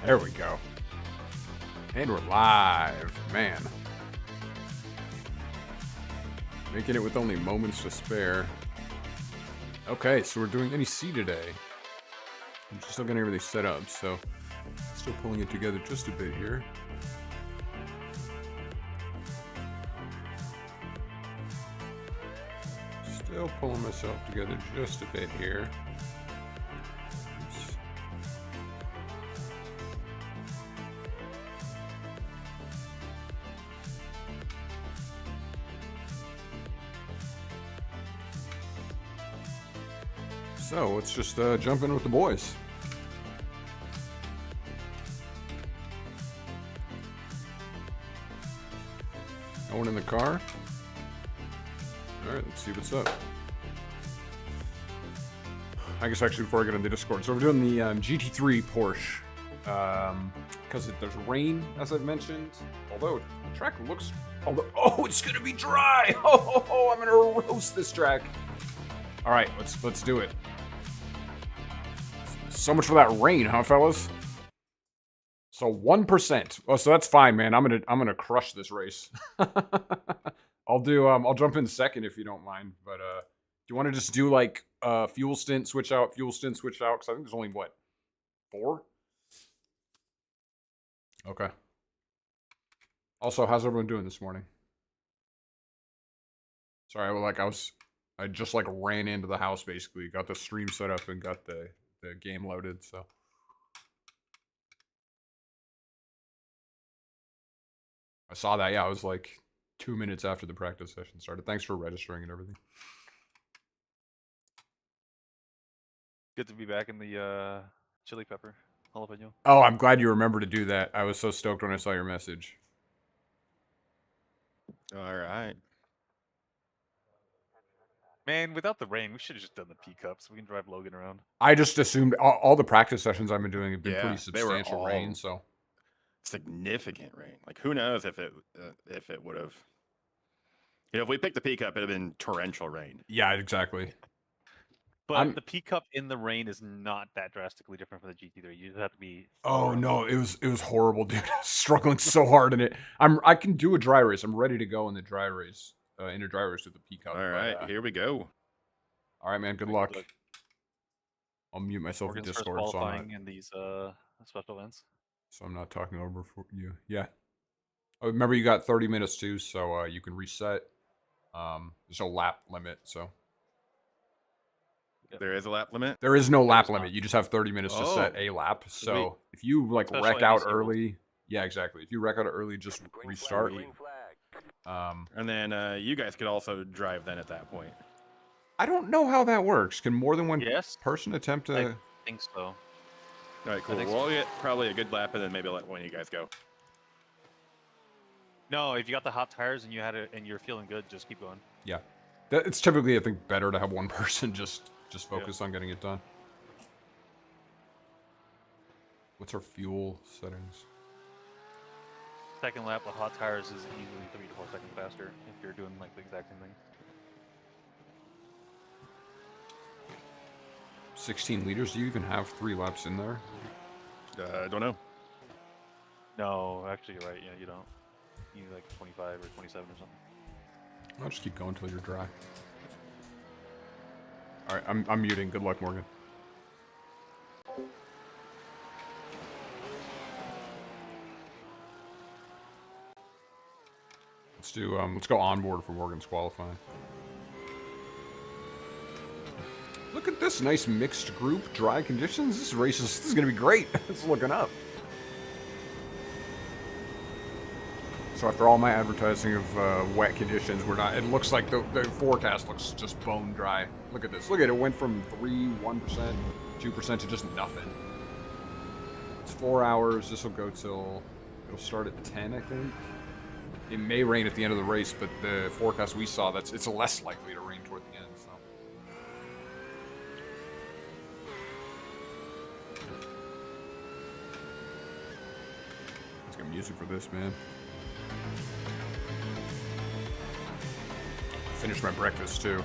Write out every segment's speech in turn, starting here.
There we go. And we're live, man. Making it with only moments to spare. Okay, so we're doing NEC today. I'm just still getting everything set up, so still pulling it together just a bit here. Still pulling myself together just a bit here. Oops. So let's just jump in with the boys. No one in the car? Alright, let's see what's up. I guess actually before I get on the Discord, so we're doing the GT3 Porsche. Because there's rain, as I've mentioned. Although the track looks... Oh, it's gonna be dry! Oh, I'm gonna roast this track. Alright, let's do it. So much for that rain, huh, fellas? So 1%. Oh, so that's fine, man. I'm gonna crush this race. I'll jump in second if you don't mind. But do you want to just do like fuel stint, switch out, fuel stint, switch out? Because I think there's only what, 4? Okay. Also, how's everyone doing this morning? Sorry, I just like ran into the house basically, got the stream set up and got the game loaded, so. I saw that, yeah, I was like 2 minutes after the practice session started. Thanks for registering and everything. Good to be back in the chili pepper jalapeno. Oh, I'm glad you remembered to do that. I was so stoked when I saw your message. All right. Man, without the rain, we should have just done the P cup so we can drive Logan around. I just assumed all the practice sessions I've been doing have been Yeah, pretty they were substantial all rain, so. Significant rain. Like, who knows if it would have. You know, if we picked the P cup, it'd have been torrential rain. Yeah, exactly. But the P cup in the rain is not that drastically different from the GT3. You just have to be. Oh no, it was horrible, dude. Struggling so hard in it. I can do a dry race. I'm ready to go in the dry race. In a dry race with the P cup. All right, here we go. All right, man. Good luck. I'll mute myself in Morgan's Discord. first qualifying in these special events. So I'm not talking over for you. Yeah. Oh, remember you got 30 minutes too, so you can reset. There's no lap limit, so. There is a lap limit? There is no lap limit. You just have 30 minutes to set a lap. So if you like wreck out early, yeah, exactly. If you wreck out early, just restart. And then you guys could also drive then at that point. I don't know how that works. Can more than one person attempt to? I think so. All right, cool. We'll get probably a good lap and then maybe let one of you guys go. No, if you got the hot tires and you had it and you're feeling good, just keep going. Yeah, it's typically I think better to have one person just focus on getting it done. What's our fuel settings? Second lap with hot tires is easily 3 to 4 seconds faster if you're doing like the exact same thing. 16 liters. Do you even have 3 laps in there? I don't know. No, actually, you're right. Yeah, you don't. You need like 25 or 27 or something. I'll just keep going until you're dry. All right, I'm muting. Good luck, Morgan. Let's go onboard for Morgan's qualifying. Look at this nice mixed group, dry conditions. This is gonna be great. It's looking up. So after all my advertising of wet conditions, it looks like the forecast looks just bone dry. Look at this. Look at it. It went from 1%, 2% to just nothing. It's 4 hours. This will go till, it'll start at 10, I think. It may rain at the end of the race, but the forecast we saw, it's less likely to rain toward the end. So. Let's get music for this, man. Finish my breakfast too.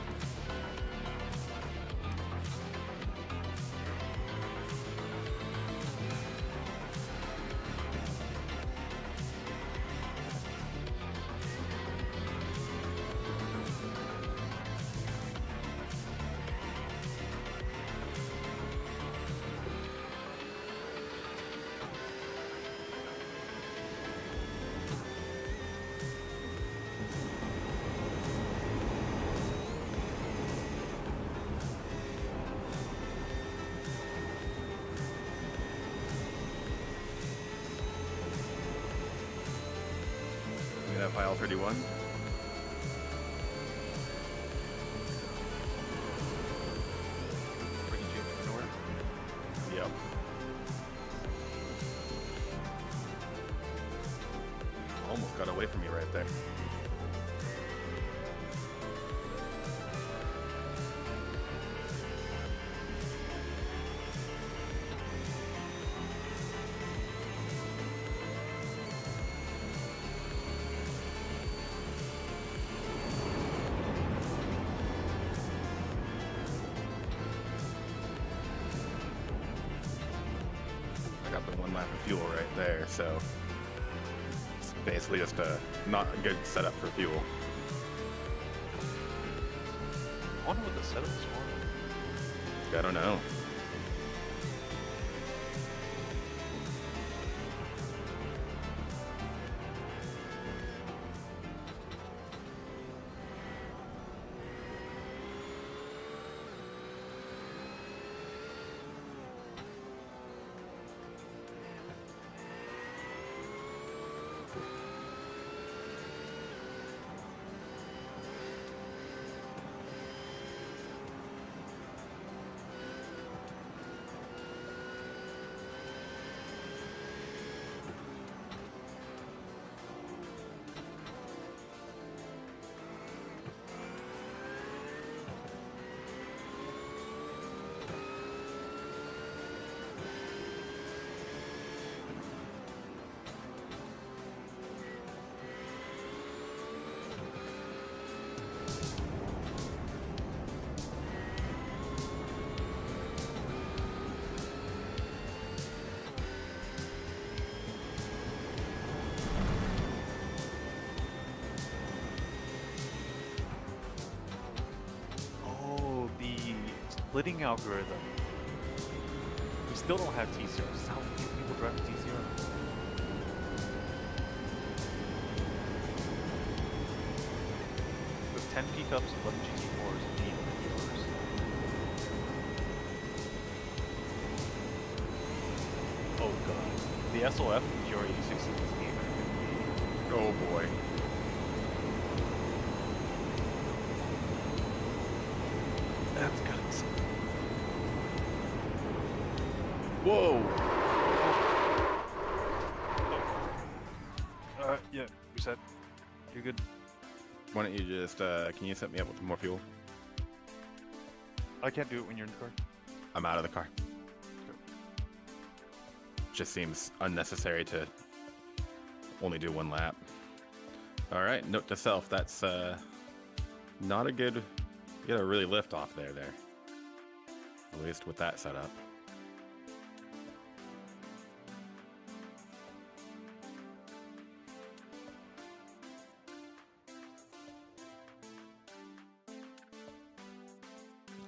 at pile 31. Bringing you nowhere. Yep. Almost got away from me right there. I got the 1 lap of fuel right there, so it's basically just a not a good setup for fuel. I wonder what the setup is for. I don't know. Oh, the splitting algorithm. We still don't have T0s. How many people drive a T0? With 10 pickups, 11 GT4s, and 8 PRs. Oh god. The SOF GR86 is this game. Oh boy. That's gonna be something. Whoa! Yeah, reset. You're good. Why don't you just, can you set me up with more fuel? I can't do it when you're in the car. I'm out of the car. Just seems unnecessary to only do 1 lap. All right, note to self, that's not a good, you gotta really lift off there. At least with that setup.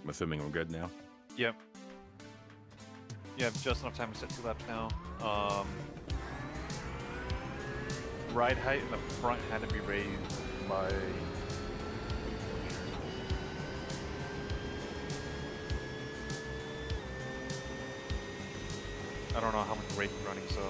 I'm assuming we're good now. Yep. Yeah, just enough time to set 2 laps now. Ride height in the front had to be raised by... I don't know how much rate you're running, so...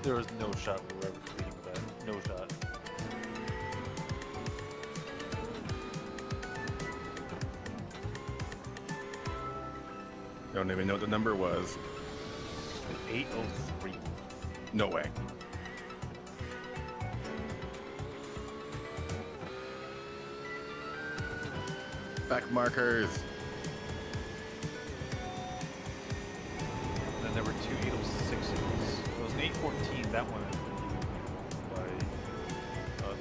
There was no shot we were ever competing with that. No shot. Don't even know what the number was. 803. No way. Back markers. And then there were two 806s. It was an 814, that one by us.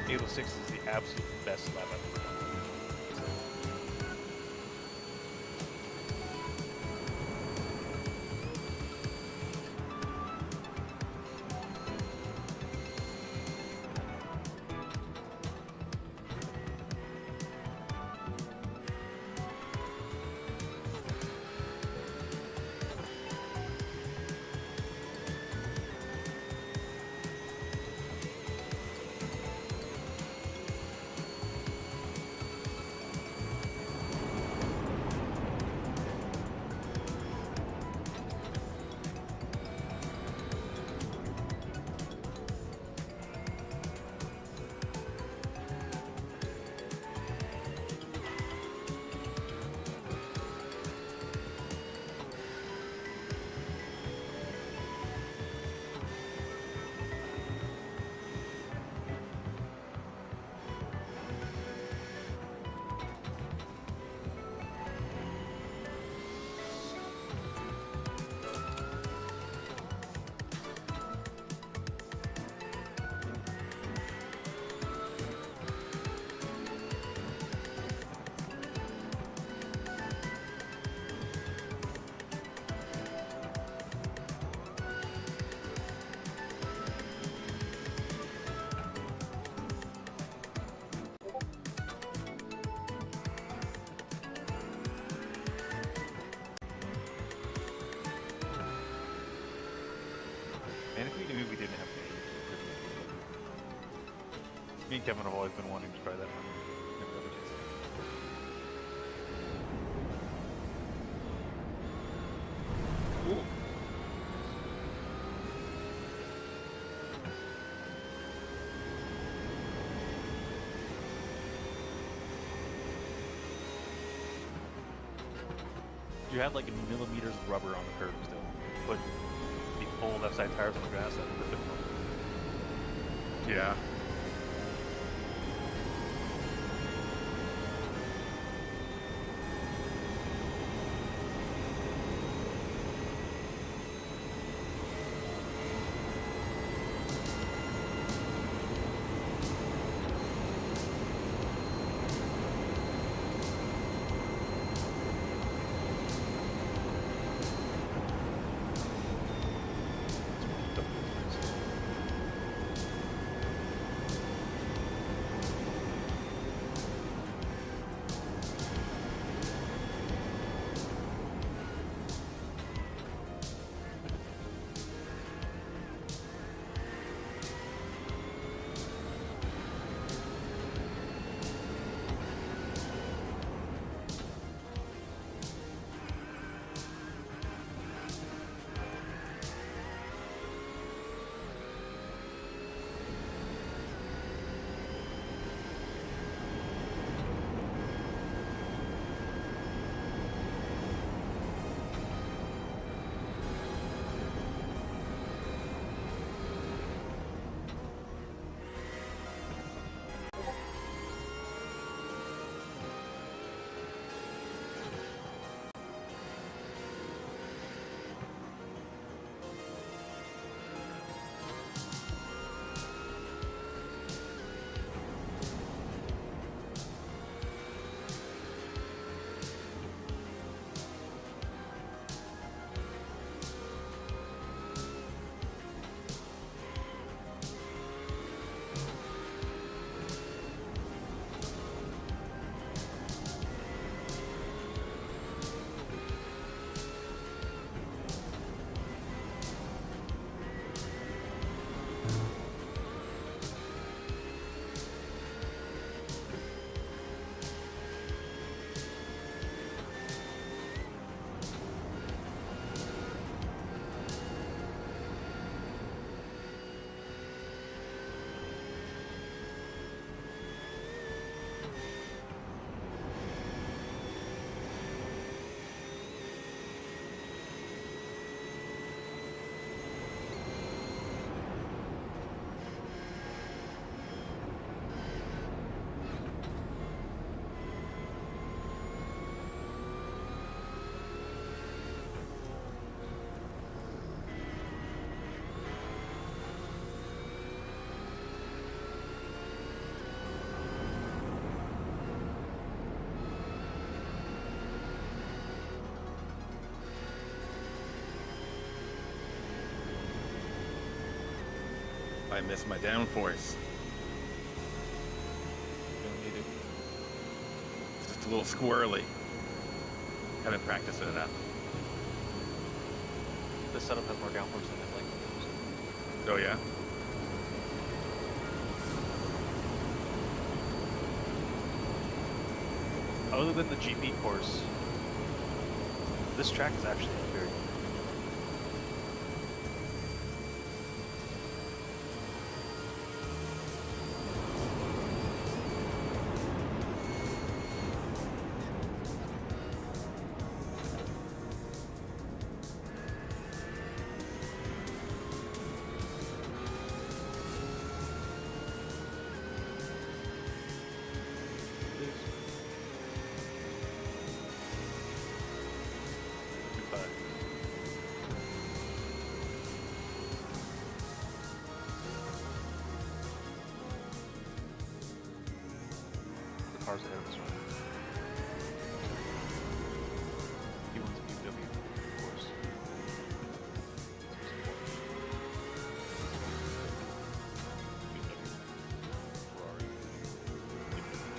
806 is the absolute best lap I've ever done. And if we knew we didn't have to, me and Kevin have always been wanting to try that one. Never got a chance. Ooh. You had like millimeters of rubber on the curb still. Put the full left side tires on the grass, that would have been fun. Yeah. I missed my downforce. Don't need it. It's just a little squirrely. Haven't practiced it enough. This setup has more downforce than I like. Oh yeah? Other than the GP course, this track is actually very good. Cars ahead of us right now. He wants a BMW, of course. BMW, Ferrari, BMW,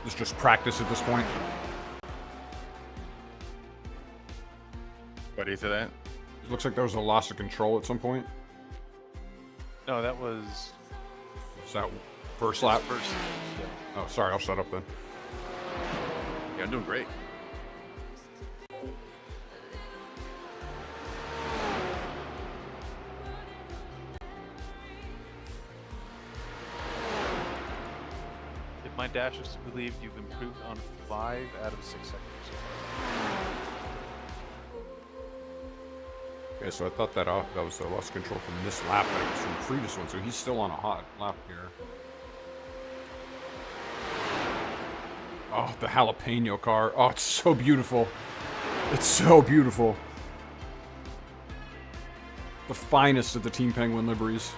It's just practice at this point. What do you say that? It looks like there was a loss of control at some point. No, that was Is that first lap? first. Yeah. Oh, sorry, I'll shut up then. Yeah, I'm doing great. If my dash is to be believed, you've improved on 5 out of 6 sectors. Okay, so I thought that was a loss of control from this lap, but it was from the previous one, so he's still on a hot lap here. Oh, the jalapeno car. Oh, it's so beautiful. It's so beautiful. The finest of the Team Penguin liveries.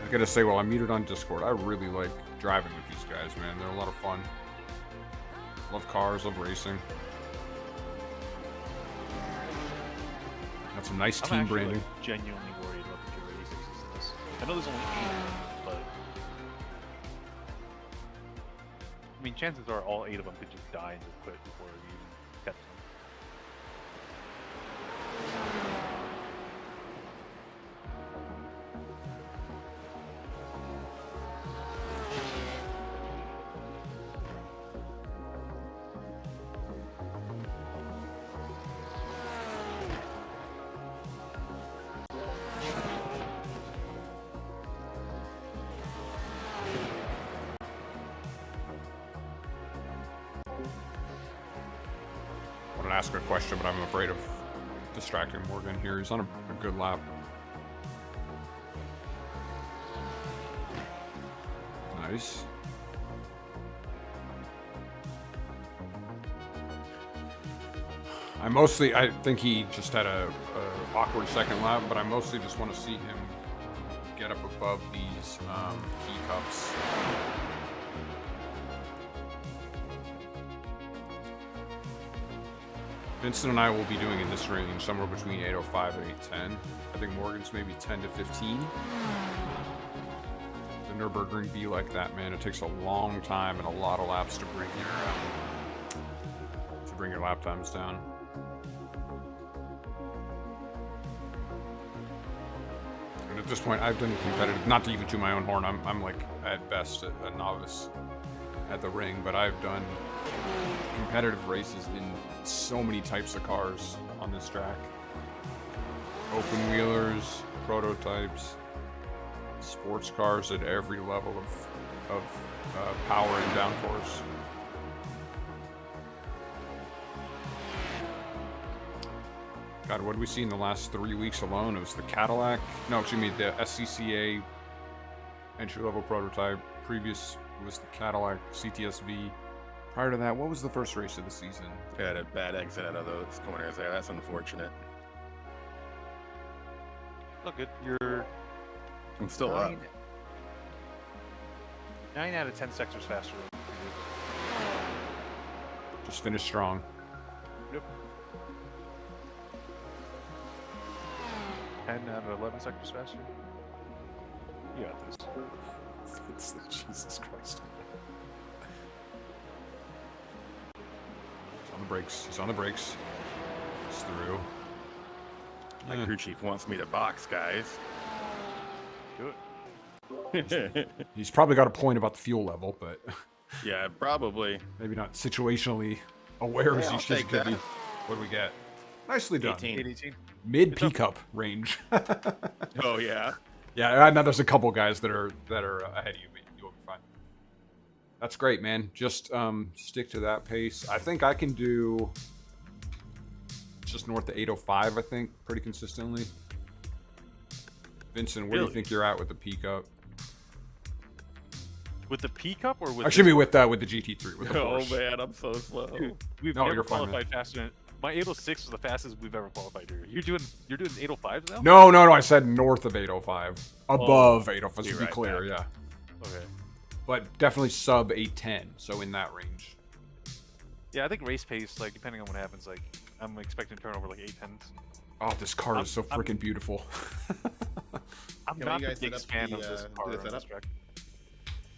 I gotta say, while I'm muted on Discord, I really like driving with these guys, man. They're a lot of fun. Love cars, love racing. Got some nice team I'm actually, branding. like, genuinely worried about the GT3 in this. I know there's only 8, but I mean, chances are all 8 of them could just die and just quit before you even catch them. I want to ask a question, but I'm afraid of distracting Morgan here. He's on a good lap. Nice. I think he just had a awkward second lap, but I mostly just want to see him get up above these teacups. Vincent and I will be doing in this range somewhere between 8:05 and 8:10. I think Morgan's maybe 10 to 15. The Nurburgring be like that, man. It takes a long time and a lot of laps to bring your lap times down. And at this point, I've done competitive, not to even to my own horn. I'm like at best a novice at the ring, but I've done competitive races in so many types of cars on this track. Open wheelers, prototypes, sports cars at every level of power and downforce. God, what did we see in the last 3 weeks alone? It was the Cadillac. No, excuse me, the SCCA entry-level prototype. Previous was the Cadillac CTSV. Prior to that, what was the first race of the season? I had a bad exit out of those corners there. That's unfortunate. Look good. You're I'm still up. 9 out of 10 sectors faster. Just finished strong. Yep. 10 out of 11 sectors faster. You got this. Jesus Christ. He's on the brakes. He's on the brakes. He's through. My crew chief wants me to box, guys. Do it. He's probably got a point about the fuel level, but Yeah, probably. maybe not situationally aware as Yeah, he I'll should take be. that. What do we get? Nicely done. 18. 18. Mid P-cup range. Oh yeah. Yeah, I know there's a couple guys that are ahead of you, but you'll be fine. That's great, man. Just stick to that pace. I think I can do just north of 8:05. I think pretty consistently. Vincent, where do you Really? think you're at with the P-cup? With the P Cup or with Actually, with the GT3. With the Oh Porsche. man, I'm so slow. Dude, we've No, never you're fine, qualified faster than my 806 was the fastest we've ever qualified here. You're doing 805s now? No. I said north of 8:05. Above 8:05, Be to be right clear, back. yeah. Okay. But definitely sub 8:10, so in that range. Yeah, I think race pace, like depending on what happens, like I'm expecting to turn over like 8 tenths. Oh, this car is so freaking beautiful. I'm Can not you the guys set biggest up fan the, of this do car the on this setup? track.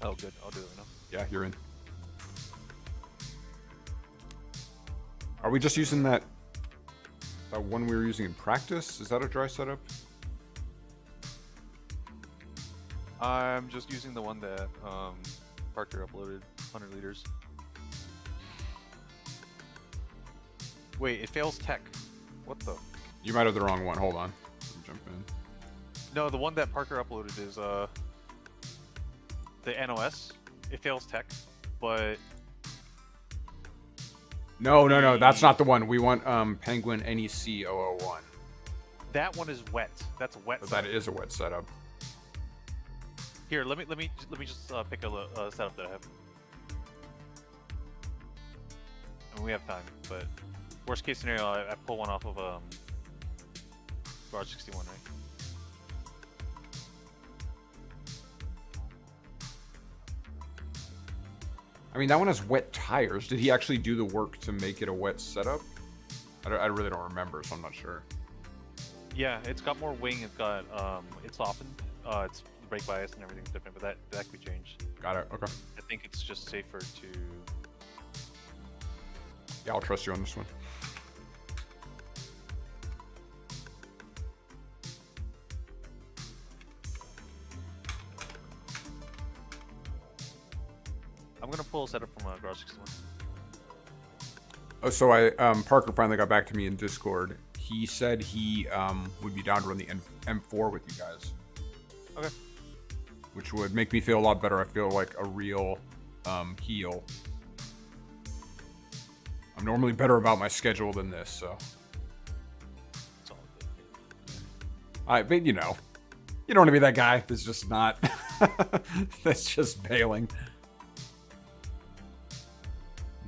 Oh, good. I'll do it now. Yeah, you're in. Are we just using that one we were using in practice? Is that a dry setup? I'm just using the one that Parker uploaded, 100 liters. Wait, it fails tech. What the? You might have the wrong one. Hold on. Let me jump in. No, the one that Parker uploaded is the NOS. It fails tech, but No, that's not the one. We want Penguin NEC 001. that one is wet. That's a wet. But that is a wet setup. Here, let me just pick a setup that I have. I mean, we have time, but worst case scenario, I pull one off of Garage 61, right? I mean, that one has wet tires. Did he actually do the work to make it a wet setup? I really don't remember, so I'm not sure. Yeah, it's got more wing. It's got it's softened. It's brake bias and everything's different, but that could be changed. Got it. Okay. I think it's just safer to. Yeah, I'll trust you on this one. I'm gonna pull a setup from Garage 61. Oh, so Parker finally got back to me in Discord. He said he would be down to run the M4 with you guys. Okay. Which would make me feel a lot better. I feel like a real heel. I'm normally better about my schedule than this, so. It's all good. But you know, you don't want to be that guy that's just not, that's just bailing.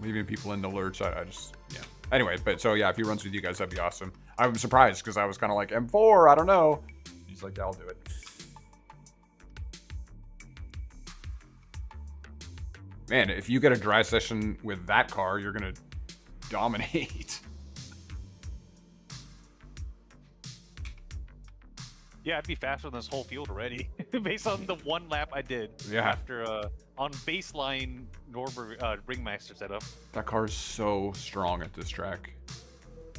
Leaving people in the lurch. I just, yeah. Anyway, but so yeah, if he runs with you guys, that'd be awesome. I'm surprised because I was kind of like, M4, I don't know. He's like, yeah, I'll do it. Man, if you get a dry session with that car, you're going to dominate. Yeah, I'd be faster than this whole field already, based on the one lap I did. Yeah. After on baseline Ringmaster setup. That car is so strong at this track.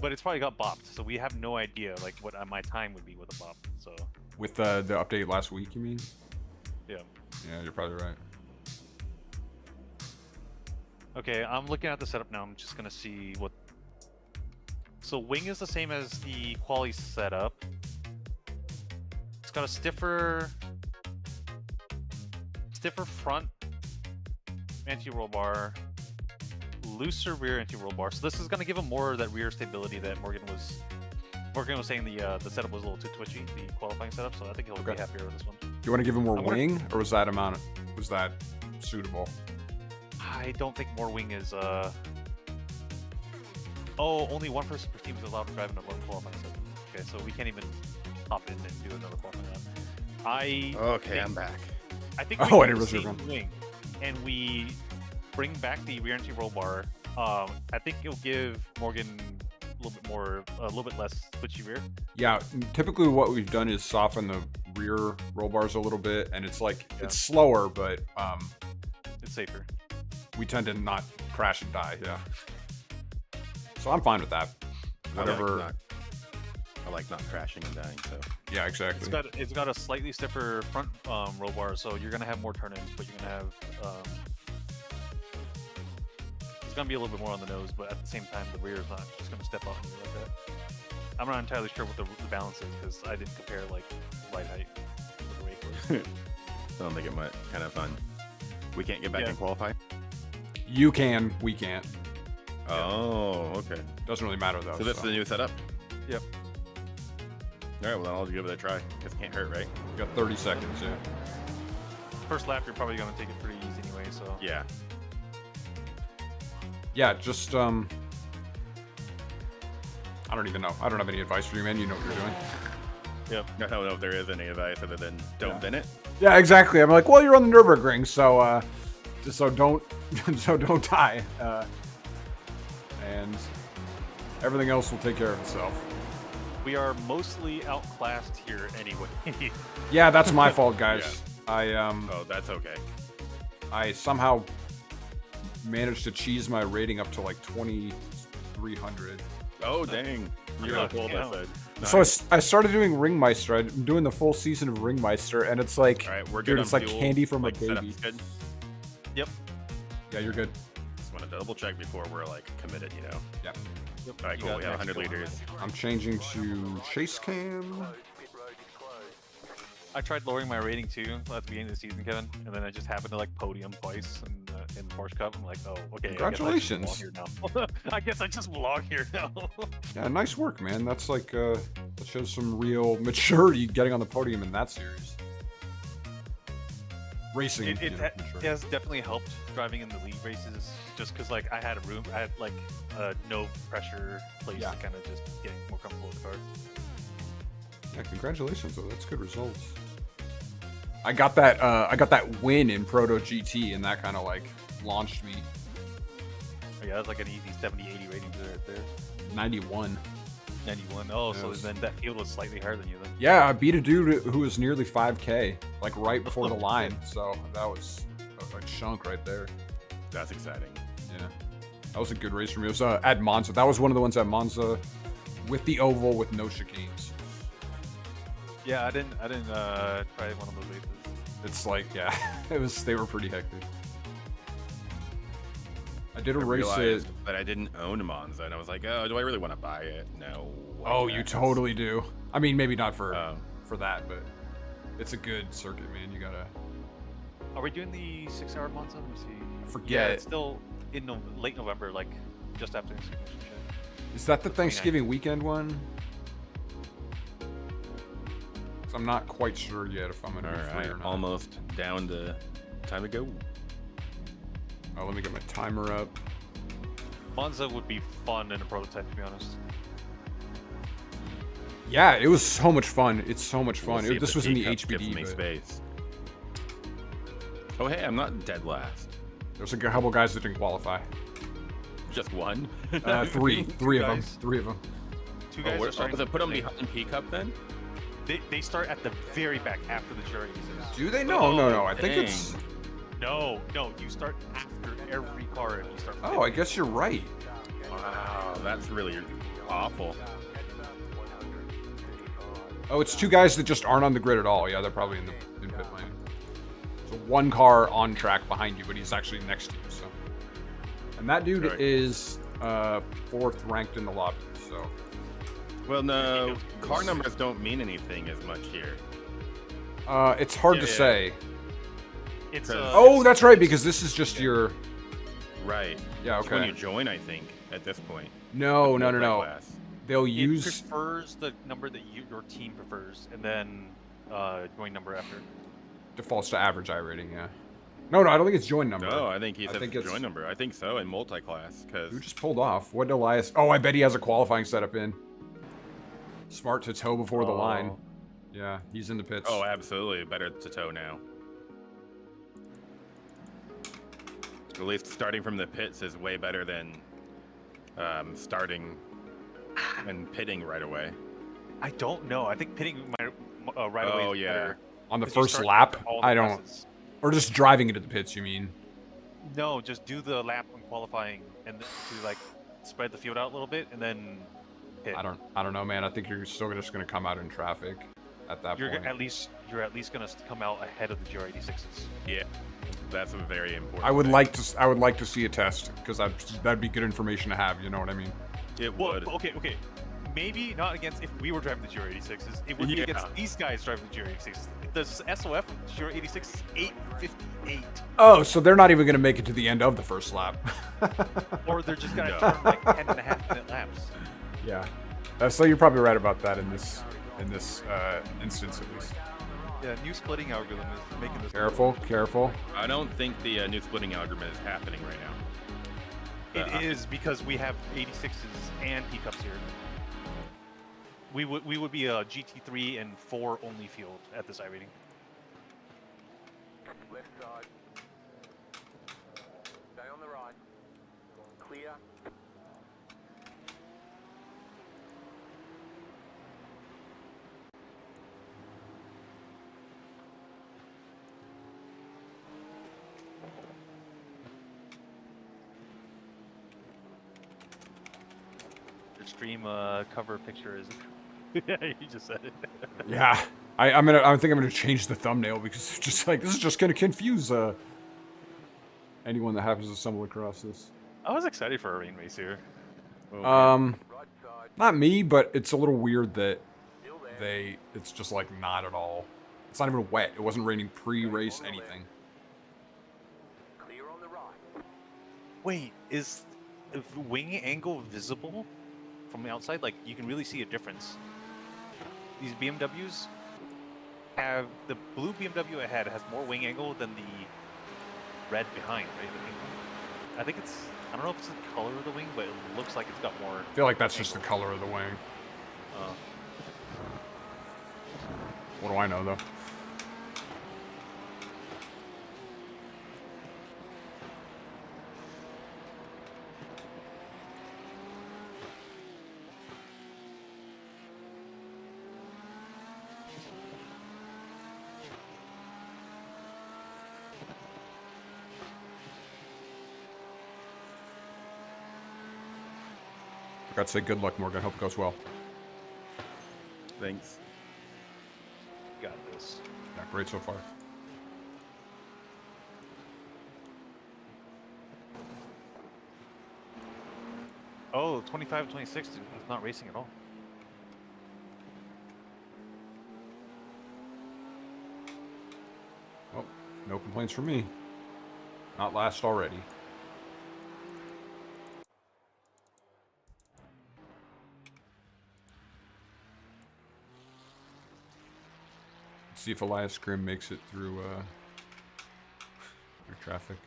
But it's probably got bopped, so we have no idea like what my time would be with a bop. So. With the update last week, you mean? Yeah. Yeah, you're probably right. Okay, I'm looking at the setup now. I'm just gonna see what. So wing is the same as the quali setup. It's got a stiffer front anti-roll bar, looser rear anti-roll bar. So this is gonna give him more of that rear stability that Morgan was saying the setup was a little too twitchy, the qualifying setup. So I think he'll be happier with this one. Do you want to give him more wing, or was that suitable? I don't think more wing is Oh, only one person per team is allowed to drive in a lone qualifying setup. Okay, so we can't even hop in and do another qualifying lap. Okay, I'm back. I think we do the same wing, and we bring back the rear anti-roll bar. I think it'll give Morgan a little bit less twitchy rear. Yeah, typically what we've done is soften the rear roll bars a little bit, and it's like it's slower, but it's safer. We tend to not crash and die. Yeah. So I'm fine with that. Whatever. I like not crashing and dying. So. Yeah, exactly. It's got a slightly stiffer front roll bar, so you're gonna have more turn-ins, but you're gonna have it's gonna be a little bit more on the nose, but at the same time, the rear is not just gonna step up on you like that. I'm not entirely sure what the balance is because I didn't compare like ride height with the rake. I don't think it might. Kind of fun. We can't get back and qualify. You can, we can't. Oh, okay. Doesn't really matter though. So that's the new setup. Yep. All right, well then I'll give it a try. Because it can't hurt, right? You got 30 seconds, yeah. First lap, you're probably gonna take it pretty easy anyway. So. Yeah. Yeah, just I don't even know. I don't have any advice for you, man. You know what you're doing. Yep. I don't know if there is any advice other than don't bin it. Yeah, exactly. I'm like, well, you're on the Nurburgring, so so don't die, and everything else will take care of itself. We are mostly outclassed here anyway. Yeah, that's my fault, guys. I Oh, that's okay. I somehow managed to cheese my rating up to like 2,300. Oh, dang. You Yeah. told us that. So I started doing Ringmeister. I'm doing the full season of Ringmeister, and it's like, All right, we're dude, good it's on like fuel, candy from like, a baby. setup's good. Yep. Yeah, you're good. Just want to double check before we're like committed, you know. Yeah. All right, You cool. got We have next 100 go. liters. I'm changing to chase cam. I tried lowering my rating too at the beginning of the season, Kevin, and then I just happened to like podium twice in the Porsche Cup. I'm like, oh, okay. Congratulations. I guess I just belong here now. Yeah, nice work, man. That's like that shows some real maturity getting on the podium in that series. Racing. It you know, maturity. has definitely helped driving in the league races, just because like I had like no pressure place Yeah. to kind of just get more comfortable with the car. Yeah, congratulations though. That's good results. I got that win in Proto GT, and that kind of like launched me. Oh, yeah, that's like an easy 70, 80 rating right there. 91. 91. Oh, so Yes. then that field was slightly higher than you then. Yeah, I beat a dude who was nearly 5K, like right before the line. So that was a chunk right there. That's exciting. Yeah, that was a good race for me. It was at Monza. That was one of the ones at Monza with the oval with no chicanes. Yeah, I didn't try one of those races. It's like, yeah, they were pretty hectic. I did a I race realized that I didn't own Monza, and I was like, oh, do I really want to buy it? No. Oh, you totally do. I mean, maybe not for Oh. that, but it's a good circuit, man. You gotta. Are we doing the 6-hour Monza? Let me see. Forget Yeah, it. it's still in late November, like just after Thanksgiving. Is that the Thanksgiving weekend one? 'Cause I'm not quite sure yet if I'm gonna All be free right, or not. almost down to time to go. Oh, let me get my timer up. Monza would be fun in a prototype, to be honest. Yeah, it was so much fun. It's so much We'll fun. see if This was in the teacup gives HBD, me but space. Oh, hey, I'm not dead last. there's a couple guys that didn't qualify. Just one. Three of them. guys. 3 of them. Two Oh, guys where, are starting does it put them late. behind P Cup then? They start at the very back after the jury races. Do they? No, no, no. I think dang. it's. No, you start after every car if you start. from Oh, I pit. guess you're right. Wow, that's really awful. Oh, it's 2 guys that just aren't on the grid at all. Yeah, they're probably in pit lane. So 1 car on track behind you, but he's actually next to you. So, and that dude Right. is 4th ranked in the lobby. So Well, no, car numbers don't mean anything as much here. it's hard to Yeah. say. It's Oh, that's right, because this is just your. Right. Yeah, It's when okay. you join, I think, at this point. No, With no, no, no. multi-class. They'll it use prefers the number that your team prefers, and then join number after. defaults to average iRating. Yeah. No, I don't think it's join number. No, I think he I said think the it's- join number. I think so in multi-class because Who just pulled off? What did Elias? Oh, I bet he has a qualifying setup in. Smart to tow before the line. Oh. Yeah, he's in the pits. oh, absolutely better to tow now. At least starting from the pits is way better than starting and pitting right away. I don't know. I think pitting my right away. Oh, is yeah. better, On the 'cause you first start lap, after all the I don't. classes. Or just driving into the pits, you mean? No, just do the lap on qualifying and then to like spread the field out a little bit, and then pit. I don't know, man. I think you're still just gonna come out in traffic at that You're point. at least gonna come out ahead of the GR86s. Yeah, that's a very important. I would thing. like to see a test because that'd be good information to have. You know what I mean? It Well, would. okay. Maybe not against if we were driving the GR86s. It would be Yeah. against these guys driving the GR86s. The SOF GR86 is 8:58, Oh, so they're not even gonna make it to the end of the first lap. or they're just gonna No. turn like 10.5-minute laps. Yeah. So you're probably right about that in this instance at least. Yeah, new splitting algorithm is making this. Careful. I don't think the new splitting algorithm is happening right now. It is because we have 86s and pickups here. We would be a GT3 and 4 only field at this iRating. Left side. Stay on the right. Clear. extreme cover picture is it? Yeah, you just said it. Yeah, I think I'm gonna change the thumbnail because it's just like this is just gonna confuse anyone that happens to stumble across this. I was excited for a rain race here. Oh, man. Not me, but it's a little weird that it's just like not at all. It's not even wet. It wasn't raining pre-race anything. Wait, is the wing angle visible from the outside? Like you can really see a difference. These BMWs have the blue BMW ahead has more wing angle than the red behind, right? The pink one. I think it's I don't know if it's the color of the wing, but it looks like it's got more. I feel like that's just the color of the wing. What do I know, though? Forgot to say good luck, Morgan. Hope it goes well. Thanks. Got this. Yeah, great so far. Oh, 25 26 is not racing at all. Well, no complaints from me. Not last already. Let's see if Elias Grimm makes it through traffic.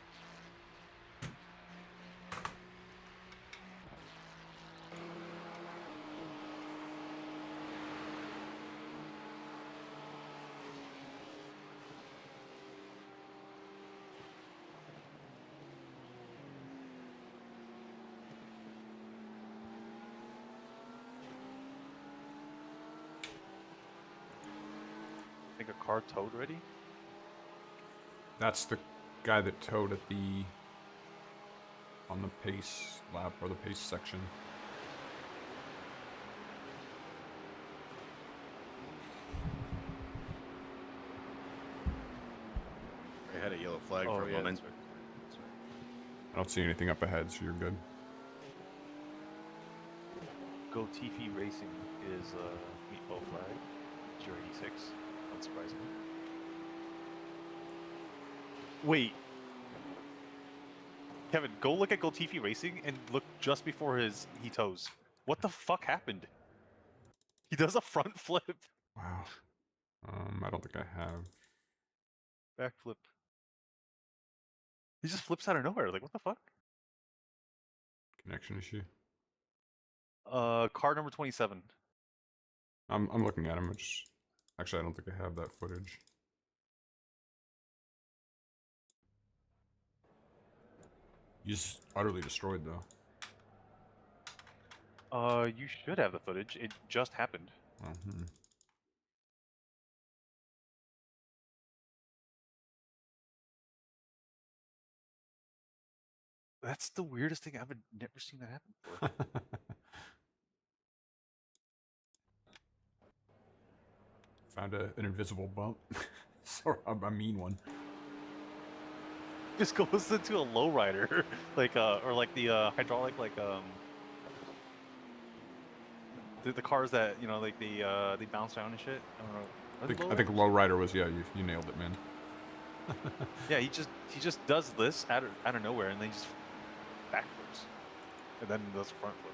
I think a car towed already. That's the guy that towed at on the pace lap or the pace section. I had a yellow flag Oh for a yeah, moment. that's right. That's right. I don't see anything up ahead, so you're good. Gotifi Racing is meatball flag. 086, unsurprisingly. Wait. Kevin, go look at Gotifi Racing and look just before he tows. What the fuck happened? He does a front flip. Wow. I don't think I have. Backflip. He just flips out of nowhere. Like, what the fuck? Connection issue. Car number 27. I'm looking at him. Actually, I don't think I have that footage. He's utterly destroyed, though. You should have the footage. It just happened. Oh, That's the weirdest thing. I've never seen that happen before. Found an invisible bump. Sorry, a mean one. Just goes into a lowrider, like or like the hydraulic, like the cars that like they bounce down and shit. I don't know. I think lowrider was you nailed it, man. Yeah, he just does this out of nowhere, and then he just backwards, and then does a front flip.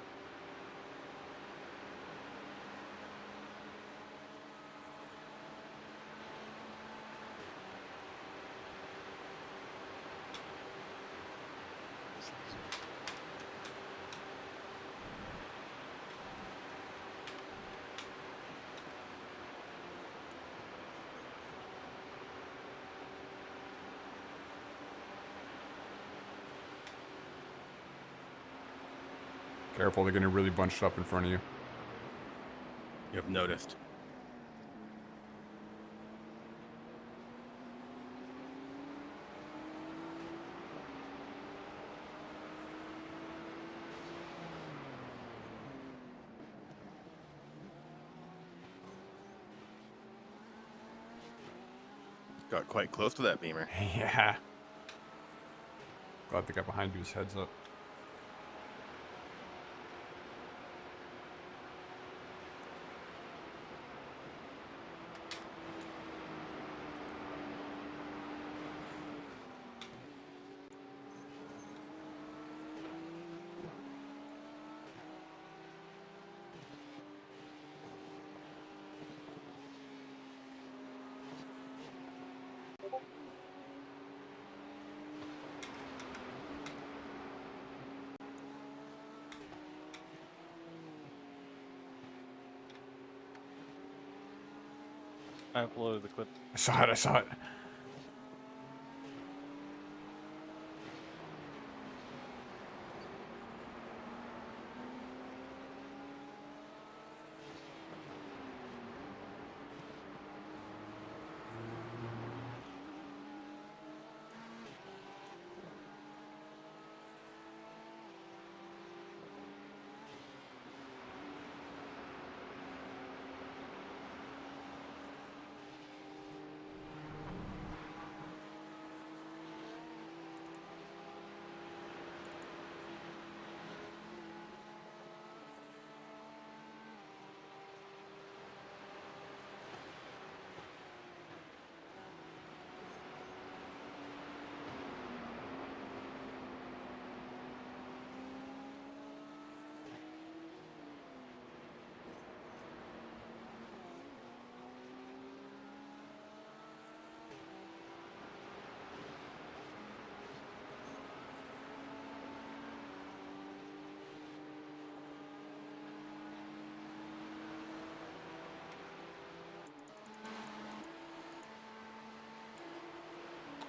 Careful, they're getting really bunched up in front of you. You have noticed. Got quite close to that Beamer. Yeah. Glad the guy behind you was heads up. I uploaded the clip. I saw it, I saw it.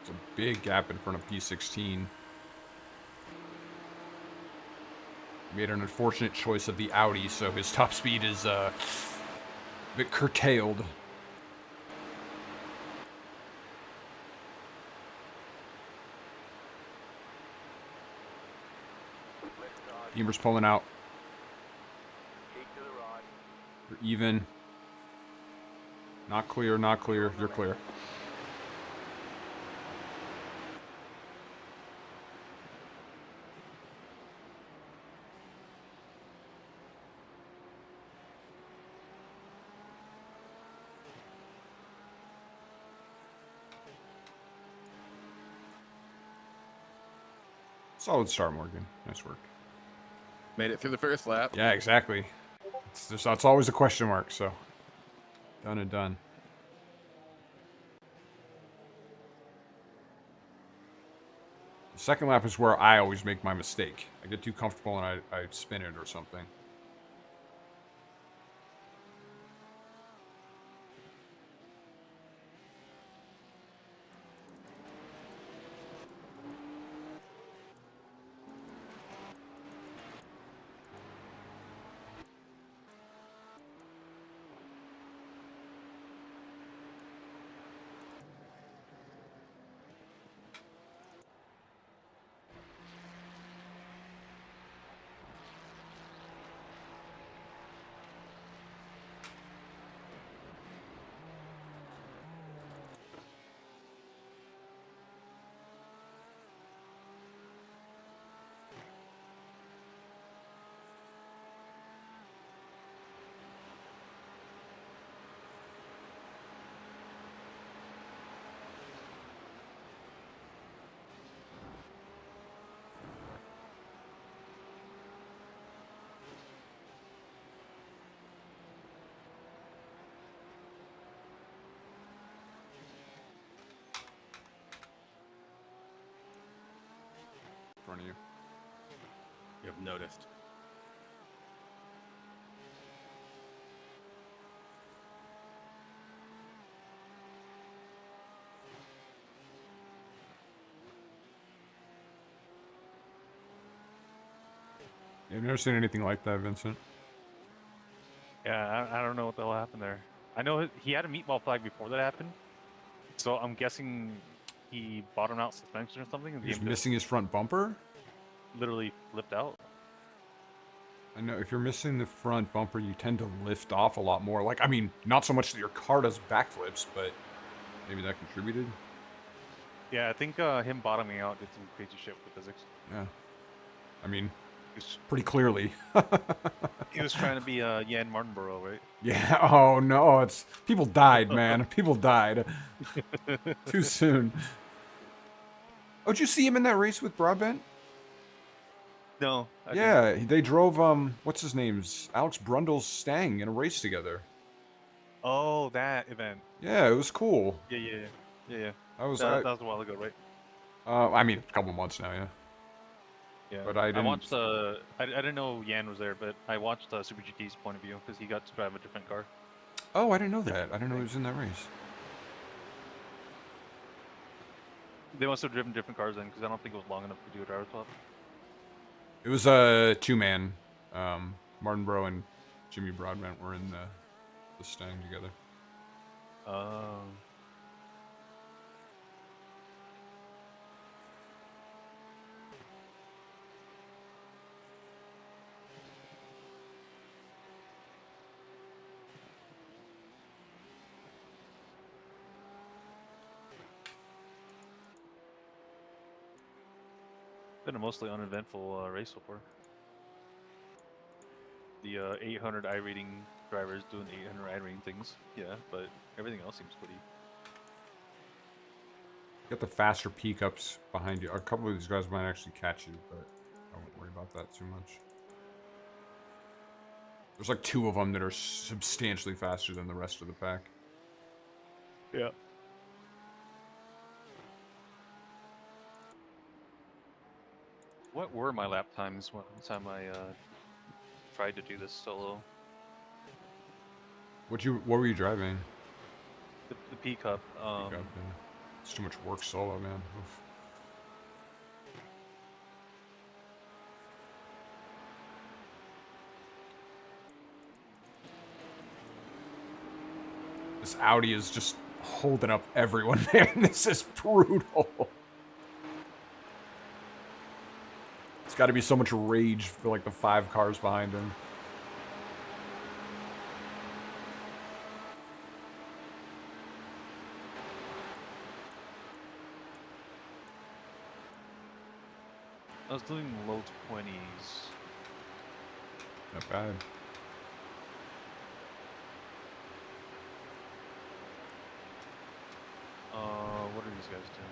It's a big gap in front of P16. Made an unfortunate choice of the Audi, so his top speed is a bit curtailed. Beamer's pulling out. You're even. Not clear, not clear. You're clear. Solid start, Morgan. Nice work. Made it through the first lap. Yeah, exactly. It's always a question mark, so. Done and done. The second lap is where I always make my mistake. I get too comfortable and I spin it or something. In front of you. You have noticed. You've never seen anything like that, Vincent? Yeah, I don't know what the hell happened there. I know he had a meatball flag before that happened, so I'm guessing he bottomed out suspension or something. And the He's game just missing his front bumper? literally flipped out. I know, if you're missing the front bumper, you tend to lift off a lot more. Like, I mean, not so much that your car does backflips, but Maybe that contributed. Yeah, I think him bottoming out did some crazy shit with the physics. Yeah. I mean, He was, pretty clearly. he was trying to be Jan Martinborough, right? Yeah. Oh no, it's people died, man. People died too soon. Oh, did you see him in that race with Broadbent? No, I didn't. Yeah, they drove what's his name's Alex Brundle's Stang in a race together. Oh, that event. Yeah, it was cool. Yeah, yeah, yeah, yeah. I was That was a while ago, right? I mean, a couple months now, yeah. Yeah. But I didn't. watched I didn't know Yan was there, but I watched Super GT's point of view because he got to drive a different car. Oh, I didn't know that. I didn't know he was in that race. They must have driven different cars then, because I don't think it was long enough to do a driver swap. It was a two-man. Martin Bro and Jimmy Broadbent were in the Stang together. Oh. Been a mostly uneventful race so far. The 800 iRating drivers doing the 800 iRating things, yeah, but everything else seems pretty. Get the faster peak ups behind you. A couple of these guys might actually catch you, but I won't worry about that too much. There's like two of them that are substantially faster than the rest of the pack. Yeah. What were my lap times one time I tried to do this solo? What were you driving? The P Cup. Peak up, yeah. It's too much work solo, man. Oof. This Audi is just holding up everyone, man. This is brutal. It's got to be so much rage for like the 5 cars behind him. I was doing low 20s. Not bad. What are these guys doing?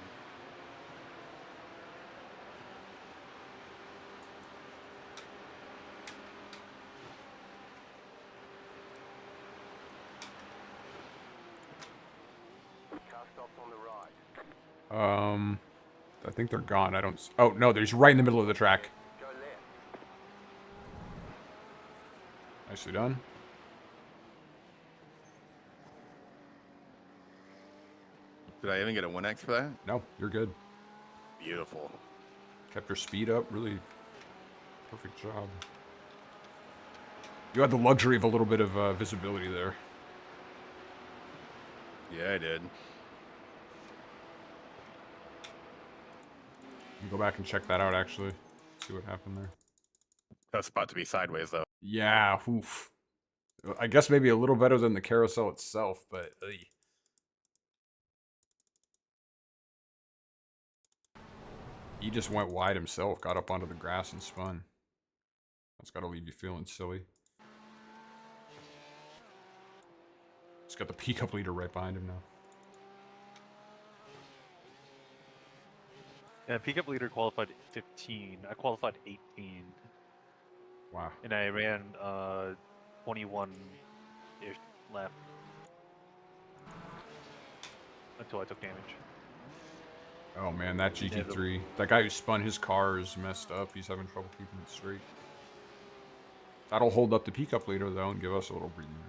I think they're gone. I don't. Oh no, they're just right in the middle of the track. Nicely done. Did I even get a 1x for that? No, you're good. Beautiful. Kept your speed up. Really perfect job. You had the luxury of a little bit of visibility there. Yeah, I did. You go back and check that out, actually. See what happened there. That's about to be sideways, though. Yeah, oof. I guess maybe a little better than the carousel itself, but... He just went wide himself, got up onto the grass and spun. That's got to leave you feeling silly. He's got the P-Cup leader right behind him now. Yeah, pickup leader qualified 15. I qualified 18. Wow. And I ran 21-ish lap until I took damage. Oh man, that GT3. That guy who spun his car is messed up. He's having trouble keeping it straight. That'll hold up the P-Cup leader though and give us a little breathing room.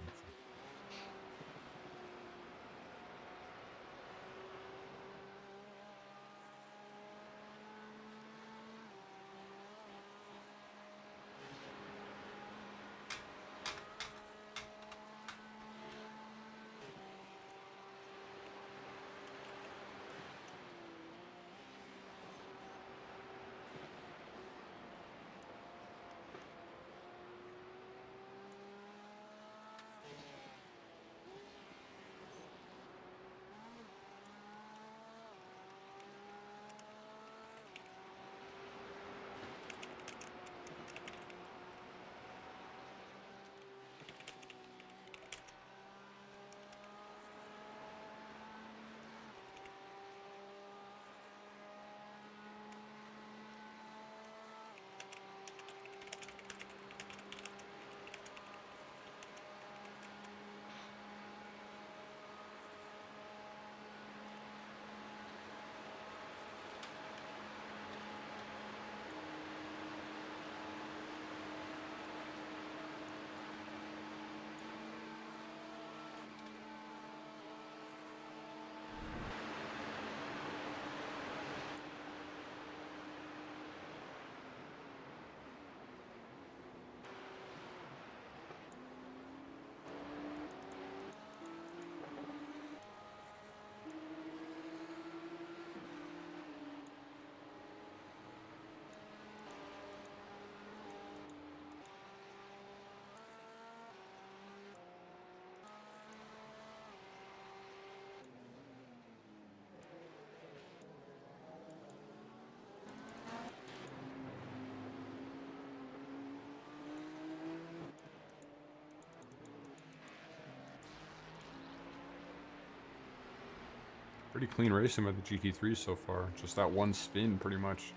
Pretty clean racing with the GT3 so far. Just that one spin, pretty much.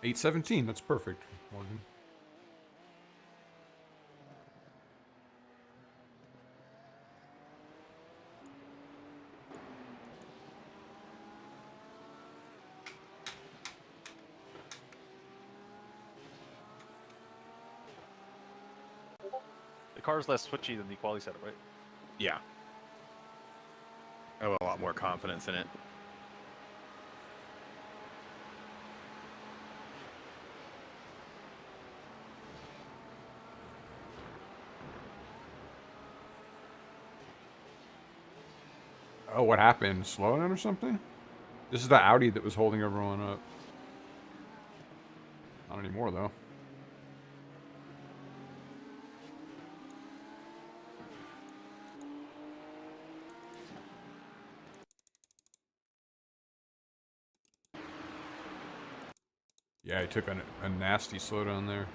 $817, that's perfect, Morgan. The car's less twitchy than the quality setup, right? Yeah. I have a lot more confidence in it. Oh, what happened? Slowdown or something? This is the Audi that was holding everyone up. Not anymore, though. Yeah, he took a nasty slowdown there.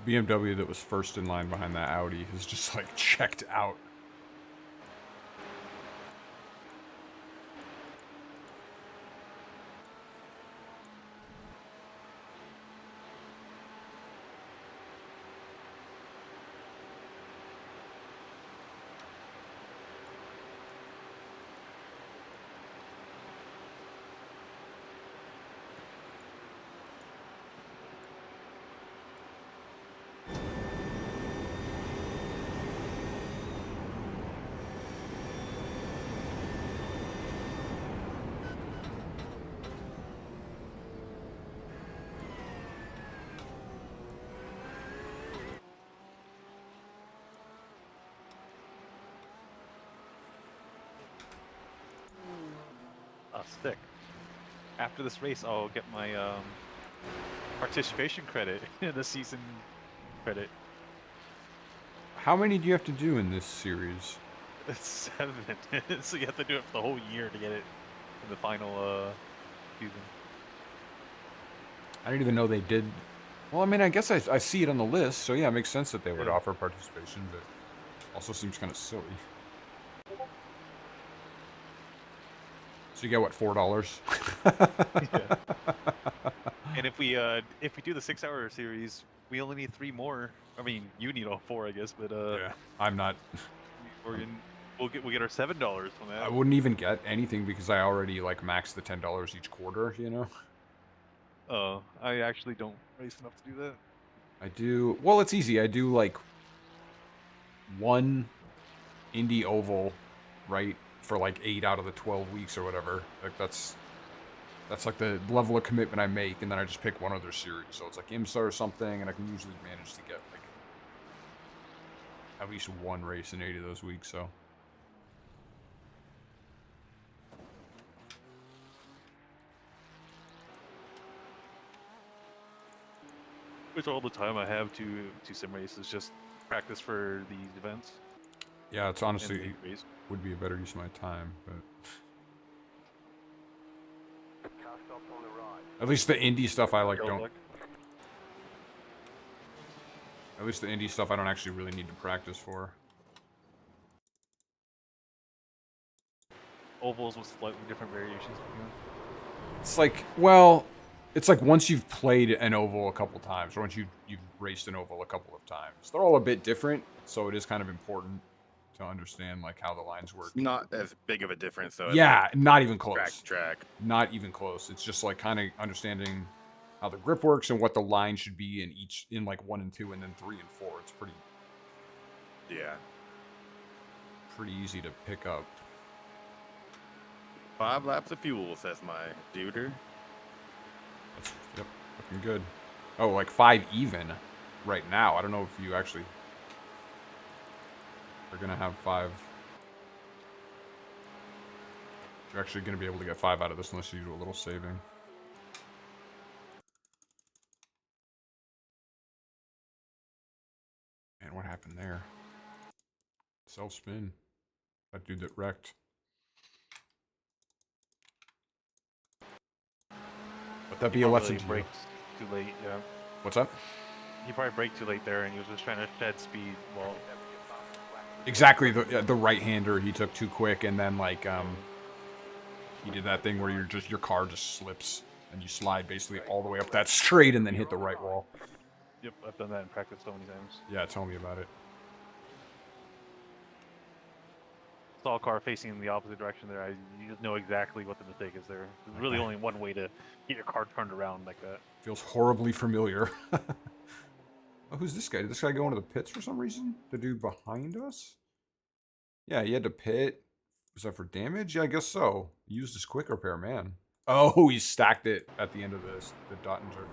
BMW that was first in line behind that Audi is just like checked out. sick. After this race, I'll get my participation credit in the season credit. How many do you have to do in this series? It's 7, so you have to do it for the whole year to get it in the final season. I didn't even know they did. Well, I mean, I guess I see it on the list, so yeah, it makes sense that they would Yeah. offer participation, but also seems kind of silly. So you get what, $4? Yeah. And if we do the 6-hour series, we only need 3 more. I mean, you need all 4, I guess, but Yeah, I'm not. we'll get our $7 from that. I wouldn't even get anything because I already like maxed the $10 each quarter. You know. Oh, I actually don't race enough to do that. I do. Well, it's easy. I do like one Indy Oval, right, for like 8 out of the 12 weeks or whatever. Like that's like the level of commitment I make, and then I just pick one other series. So it's like IMSA or something, and I can usually manage to get like at least one race in 8 of those weeks. So. Which all the time I have to sim race is just practice for these events. Yeah, it's and honestly the race. would be a better use of my time, but at least the indie stuff I like don't. At least the indie stuff I don't actually really need to practice for. Ovals with slightly different variations. It's like, well, it's like once you've played an oval a couple times, or once you've raced an oval a couple of times, they're all a bit different. So it is kind of important to understand like how the lines work. It's not as big of a difference, though. Yeah, not even close. Track to track. Not even close. It's just like kind of understanding how the grip works and what the line should be in like 1 and 2 and then 3 and 4. It's pretty easy to pick up. 5 laps of fuel, says my duder. Yep, looking good. Oh, like 5 even right now. I don't know if you actually are gonna have 5. You're actually gonna be able to get 5 out of this unless you do a little saving. Man, what happened there? Self spin. That dude that wrecked. But that'd be a lesson to you. Braked too late, yeah. What's up? He probably braked too late there, and he was just trying to shed speed. Well, Exactly, the right-hander he took too quick, and then like he did that thing where your car just slips and you slide basically all the way up that straight and then hit the right wall. yep, I've done that in practice so many times. Yeah, tell me about it. Saw a car facing in the opposite direction there. You just know exactly what the mistake is there. There's really only one way to get your car turned around like that. Feels horribly familiar. Oh, who's this guy? Did this guy go into the pits for some reason? The dude behind us? Yeah, he had to pit. Was that for damage? Yeah, I guess so. He used his quick repair, man. Oh, he stacked it at the end of this. The Dottinger.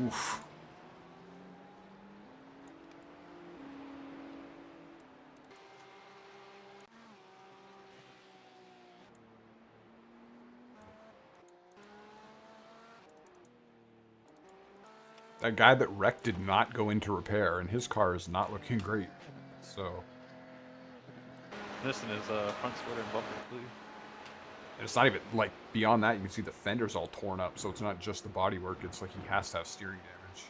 Oof. That guy that wrecked did not go into repair, and his car is not looking great. So. Missing his front spoiler and bumper, please. And it's not even, like, beyond that, you can see the fender's all torn up, so it's not just the bodywork, it's like he has to have steering damage.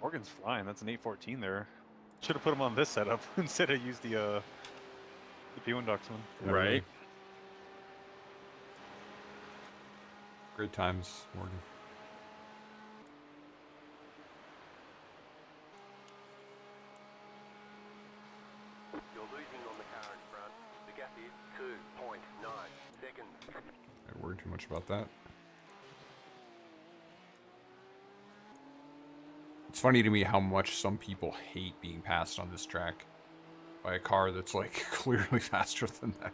Morgan's flying. That's an 814 there. Should have put him on this setup instead of use the Penguin Docksman. Yeah, Right. really. Great times, Morgan. You're losing on the car in front. The gap is 2.9 seconds. I don't worry too much about that. It's funny to me how much some people hate being passed on this track by a car that's like clearly faster than them.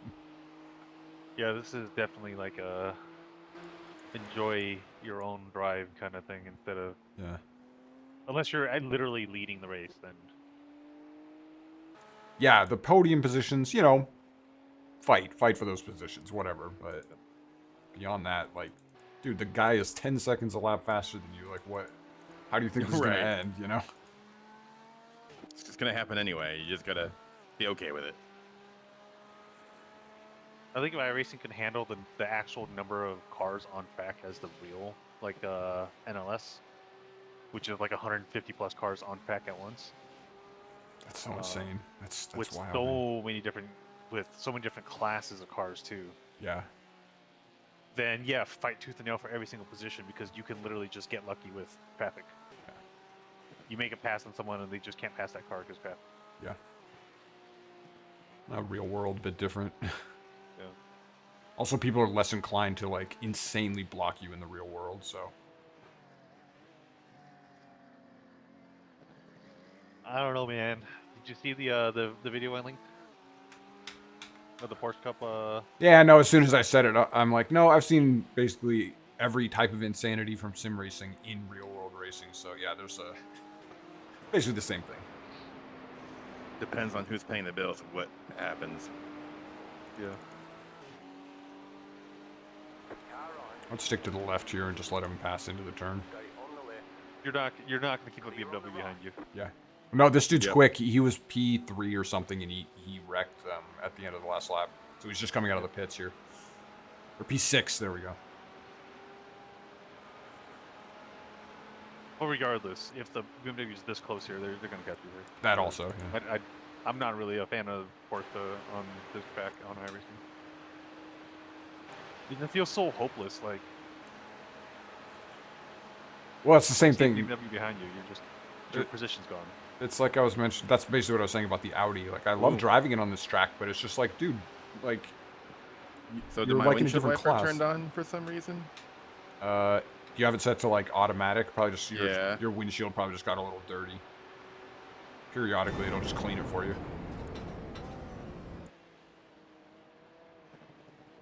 Yeah, this is definitely like a enjoy your own drive kind of thing instead of Yeah. unless you're literally leading the race. Then Yeah, the podium positions, you know, fight for those positions, whatever. But beyond that, like, dude, the guy is 10 seconds a lap faster than you. Like, what? How do you think this is Right. gonna end? You know? It's just gonna happen anyway. You just gotta be okay with it. I think if iRacing can handle the actual number of cars on track as the real like NLS, which is like 150 plus cars on track at once. That's so insane. That's with wild. so man. many different classes of cars too. Yeah. Then yeah, fight tooth and nail for every single position because you can literally just get lucky with traffic. Yeah. You make a pass on someone and they just can't pass that car because traffic. Yeah. Real world, bit different. Yeah. Also, people are less inclined to like insanely block you in the real world. So I don't know, man. Did you see the video I linked of the Porsche Cup? yeah, no. As soon as I said it, I'm like, no. I've seen basically every type of insanity from sim racing in real world racing. So yeah, there's basically the same thing. Depends on who's paying the bills and what happens. Yeah. Car on. I'd stick to the left here and just let him pass into the turn. Stay on the left. You're not gonna keep a BMW behind you. Yeah. No, this dude's Yep. quick. He was P3 or something, and he wrecked at the end of the last lap. So he's just coming out of the pits here. Or P6, there we go. Well, regardless, if the BMW is this close here, they're gonna catch you here. That also, yeah. I'm not really a fan of Porsche on this track on iRacing. It feels so hopeless. Like Well, it's the same seeing thing. BMW behind you, your position's gone. It's like I was mentioning. That's basically what I was saying about the Audi. Like, I love Ooh. driving it on this track, but it's just like, dude, like, So did you're my like in a windshield different wiper class. turned on for some reason? You have it set to like automatic. Probably just Yeah. your windshield probably just got a little dirty. Periodically, it'll just clean it for you.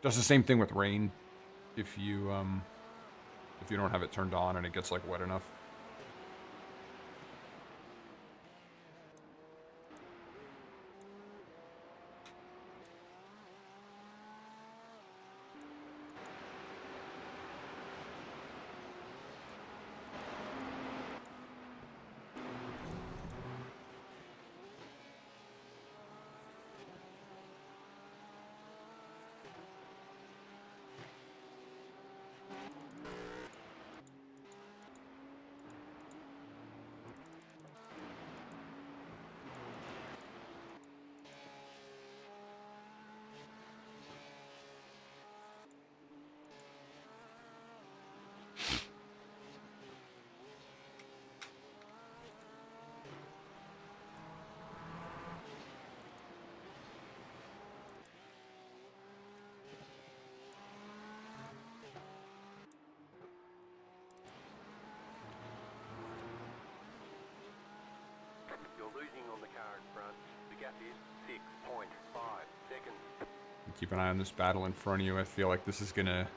Does the same thing with rain. If you don't have it turned on and it gets like wet enough. You're losing on the car in front. The gap is 6.5 seconds. Keep an eye on this battle in front of you. I feel like this is gonna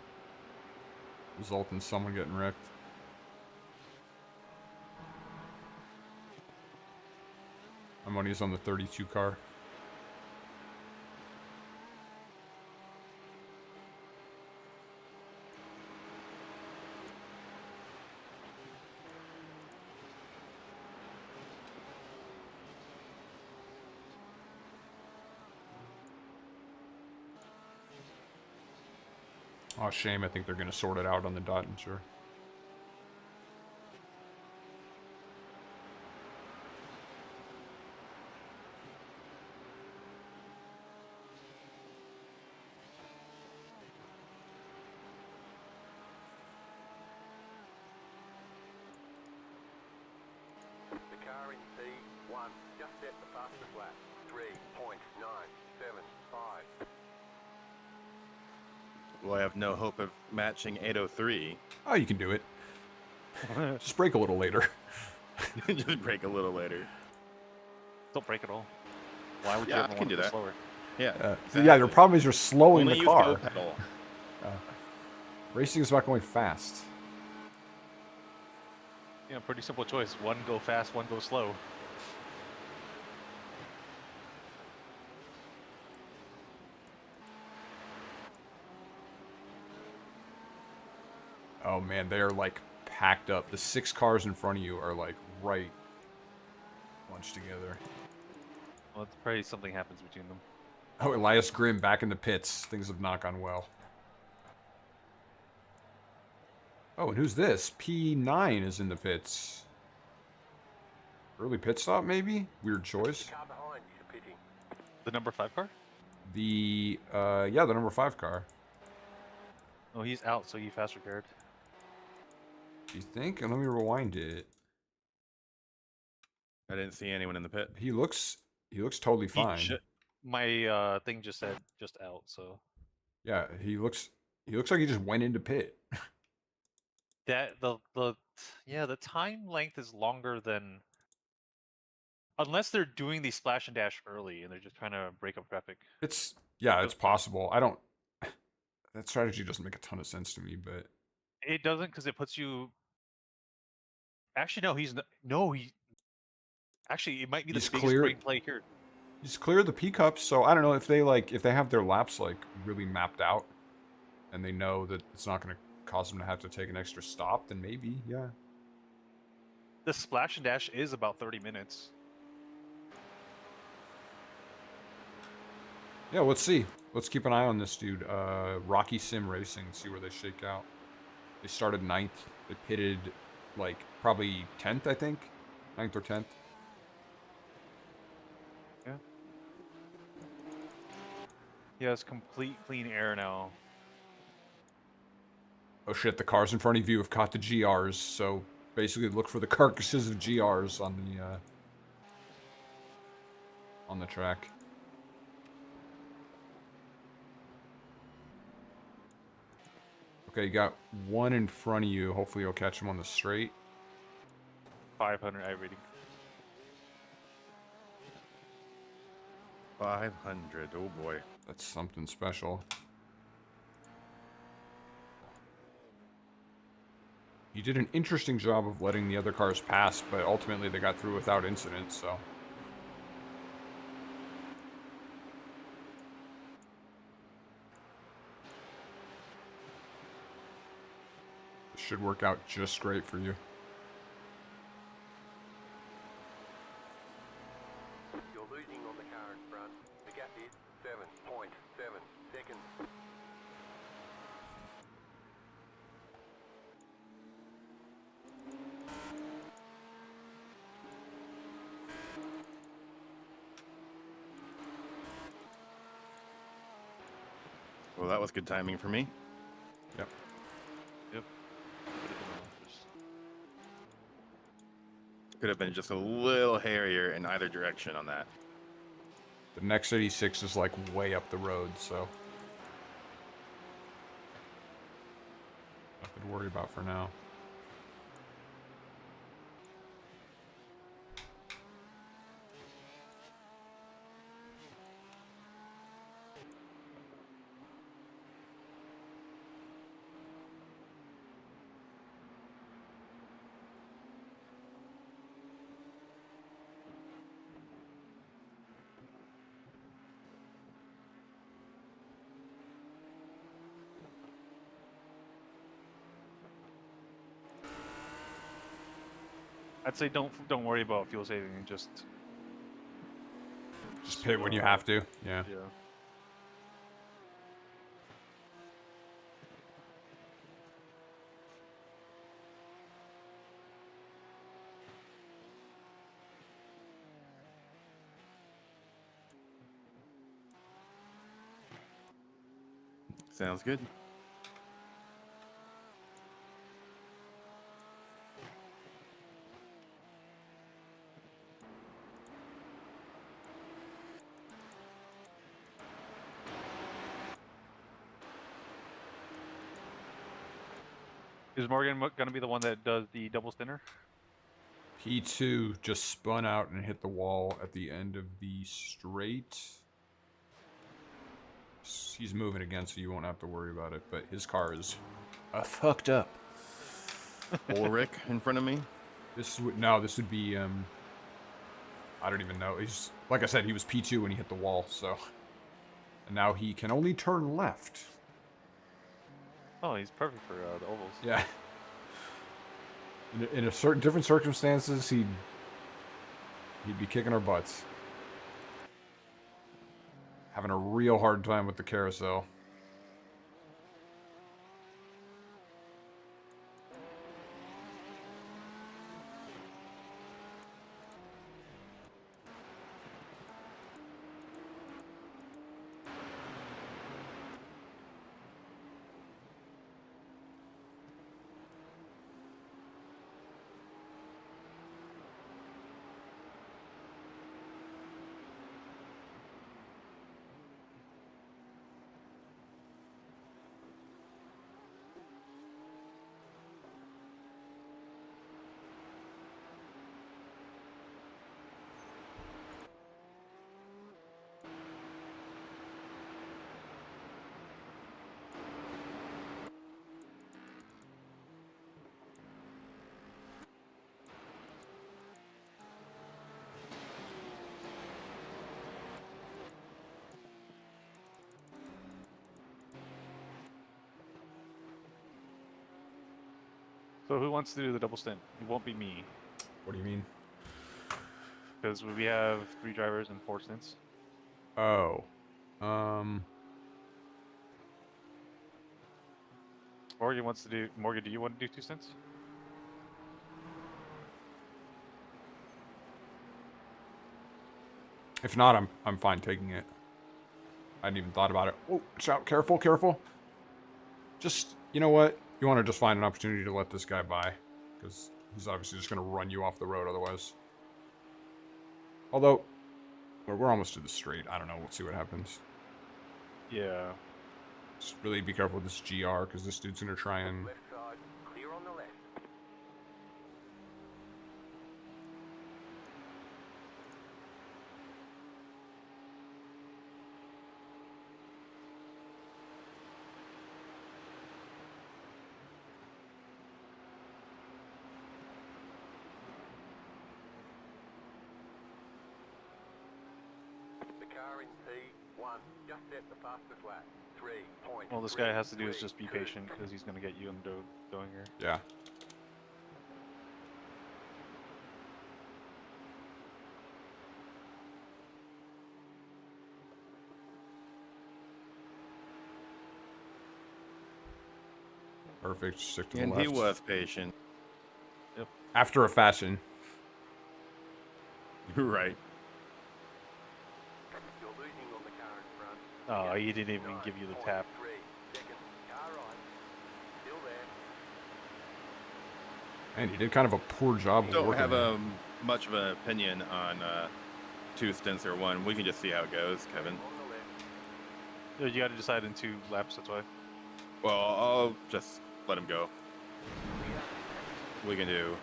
result in someone getting wrecked. My money is on the 32 car. Oh, shame. I think they're going to sort it out on the dot, I'm sure. P1, just set the fastest lap. 3.975. Well, I have no hope of matching 803. Oh, you can do it. Just brake a little later. Just break a little later. Don't break it all. Why would you Yeah, ever I can want to do go that. slower? Yeah. Yeah, exactly. the problem is you're slowing Only the use car. go pedal. Racing is about going fast. Yeah, pretty simple choice. One go fast, one go slow. Oh man, they are like packed up. The 6 cars in front of you are like right bunched together. Well, it's probably something happens between them. Oh, Elias Grimm back in the pits. Things have not gone well. Oh, and who's this? P9 is in the pits. Early pit stop, maybe? Weird choice. The car behind is pitting. The number 5 car? The, yeah, the number 5 car. Oh, he's out, so he fast repaired. Do you think? And let me rewind it. I didn't see anyone in the pit. He looks totally fine. My thing just said just out, so Yeah, he looks like he just went into pit. that the time length is longer than unless they're doing the splash and dash early and they're just trying to break up traffic. It's possible. I don't that strategy doesn't make a ton of sense to me, but It doesn't because it puts you. Actually, no, no, he. Actually, it might be the He's biggest clear. brain play here. he's clear the P cups, so I don't know if they have their laps like really mapped out and they know that it's not going to cause them to have to take an extra stop, then maybe, yeah. The splash and dash is about 30 minutes. Yeah, let's see. Let's keep an eye on this dude. Rocky Sim Racing, see where they shake out. They started 9th. They pitted like probably 10th, I think. 9th or 10th. Yeah. He has complete clean air now. Oh shit, the cars in front of you have caught the GRs, so basically look for the carcasses of GRs on the track. Okay, you got one in front of you. Hopefully you'll catch him on the straight. 500 I rating. 500. Oh boy. That's something special. You did an interesting job of letting the other cars pass, but ultimately they got through without incident, so. This should work out just great for you. You're losing on the car in front. The gap is 7.7 seconds. Well, that was good timing for me. Yep. Yep. Could have been just a little hairier in either direction on that. The next 86 is like way up the road, so. Nothing to worry about for now. I'd say don't worry about fuel saving and just Pit when you have to, yeah. yeah. Sounds good. Is Morgan going to be the one that does the double spinner? P2 just spun out and hit the wall at the end of the straight. He's moving again, so you won't have to worry about it. But his car is fucked up. Ulrich in front of me. This would be I don't even know. He's like I said, he was P2 when he hit the wall, so and now he can only turn left. Oh, he's perfect for the ovals. Yeah. In a certain different circumstances, he'd be kicking our butts. Having a real hard time with the carousel. So who wants to do the double stint? It won't be me, What do you mean? because we have 3 drivers and 4 stints. Oh. Morgan wants to do. Morgan, do you want to do 2 stints? If not, I'm fine taking it. I hadn't even thought about it. Oh, shout! Careful, careful. Just, you know what? You want to just find an opportunity to let this guy by, because he's obviously just going to run you off the road otherwise. Although, we're almost to the straight. I don't know. We'll see what happens. Yeah. Just really be careful with this GR, because this dude's going to try and... Left side, clear on the left. The car in P1 just set the fastest lap. 3.3. All this guy has to do is just be patient, because he's going to get you into going here. Yeah. Perfect. Stick to the And left. he was patient. After a fashion. You're right. You're losing on the car in front. Oh, he didn't even give you the tap. 3 seconds. Car right. Still there. And he did kind of a poor job of Don't working have there. much of an opinion on 2 stints or 1. We can just see how it goes, Kevin. On the left. You got to decide in 2 laps. That's why. Well, I'll just let him go. We can do.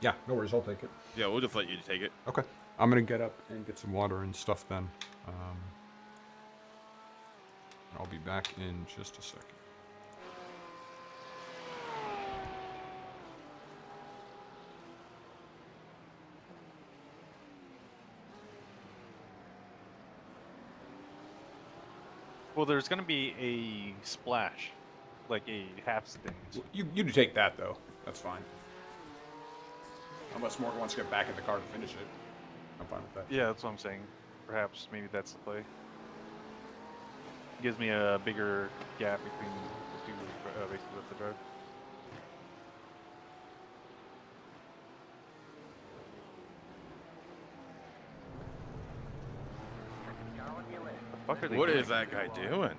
Yeah, no worries. I'll take it. Yeah, we'll just let you take it. Okay. I'm going to get up and get some water and stuff then. I'll be back in just a second. Well, there's going to be a splash, like a half stint. You take that, though. That's fine. Unless Morgan wants to get back in the car to finish it. I'm fine with that. Yeah, that's what I'm saying. Perhaps maybe that's the play. Gives me a bigger gap between the 2 races of the drive. Car on your left. The fuck are they What doing? is that guy doing?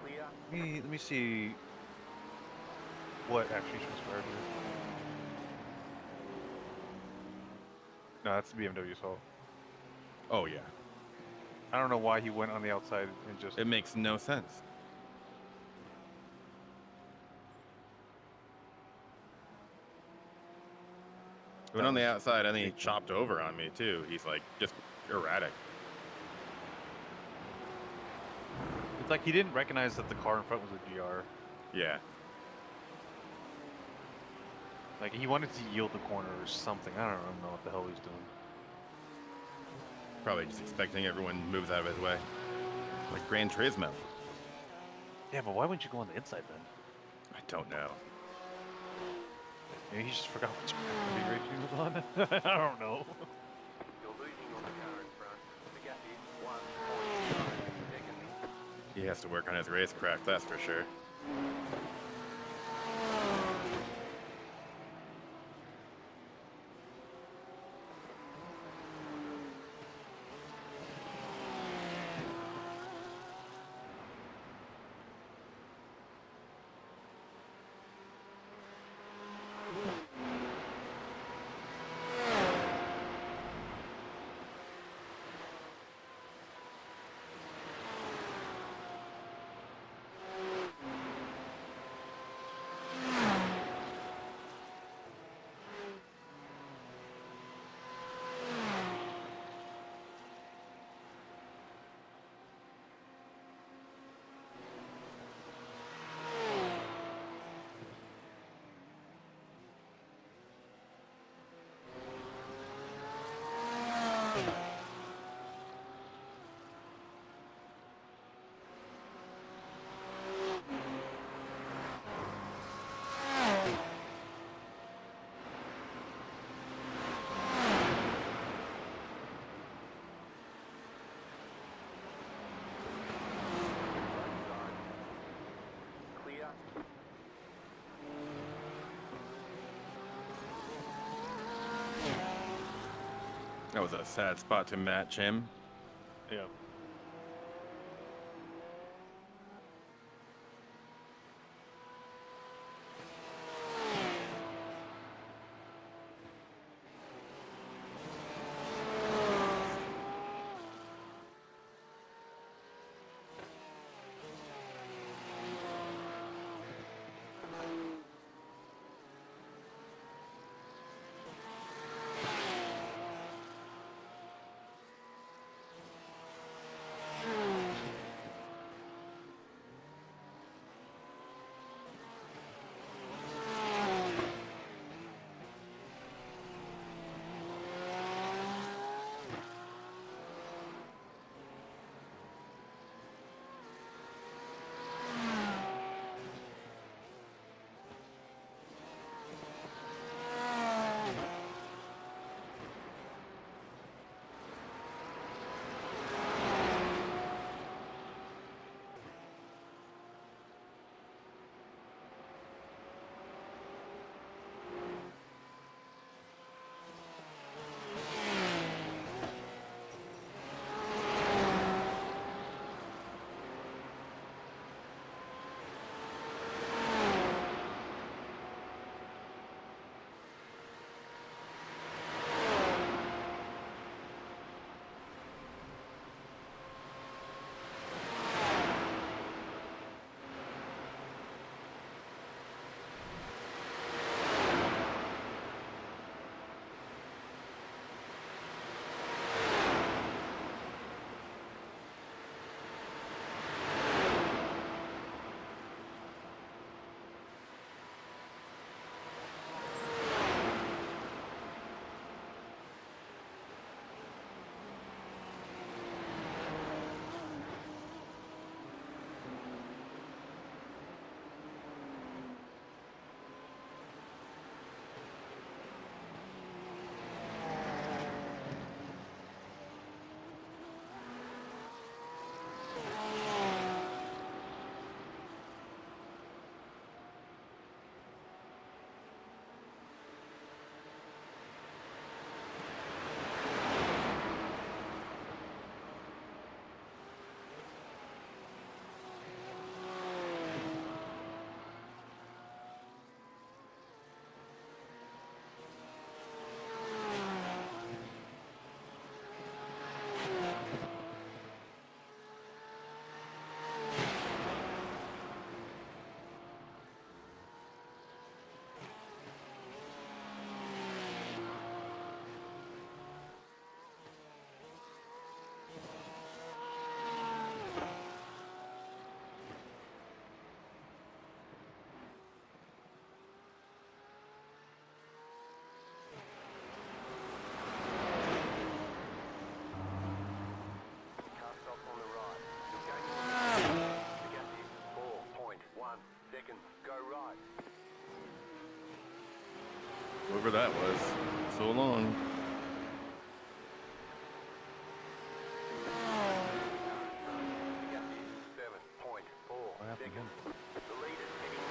Clear. Let me see what actually transpired here. No, that's the BMW's fault. Oh yeah, I don't know why he went on the outside and just. it makes no sense. He went on the outside and then he chopped over on me too. He's like just erratic. It's like he didn't recognize that the car in front was a GR. Yeah. Like he wanted to yield the corner or something. I don't know what the hell he's doing. Probably just expecting everyone moves out of his way. Like Gran Turismo. Yeah, but why wouldn't you go on the inside then? I don't know. Maybe he just forgot which configuration he was on. I don't know. You're losing on the car in front. The gap is 1.9 seconds. He has to work on his racecraft, that's for sure. Clear. That was a sad spot to match him. Yeah. Whoever that was. So long. The gap is 7.4 seconds. The lead is heading.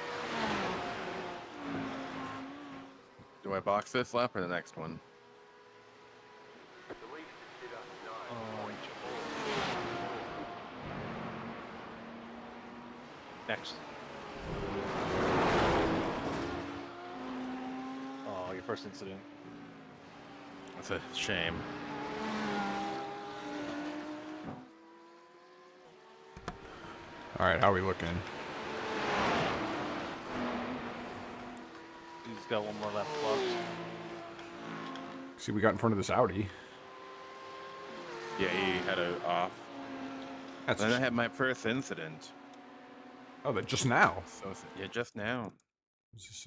Do I box this lap or the next one? The lead should sit up 9.4. Next. Oh, your first incident. That's a shame. All right, how are we looking? He's got one more lap clock. See, we got in front of this Audi. Yeah, he had it off. That's Then I had my first incident. oh, that just now. So yeah, just now. This is,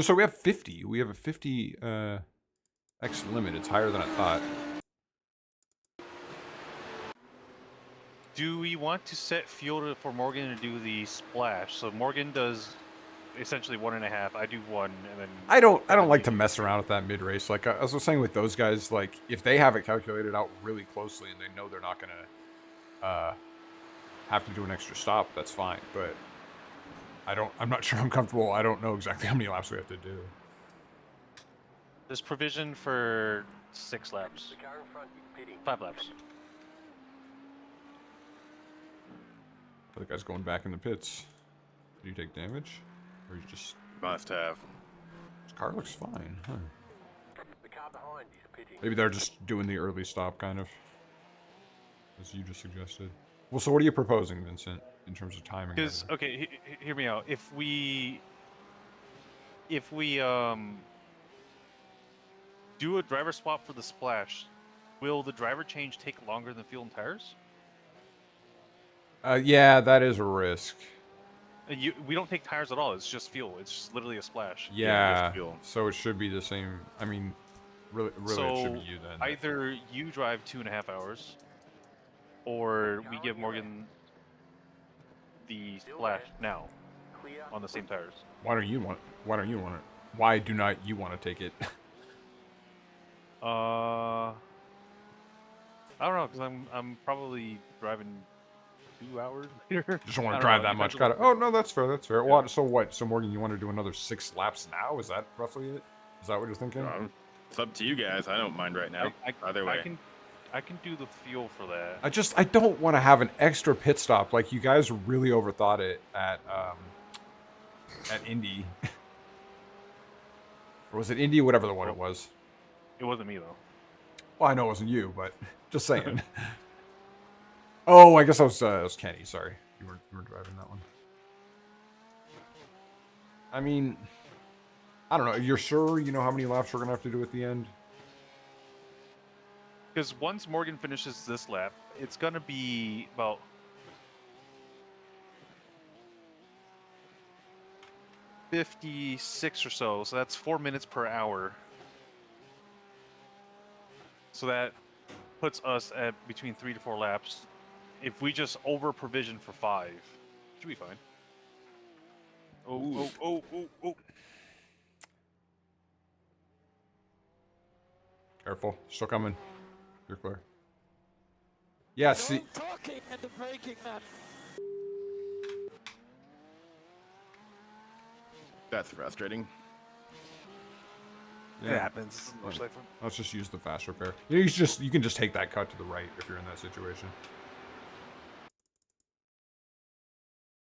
so we have 50. We have a 50 X limit. It's higher than I thought. Do we want to set fuel for Morgan to do the splash? So Morgan does essentially 1.5. I do 1, and then I don't like to mess around with that mid race. Like I was saying with those guys, like if they have it calculated out really closely and they know they're not gonna have to do an extra stop, that's fine. But I'm not sure I'm comfortable. I don't know exactly how many laps we have to do. There's provision for 6 laps, The car in front is pitting. 5 laps. The guy's going back in the pits. Did you take damage, or you just? Must have. His car looks fine. Huh. The car behind is pitting. Maybe they're just doing the early stop, kind of, as you just suggested. Well, so what are you proposing, Vincent, in terms of timing? Because okay, hear me out. If we do a driver swap for the splash, will the driver change take longer than fuel and tires? Yeah, that is a risk. We don't take tires at all. It's just fuel. It's just literally a splash. Yeah, Yeah, just fuel. so it should be the same. I mean, really, So it should be you then. either you drive 2.5 hours, or we give Morgan the splash now Clear. on the same tires. Why don't you want it? Why do not you want to take it? I don't know, because I'm probably driving 2 hours later. Just don't want I to don't drive know, that depends much. on Got it. the- Oh no, that's fair. That's fair. Yeah. What? So what? So Morgan, you want to do another 6 laps now? Is that roughly it? Is that what you're thinking? It's up to you guys. I don't mind right now. Either way. I can do the fuel for that. I don't want to have an extra pit stop. Like you guys really overthought it at Indy. Or was it Indy? Whatever the one it was. It wasn't me though. Well, I know it wasn't you, but just saying. Oh, I guess it was Kenny. Sorry, you were driving that one. I mean, I don't know. You're sure you know how many laps we're gonna have to do at the end? Because once Morgan finishes this lap, it's gonna be about 56 or so. So that's 4 minutes per hour. So that puts us at between 3 to 4 laps. If we just over provision for 5, should be fine. Oh. Careful, still coming. You're clear. Yeah, see. Talking and the braking, man. That's frustrating. It happens. Much like Let's just use the fast repair. You can just take that cut to the right if you're in that situation.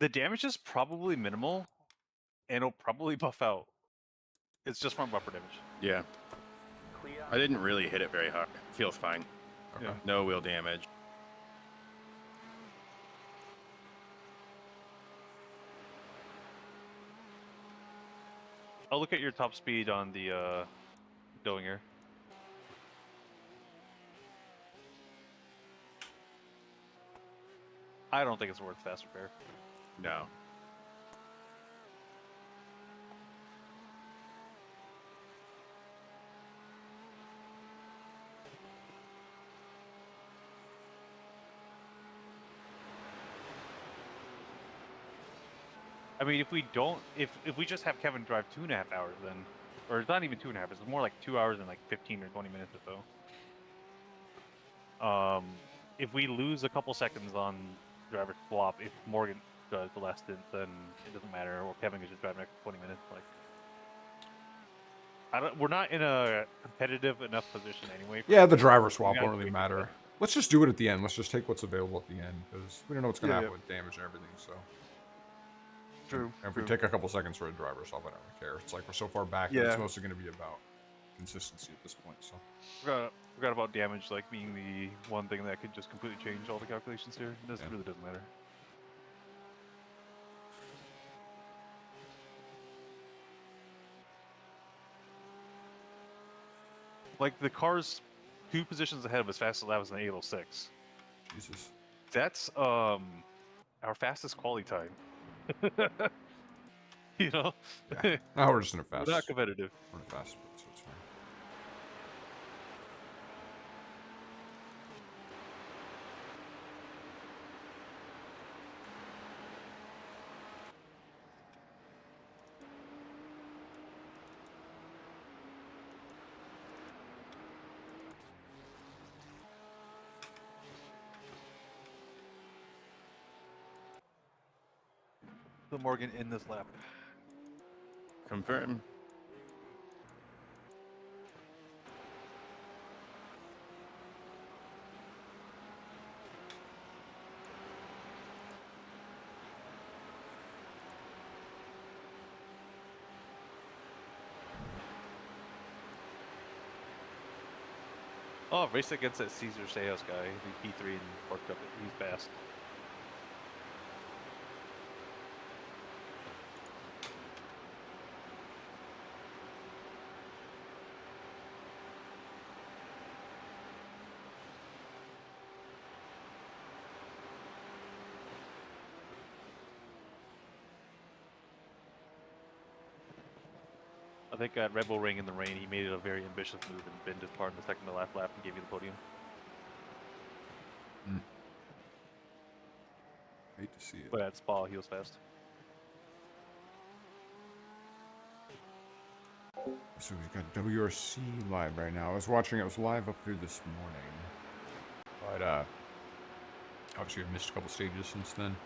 the damage is probably minimal, and it'll probably buff out. It's just from bumper damage. Yeah. I didn't really hit it very hard. Feels fine. Okay. Yeah. No wheel damage. I'll look at your top speed on the Doinger. I don't think it's worth fast repair. No. I mean, if we don't, if we just have Kevin drive 2.5 hours, then or it's not even 2.5. It's more like 2 hours and like 15 or 20 minutes or so. If we lose a couple seconds on driver swap, if Morgan does the last stint, then it doesn't matter. Or Kevin is just driving extra 20 minutes. Like, we're not in a competitive enough position anyway. Yeah, the driver swap We won't gotta really wait for matter. that. Let's just do it at the end. Let's just take what's available at the end because we don't know what's going to happen with damage and everything. So. True. And if we take a couple seconds for a driver swap, I don't really care. It's like we're so far back. That it's mostly going to be about consistency at this point. So. Forgot about damage, like being the one thing that could just completely change all the calculations here. This really doesn't matter. Like the car's 2 positions ahead of us, fastest lap was an 8:06. Jesus. That's our fastest quality time. You know? Yeah. Now we're just in a fast. We're not competitive. We're in a fast split, so it's fine. The Morgan in this lap. Confirm. Oh, race against that Caesar Sayos guy, the P3 and worked up. He's fast. I think at Red Bull Ring in the rain, he made it a very ambitious move and bent his part in the second to last lap and gave you the podium. Hate to see it. But at Spa, he was fast. So we've got WRC live right now. I was watching it was live up here this morning. But obviously I've missed a couple stages since then.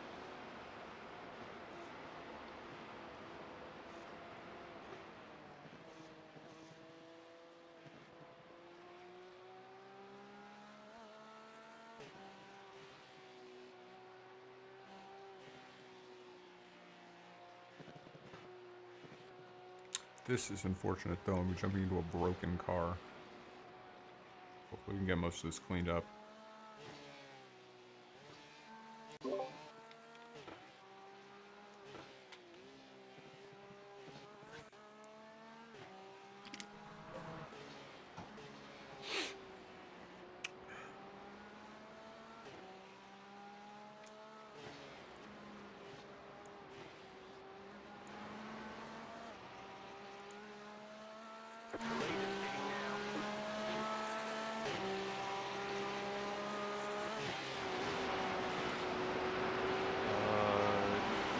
This is unfortunate though, and we're jumping into a broken car. Hopefully we can get most of this cleaned up.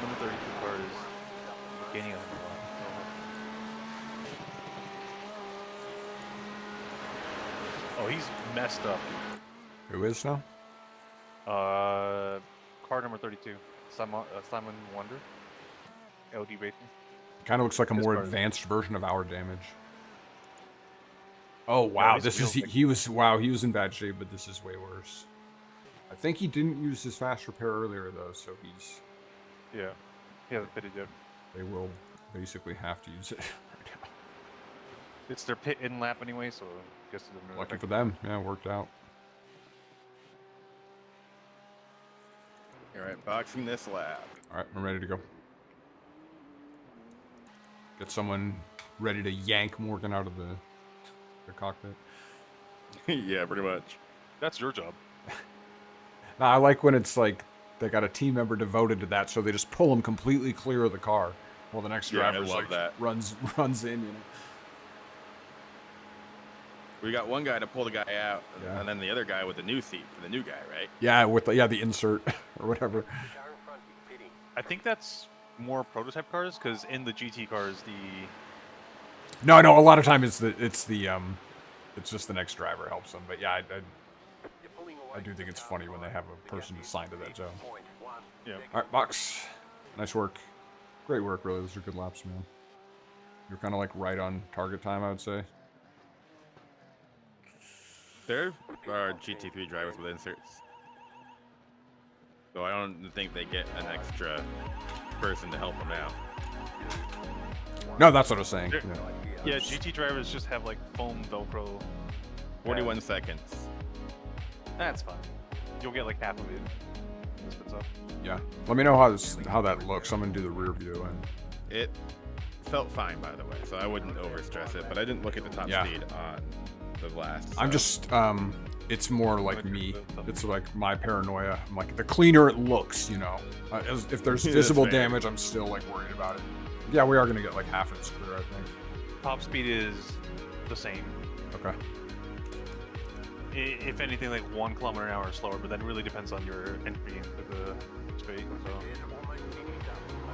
Number 32 car is gaining on him a lot. Oh, he's messed up. Who is now? Car number 32, Simon Wonder, LD Racing. Kind of looks like a This more car is- advanced version of our damage. Oh wow, his this is wheels he was wow, he was in bad shape, but this is way worse. I think he didn't use his fast repair earlier though, so he's Yeah, he hasn't pitted yet. they will basically have to use it right now. It's their pit in lap anyway, so I guess it doesn't really Lucky affect for them, yeah, it worked out. All right, boxing this lap. All right, I'm ready to go. Get someone ready to yank Morgan out of the cockpit. Yeah, pretty much. That's your job. Now, I like when it's like they got a team member devoted to that, so they just pull him completely clear of the car while the next Yeah, I driver love like, that. runs in. You know. We got one guy to pull the guy out, Yeah. and then the other guy with the new seat for the new guy, right? Yeah, with the insert or whatever. The car in front is pitting. I think that's more prototype cars, because in the GT cars, No, a lot of time it's just the next driver helps them. But yeah, I do think it's funny when they have a person assigned to that zone. Yeah. All right, Box. Nice work. Great work, really. Those are good laps, man. You're kind of like right on target time, I would say. There are GT3 drivers with inserts. So I don't think they get an extra person to help them out. No, that's what I was saying. Sure. Yeah. Yeah, GT drivers just have like foam Velcro. 41 seconds. That's fine. You'll get like half of it. Spits up. Yeah. Let me know how that looks. I'm gonna do the rear view and It felt fine, by the way, so I wouldn't overstress it, but I didn't look at the top Yeah. speed on the last. I'm just it's more like me. It's like my paranoia. I'm like, the cleaner it looks, you know. If there's That's visible fair. damage, I'm still like worried about it. Yeah, we are gonna get like half of this clear, I think. Top speed is the same. Okay. If anything, like 1 kilometer an hour slower, but that really depends on your entry into the straight. So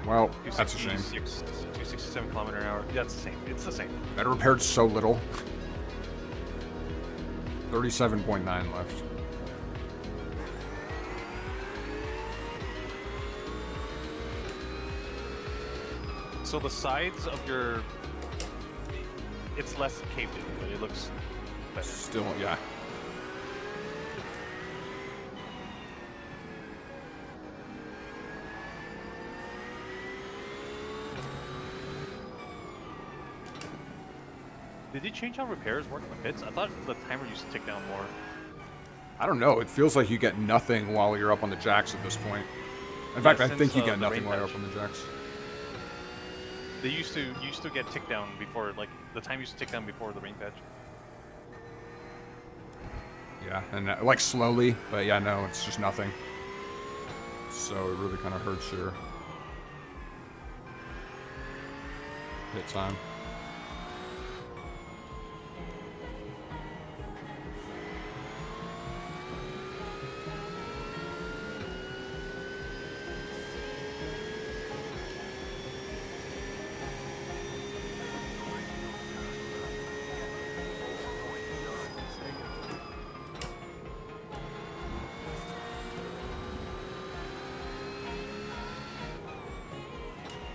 Well, that's a shame. 267 kilometer an hour. That's the same. It's the same. That repaired so little. 37.9 left. So the sides of your, it's less caved in, but it looks better. Still, yeah. Did they change how repairs work in the pits? I thought the timer used to tick down more. I don't know. It feels like you get nothing while you're up on the jacks at this point. In fact, I since, think you get the nothing rain while you're patch. up on the jacks. They used to get ticked down before, like the time used to tick down before the rain patch. Yeah, and like slowly, but yeah, no, it's just nothing. So it really kind of hurts your hit time.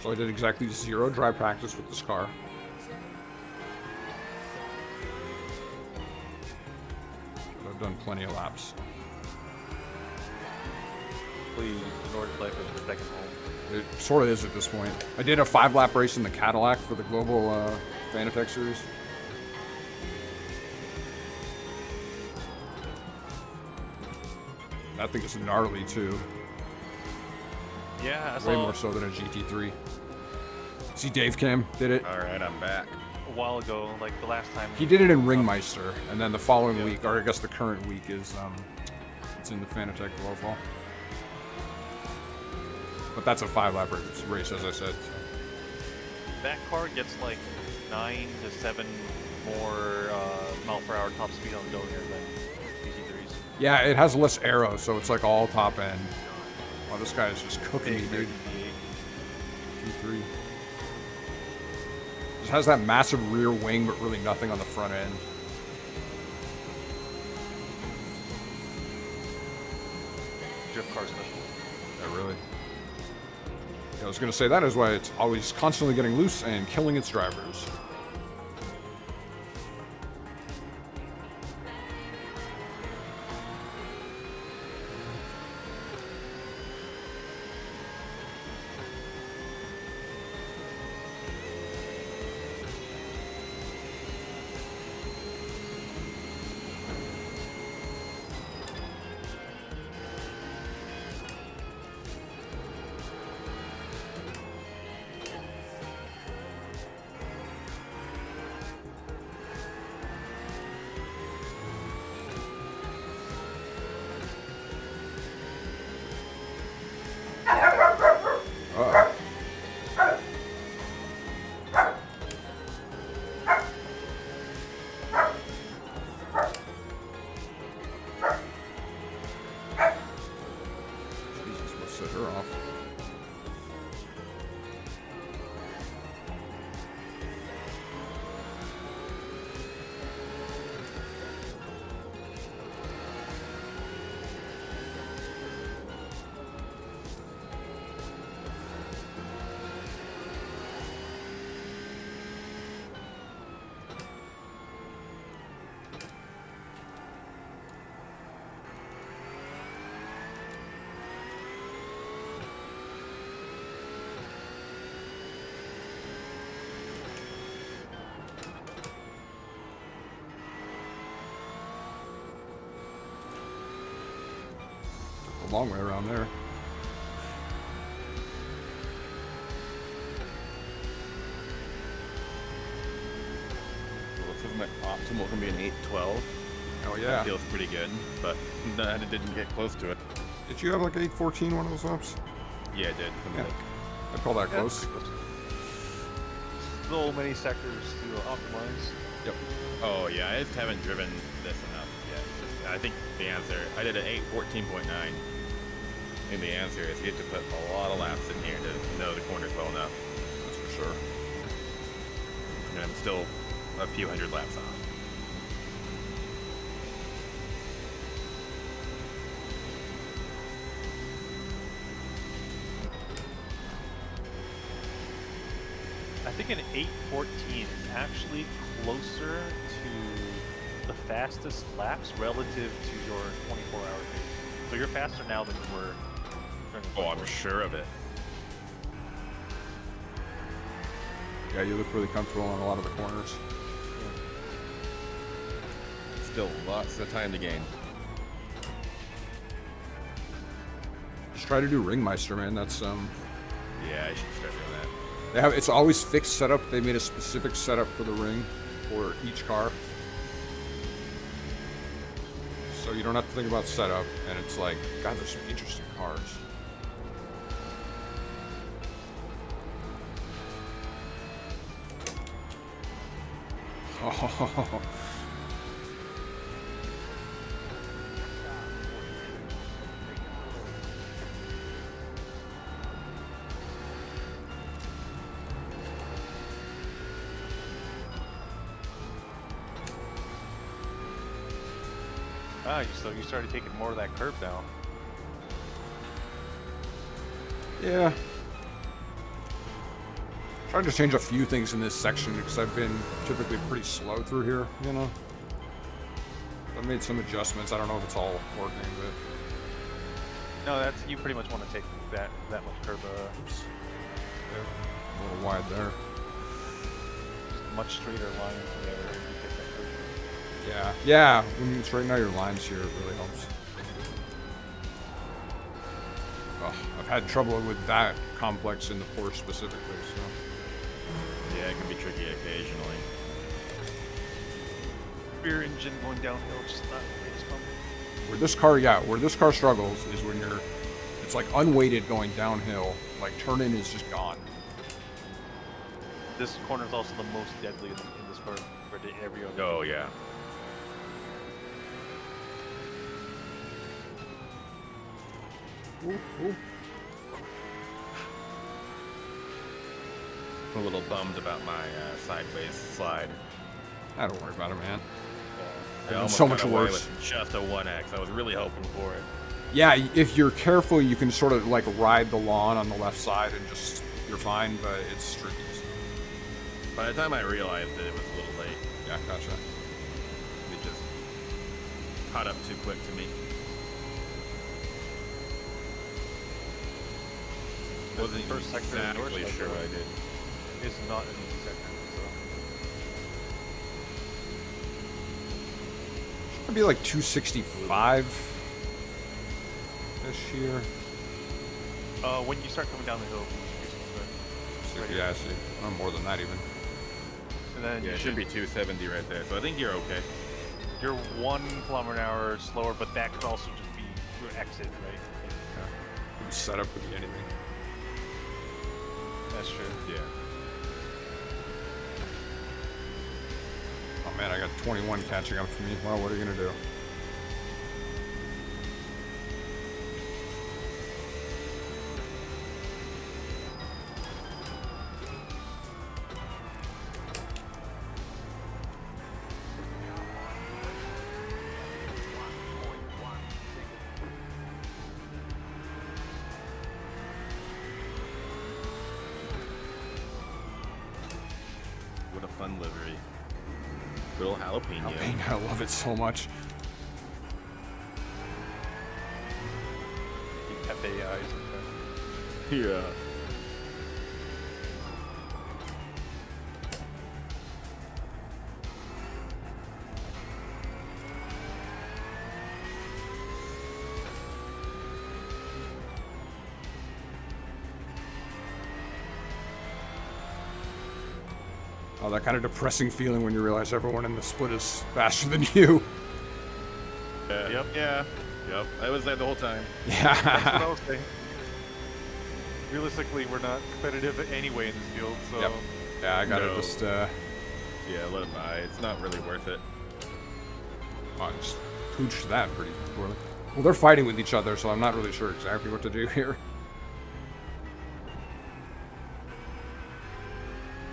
So I did exactly 0 dry practice with this car. But I've done plenty of laps. Please, North Life is the second home. It sort of is at this point. I did a 5-lap race in the Cadillac for the Global Fanatec Series. That thing is gnarly too. Yeah, I Way saw more so than a GT3. See, Dave Cam did it. All right, I'm back. a while ago, like the last time. He did it in Ringmeister, and then the following week, or I guess the current week, is it's in the Fanatec World Ball. But that's a 5-lap race, as I said. So. That car gets like 9 to 7 more mile per hour top speed on the go here than GT3s. Yeah, it has less aero, so it's like all top end. Wow, this guy is just cooking me, dude. G3. Just has that massive rear wing, but really nothing on the front end. Drift car special. Yeah, really. Yeah, I was gonna say that is why it's always constantly getting loose and killing its drivers. a long way around there. Looks like my optimal can be an 812. Oh yeah. That feels pretty good, but it didn't get close to it. Did you have like 814 one of those laps? Yeah, it did. Let me Yeah. look. I'd call that Yeah, close. pretty close. Little many sectors to optimize. Yep. Oh yeah, I just haven't driven this enough yet. I think the answer, I did an 814.9. And the answer is you have to put a lot of laps in here to know the corners well enough. That's for sure. And I'm still a few hundred laps off. I think an 814 is actually closer to the fastest laps relative to your 24-hour pace. So you're faster now than you were during the Oh, I'm 24. sure of it. Yeah, you look really comfortable on a lot of the corners. Still lots of time to gain. Just try to do Ringmeister, man. That's Yeah, I should start doing that. they have, it's always fixed setup. They made a specific setup for the ring for each car. So you don't have to think about setup, and it's like, God, there's some interesting cars. Oh, Ah, so you started taking more of that curve down. yeah. Trying to change a few things in this section because I've been typically pretty slow through here, you know. I've made some adjustments. I don't know if it's all working, but No, that's you pretty much want to take that much curve. oops. Yeah, a little wide there. Just a much straighter line whenever you take that curve. Yeah, yeah. When you straighten out your lines here, it really helps. Oh, I've had trouble with that complex in the Porsche specifically, so. Yeah, it can be tricky occasionally. Rear engine going downhill, just not the greatest bump. Where this car struggles is when it's like unweighted going downhill, like turn-in is just gone. This corner is also the most deadly in this car compared to every other. Oh, yeah. Ooh, ooh. I'm a little bummed about my sideways slide. I don't worry about it, man. I Been almost so got much away worse. with just a 1X. I was really hoping for it. Yeah, if you're careful, you can sort of like ride the lawn on the left side and just, you're fine, but it's tricky. By the time I realized it, it was a little late. Yeah, gotcha. It just caught up too quick to me. Wasn't the first sector of exactly North sure Side, what I did. It's not an easy sector. It'd be like 265 this year. So, when you start coming down the hill, you should Yeah, I see. Oh, more than that even. and then Yeah, you it should be 270 right there. So I think you're okay. You're 1 kilometer an hour slower, but that could also just be your exit, right? The setup could be anything. That's true. Yeah. Oh man, I got 21 catching up to me. Well, what are you gonna do? What a fun livery. Little jalapeno. I love it so much. Pepe eyes. Yeah. Oh, that kind of depressing feeling when you realize everyone in the split is faster than you. Yep. Yeah. Yep. I was there the whole time. That's what I Yeah. was saying. Realistically, we're not competitive anyway in this field, so Yep. Yeah, I gotta No. just, Yeah, let it by. It's not really worth it. I just pooched that pretty poorly. Well, they're fighting with each other, so I'm not really sure exactly what to do here.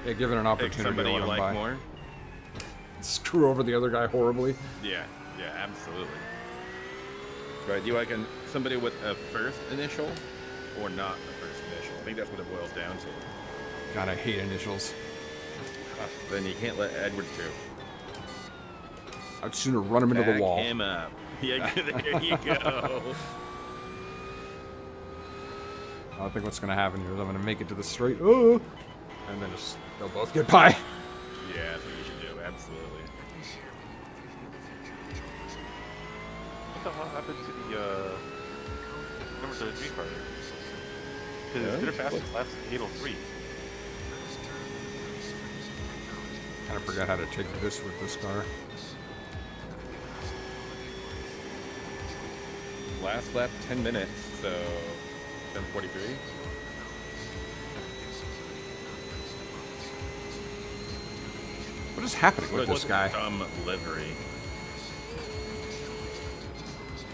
Yeah, give it an Pick opportunity somebody to you let him like by. more. Screw over the other guy horribly. Yeah. Yeah, absolutely. Right. Do you like somebody with a first initial or not a first initial? I think that's what it boils down to. God, I hate initials. Then you can't let Edwards through. I'd sooner run him into the Back wall. him up. Yeah, there you go. I don't think what's gonna happen here is I'm gonna make it to the straight. Oh, and then just they'll both get by. Yeah, that's what you should do. Absolutely. what the hell happened to the number 33 car? Because Yeah, their fastest last 803. Kind of forgot how to take this with this car. Last lap 10 minutes, so 10:43. What is happening with What this a guy? dumb livery.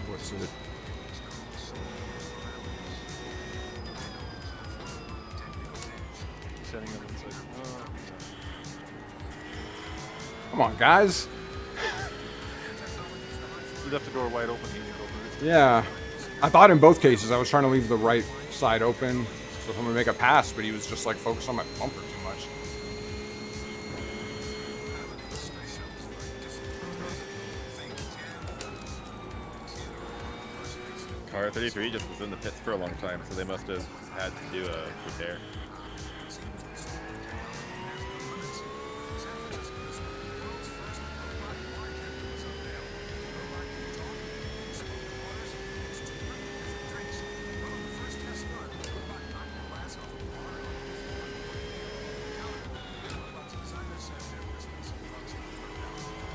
What's it? Setting up inside. Oh, Come on, guys. you left the door wide open. You didn't open it. Yeah. I thought in both cases I was trying to leave the right side open so if I'm gonna make a pass, but he was just like focused on my bumper too much. Car 33 just was in the pits for a long time, so they must have had to do a repair.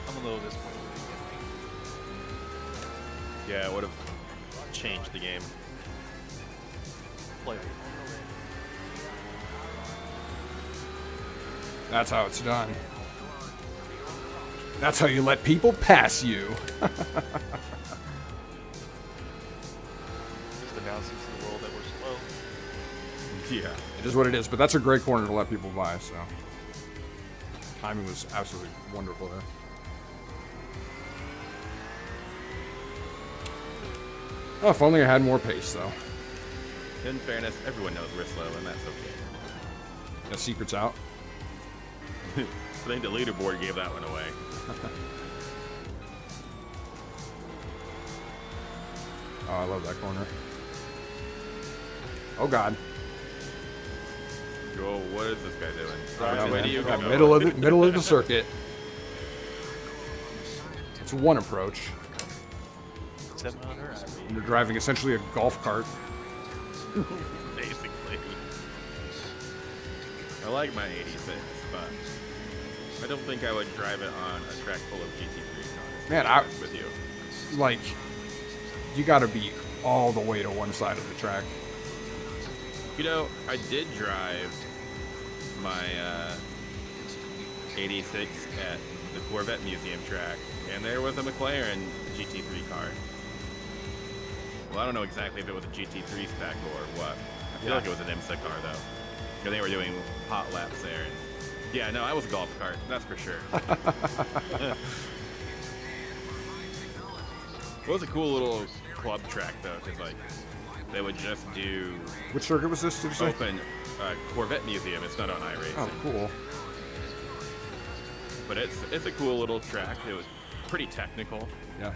I'm a little disappointed. Yeah, it would have changed the game. Play. That's how it's done. That's how you let people pass you. Just announcing to the world that we're slow. Yeah. It is what it is, but that's a great corner to let people by, so. Timing was absolutely wonderful there. Oh, if only I had more pace, though. In fairness, everyone knows we're slow, and that's okay. The secret's out. I think the leaderboard gave that one away. Oh, I love that corner. Oh, God. Yo, what is this guy doing? Yeah, Which way man. do you Yeah, go? middle of the circuit. It's one approach. 700 average. And you're driving essentially a golf cart. Basically. I like my 86, but I don't think I would drive it on a track full of GT3 cars. Man, to be honest with you. Like, you gotta be all the way to one side of the track. You know, I did drive my 86 at the Corvette Museum track, and there was a McLaren GT3 car. Well, I don't know exactly if it was a GT3 spec or what. I feel Yeah. like it was an IMSA car, though. Because they were doing hot laps there. And yeah, no, I was a golf cart, that's for sure. It was a cool little club track, though, because, like, they would just do Which circuit was this, did you say? open Corvette Museum. It's not on iRacing. Oh, cool. But it's a cool little track. It was pretty technical. Yeah.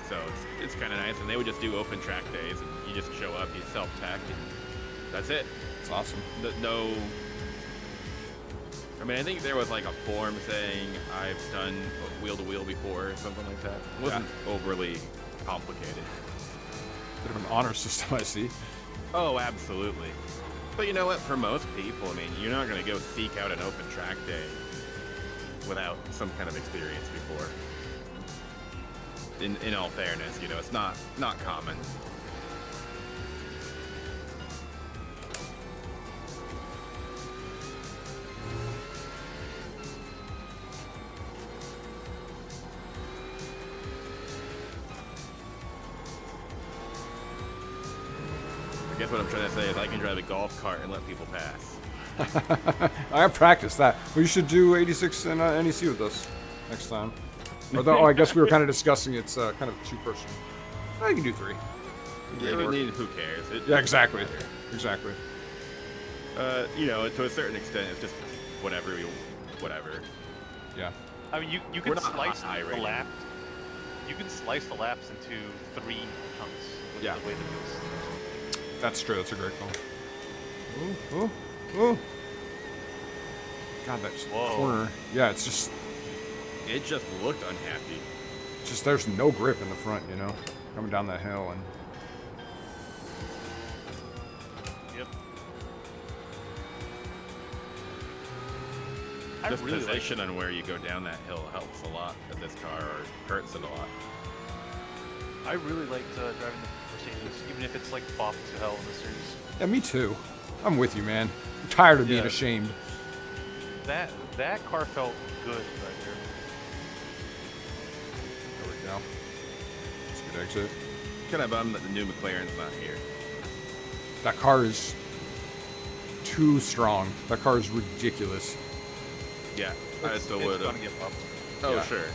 So it's kind of nice. And they would just do open track days. And you just show up, you self-tech, and that's it. It's awesome. No... I mean, I think there was like a form saying I've done wheel-to-wheel before or something like that. It wasn't overly complicated. Bit of an honor system, I see. Oh, absolutely. But you know what? For most people, I mean, you're not going to go seek out an open track day without some kind of experience before. In all fairness, you know, it's not common. I guess what I'm trying to say is I can drive a golf cart and let people pass. I have practiced that. We should do 86 and NEC with us next time. Although I guess we were kind of discussing it's kind of two-person. I can do 3. Yeah, who cares? Yeah, exactly. Exactly. You know, to a certain extent, it's just whatever. Yeah. I mean, you We're can not slice high the rating. laps. You can slice the laps into 3 chunks. With Yeah. The way that it's, That's true. That's a great call. Ooh, ooh, ooh. God, that Whoa. corner. Yeah, it's just It just looked unhappy. there's no grip in the front, you know, coming down that hill and. Yep. I Just really like. position on where you go down that hill helps a lot in this car, or hurts it a lot. I really liked driving the Mercedes, even if it's like bopped to hell in the series. Yeah, me too. I'm with you, man. I'm tired of being Yeah. ashamed. That car felt good right there. There we go. That's a good exit. Kind of bummed that the new McLaren's not here. That car is too strong. That car is ridiculous. Yeah, I still It's would gonna have. get popped. Oh, Yeah. sure.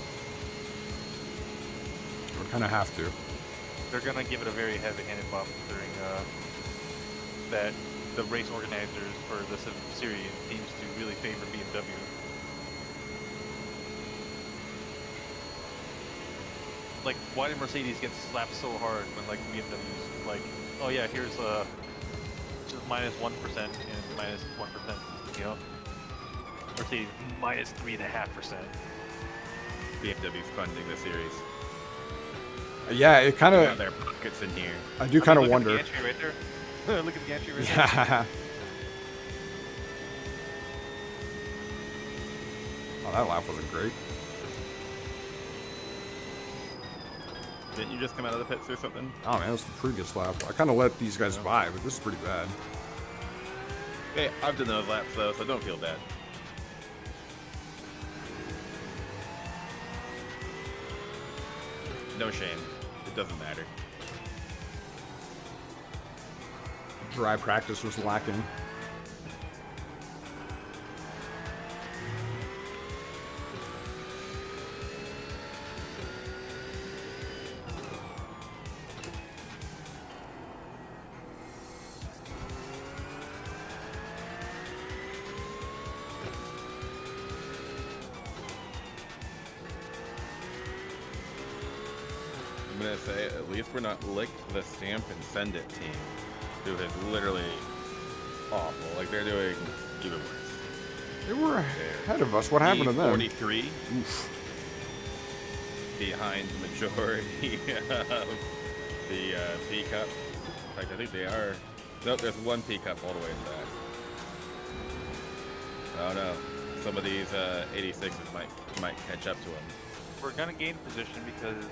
We kind of have to. They're gonna give it a very heavy-handed bop considering that the race organizers for this series seems to really favor BMW. Like, why did Mercedes get slapped so hard when like BMW's like, oh yeah, here's just minus 1% and minus 1%, you know? Mercedes minus 3.5%. BMW's funding the series. Yeah, it kind Got of. their pockets in here. I do kind of Look at wonder. the gantry right there. Look at the gantry right there. Yeah. Oh, that lap wasn't great. Didn't you just come out of the pits or something? Oh man, it was the previous lap. I kind of let these guys by, but this is pretty bad. Hey, I've done those laps though, so don't feel bad. No shame. It doesn't matter. Dry practice was lacking. I'm gonna say at least we're not lick the stamp and send it team, who is literally awful. Like they're doing even worse. They were ahead of us. What happened to them? 43 Oof. behind the majority of the P Cup. In fact, I think they are. Nope, there's one P Cup all the way in the back. Oh no, some of these 86s might catch up to them. We're gonna gain position because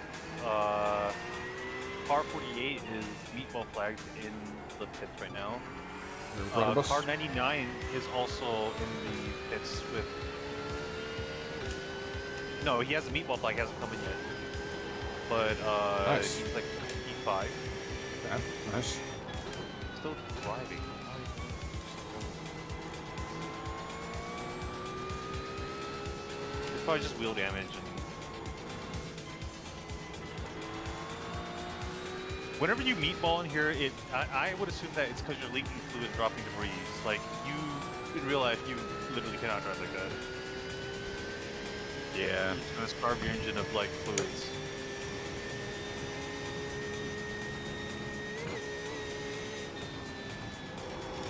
car 48 is meatball flagged in the pits right now. They're in front of us. Car 99 is also in the pits with. No, he has a meatball flag, hasn't come in yet. But Nice. he's like P5. Bad. Nice. Still driving. It's probably just wheel damage and. Whenever you meatball in here, I would assume that it's because you're leaking fluid and dropping debris. Like, you, in real life, you literally cannot drive like that. Yeah. It's gonna starve your engine of, like, fluids.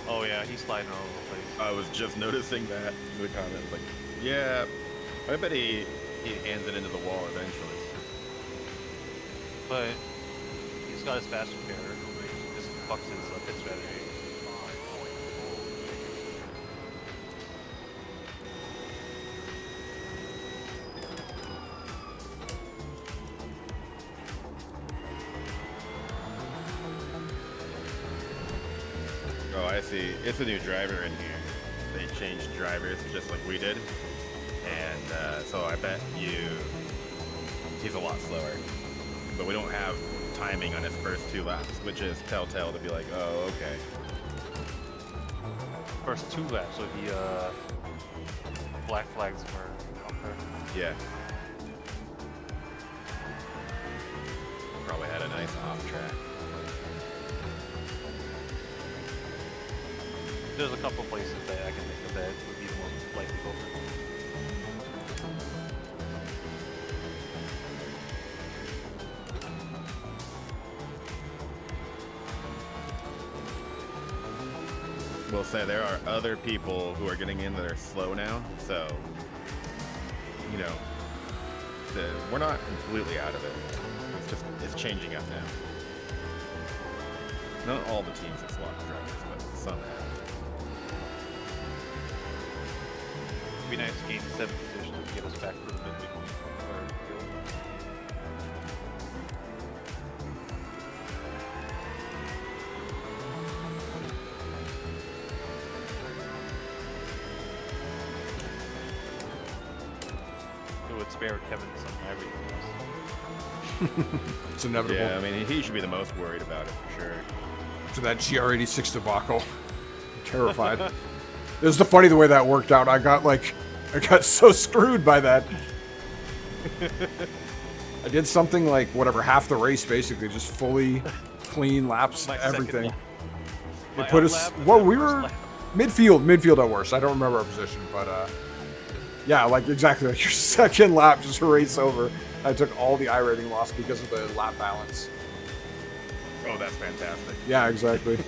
Oh yeah, he's sliding all over the place. I was just noticing that in the comments. Like, yeah, I bet he hands it into the wall eventually. But he's got his fast repair. He just fucks his pit strategy. I see. It's a new driver in here. They changed drivers just like we did. And so I bet he's a lot slower. But we don't have timing on his first 2 laps, which is telltale to be like, oh, okay. First 2 laps, so the black flags were up there. Yeah. Probably had a nice off track. There's a couple places that I can think of that would be the most likely to go for. We'll say there are other people who are getting in that are slow now, so you know, we're not completely out of it. It's changing up now. Not all the teams have slot drivers, but some have. It'd be nice to gain 7 positions to get us back to the midway point of our field. It would spare Kevin some everything else. It's inevitable. Yeah, I mean, he should be the most worried about it for sure. To that GR86 debacle. I'm terrified. It was the funny the way that worked out. I got so screwed by that. I did something like whatever, half the race basically, just fully clean laps, My second everything. lap. It My put out us. lap and Well, then we first were lap. midfield at worst. I don't remember our position, but yeah, like exactly like your second lap, just a race over. I took all the iRating loss because of the lap balance. Oh, that's fantastic. Yeah, exactly.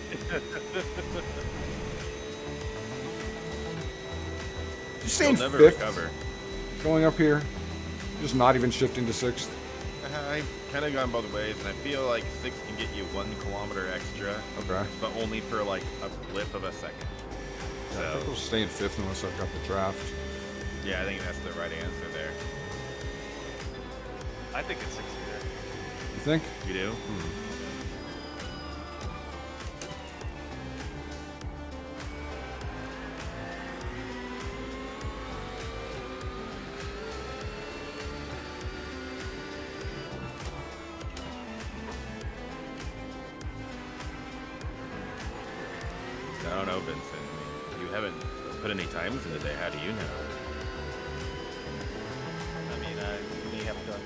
Just staying He'll never fifth, recover. going up here, just not even shifting to 6th. I've kind of gone both ways, and I feel like 6 can get you 1 kilometer extra, Okay. but only for like a blip of a second. Yeah, I think So, we'll stay in 5th unless I've got the draft. yeah, I think that's the right answer there. I think it's 60 there. You think? You do? I don't know, Vincent. I mean, you haven't put any times in the day. How do you know? I mean, we have done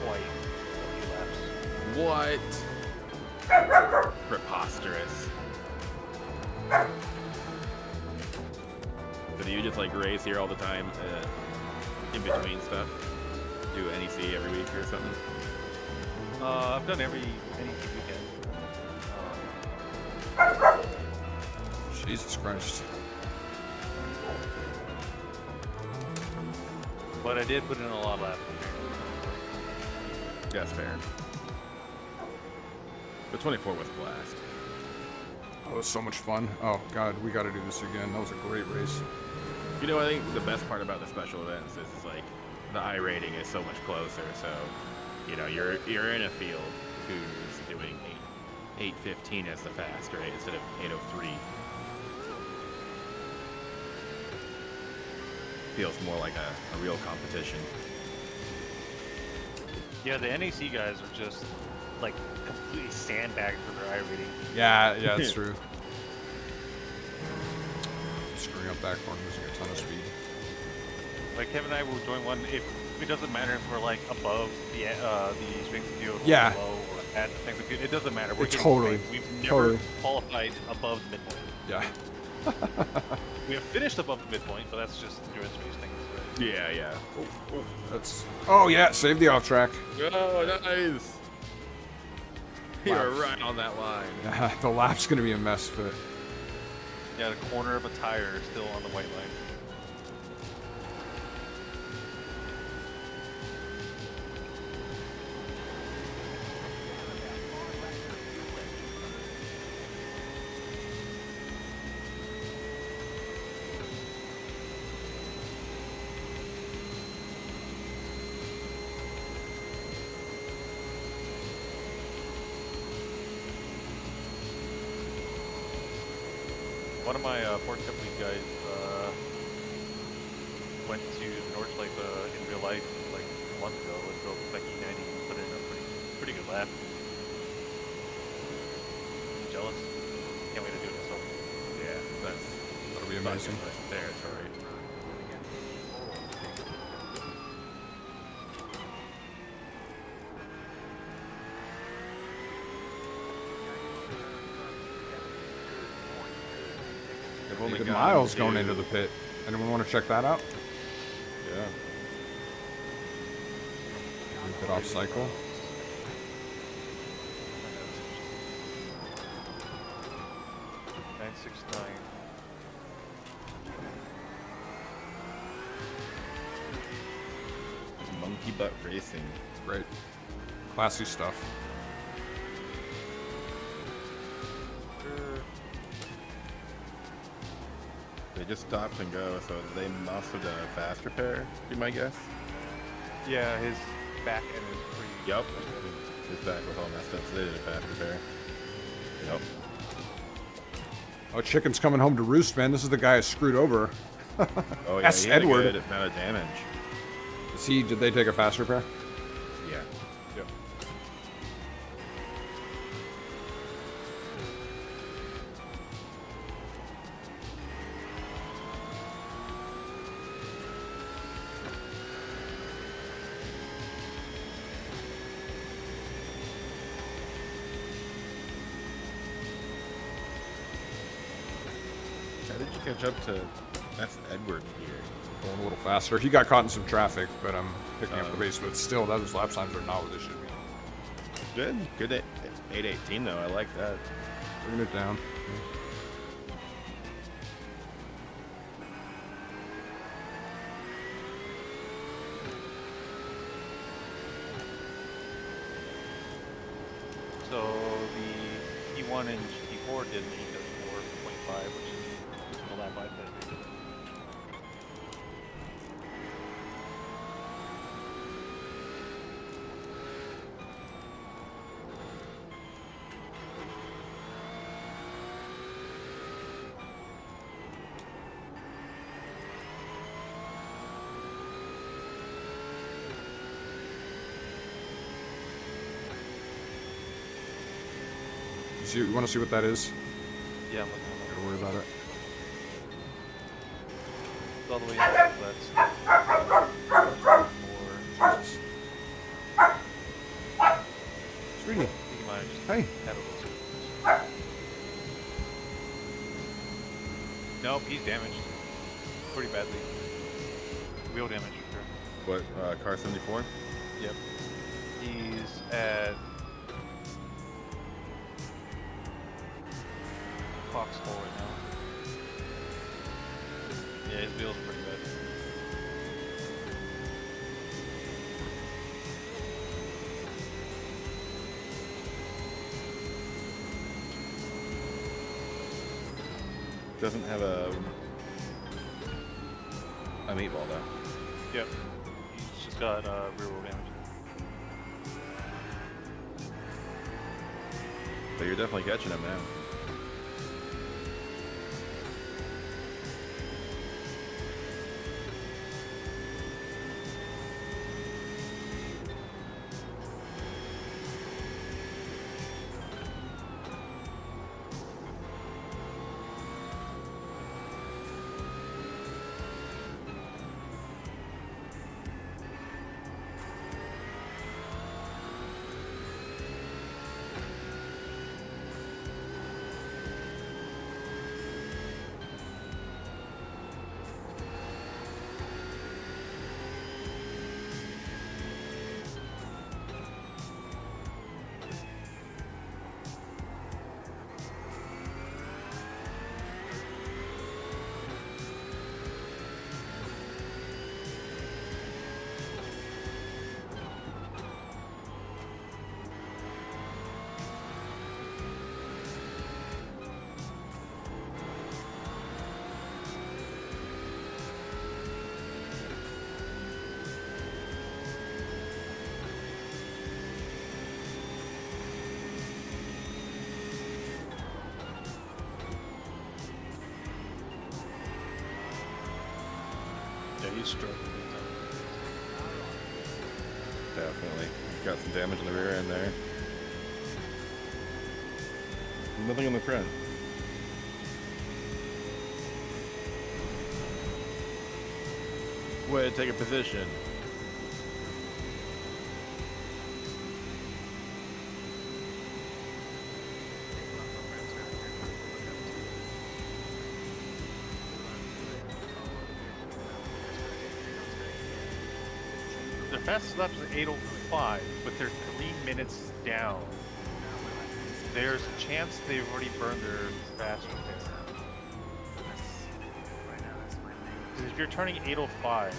quite a few laps. What? Preposterous. So do you just like race here all the time, in between stuff? Do NEC every week or something? I've done any weekend. Jesus Christ. But I did put in a lot of laps. That's fair. But 24 was a blast. Oh, it was so much fun. Oh God, we got to do this again. That was a great race. You know, I think the best part about the special events is like the iRating is so much closer. So, you know, you're in a field who's doing 8:15 as the fast, right, instead of 8:03. Feels more like a real competition. Yeah, the NEC guys are just like completely sandbagged for their iRating. Yeah, it's true. Screwing up back corner, losing a ton of speed. Like Kevin and I will join one if it doesn't matter if we're like above the strength of field Yeah. or below or at the strength of field. It doesn't matter. We're It getting totally- paid. We've never totally. qualified above the midpoint. Yeah. We have finished above the midpoint, but that's just endurance race things. Right? Yeah. That's. Oh yeah, save the off track. Oh, nice. You're Wow. right on that line. Yeah, the lap's gonna be a mess, but Yeah, the corner of a tire is still on the white line. One of my Porsche Cup League guys went to North like in real life like a month ago and drove like E90 and put in a pretty good lap. I'm jealous. Can't wait to do it myself. Yeah, That'll be amazing. territory. They've only Good gone miles to- going into the pit. Anyone want to check that out? Yeah. Pit off cycle. 969. Monkey butt racing. Great. Classy stuff. They just stopped and go, so they must have done a fast repair, be my guess. Yeah, his back end is pretty. Yep. His back was all messed up, so they did a fast repair. Yep. Oh, chicken's coming home to roost, man. This is the guy I screwed over. Oh yeah, That's he had Edward. a good amount of damage. Did they take a fast repair? Yeah. Yep. How did you catch up to? That's Edward here. Going a little faster. He got caught in some traffic, but I'm picking up the pace. But still, those lap times are not what they should be. Good. Good 818 though. I like that. Bringing it down. So the E1 and GT4 did an 8.4.5, which is a lap by that. You want to see what that is? Yeah, I'm looking at Don't worry about it. it. All the way into that's Jesus. Sweetie. you might just Hey. have a little. Nope, he's damaged. Pretty badly. Wheel damage, for sure. What? Car 74? Yep. He's at Foxhole right now. Yeah, his wheels are pretty bad. Doesn't have a meatball though. Yep. He's just got rear wheel damage. But you're definitely catching him now. struck. Definitely. Got some damage in the rear end there. Nothing in the front. Way to take a position. Their fastest lap is 8:05, but they're 3 minutes down. There's a chance they've already burned their fast repair. Because if you're turning 8:05s,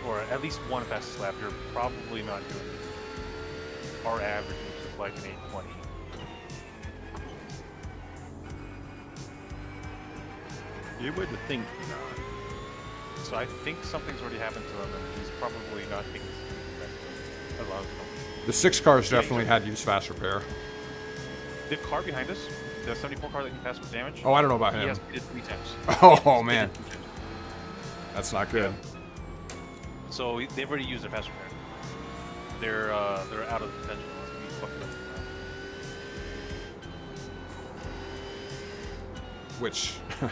or at least one fastest lap, you're probably not doing it. Our average, which is like an 8:20. You would think not. So I think something's already happened to him, and he's probably not taking a lot of them. The 6 cars definitely had to use fast repair. The car behind us, the 74 car that he passed with damage. Oh, I don't know about He him. has did 3 times. Oh man, that's not good. So they've already used their fast repair. They're out of the potential. It's gonna be fucking up now.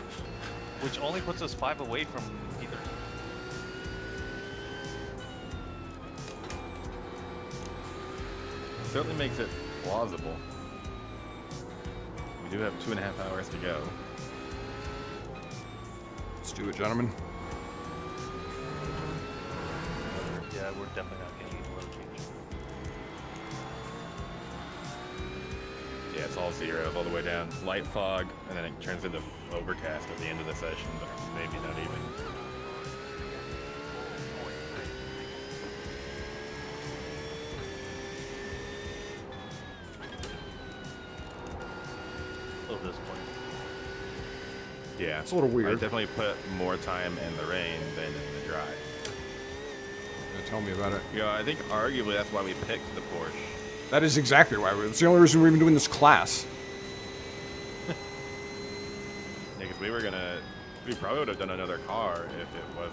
Which only puts us 5 away from either. Certainly makes it plausible. We do have 2.5 hours to go. Let's do it, gentlemen. Yeah, we're definitely not getting a little change. Yeah, it's all zeros all the way down. Light fog, and then it turns into overcast at the end of the session, but maybe not even. A little disappointing. Yeah, It's a little I weird. definitely put more time in the rain than in the dry. Yeah, tell me about it. You know, I think arguably that's why we picked the Porsche. That is exactly why. It's the only reason we're even doing this class. Yeah, because we probably would have done another car if it was,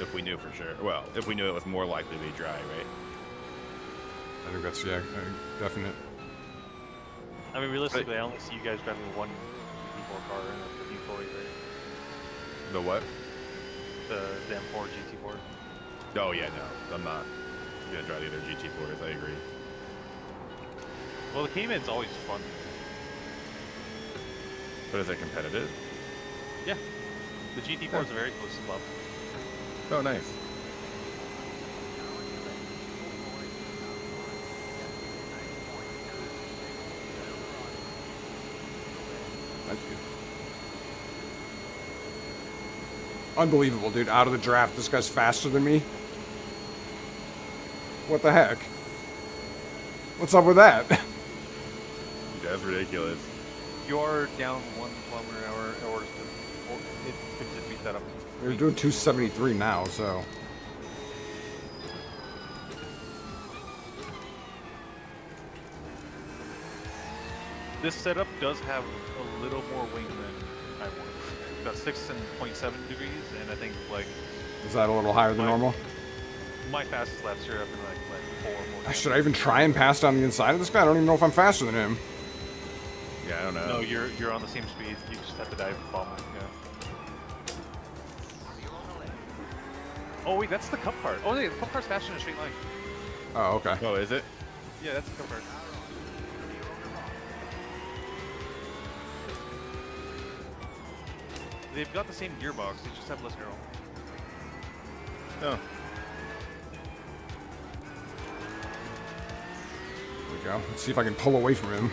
if we knew for sure. Well, if we knew it was more likely to be dry, right? I think that's definite. I mean, realistically, I only see you guys driving one GT4 car and that's the new Tory, right? The what? The M4 GT4. Oh yeah, no, I'm not gonna drive either GT4s. I agree. Well, the Cayman's always fun. But is it competitive? Yeah. The GT4 is a very close to love. Oh, nice. Thank you. Unbelievable, dude. Out of the draft, this guy's faster than me. What the heck? What's up with that? That's ridiculous. You're down 1 kilometer an hour, or it could just beat that up. We're doing 273 now, so. This setup does have a little more wing than I wanted. Got 6.7 degrees, and I think like Is that a little higher than normal? my fastest laps here have been like 4 more. Should I even try and pass down the inside of this guy? I don't even know if I'm faster than him. Yeah, I don't know. No, you're on the same speed. You just have to dive bomb it. Yeah. Oh wait, that's the cup car. Oh wait, the cup car's faster in a straight line. Oh, okay. Oh, is it? Yeah, that's the cup car. They've got the same gearbox. They just have less aero. Oh. There we go. Let's see if I can pull away from him.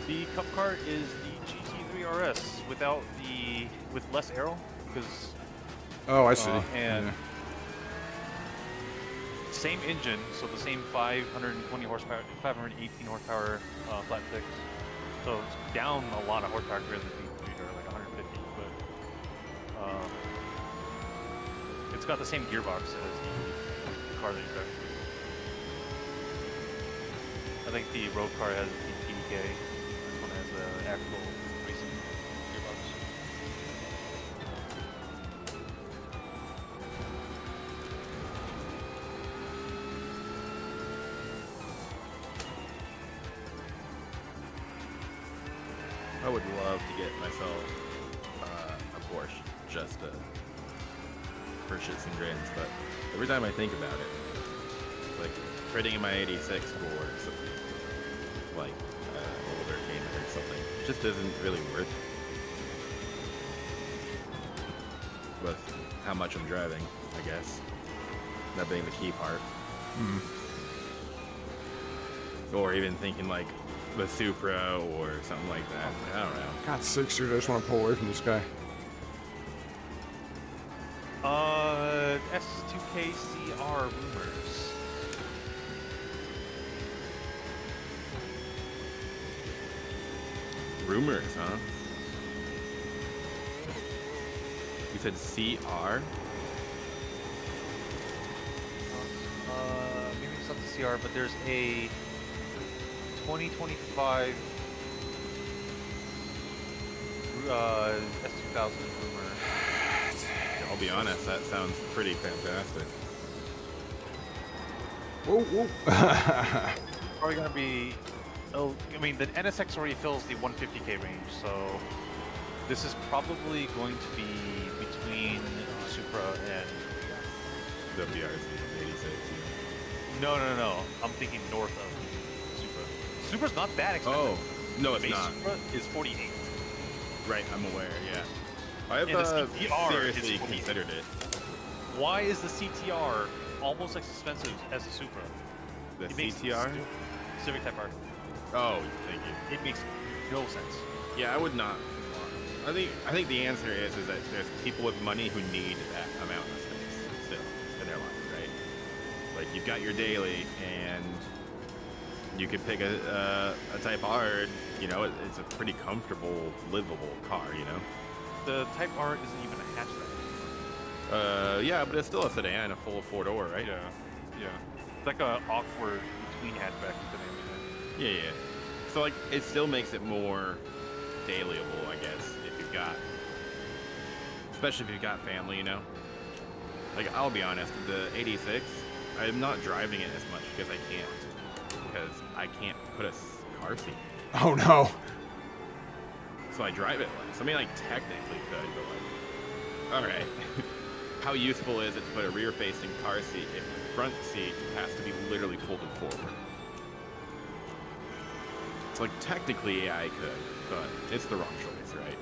The cup car is the GT3 RS with less aero because Oh, I see. and Yeah. same engine, so the same 520 horsepower, 518 horsepower flat six. So it's down a lot of horsepower compared to the GT3 or like 150, but it's got the same gearbox as the car that you drive. I think the road car has the PDK. This one has the actual racing gearbox. I would love to get myself a Porsche just for shits and grins, but every time I think about it, like trading in my 86 for something like older Cayman or something, just isn't really worth it. With how much I'm driving, I guess. That being the key part. Or even thinking like the Supra or something like that. I don't know. God sakes, dude, I just want to pull away from this guy. S2KCR rumors. Rumors, huh? You said CR? Maybe it's not the CR, but there's a 2025 S2000 rumor. I'll be honest, that sounds pretty fantastic. Whoa, whoa. Probably gonna be. Oh, I mean, the NSX already fills the 150k range, so this is probably going to be between Supra and WRC 86. no. I'm thinking north of Supra. Supra's not that expensive. Oh, no, it's Base not. Supra is 48. Right, I'm aware, yeah. I've And the CTR is seriously 48. considered it. Why is the CTR almost as expensive as the Supra? The It makes CTR? Civic Type R. Oh, thank you. It makes no sense. Yeah, I would not. I think the answer is that there's people with money who need that amount of space still in their life, right? Like you've got your daily, and you could pick a Type R. You know, it's a pretty comfortable, livable car. You know. The Type R isn't even a hatchback. Yeah, but it's still a sedan, a full 4-door, right? Yeah. It's like a awkward between hatchback and sedan. Yeah. So like, it still makes it more dailyable, I guess, if you've got, especially if you've got family, you know. Like, I'll be honest, the 86, I'm not driving it as much because I can't put a car seat. Oh no. So I drive it less. I mean, like, technically could, but like, all right. How useful is it to put a rear-facing car seat if the front seat has to be literally folded forward? It's like, technically, yeah, I could, but it's the wrong choice, right?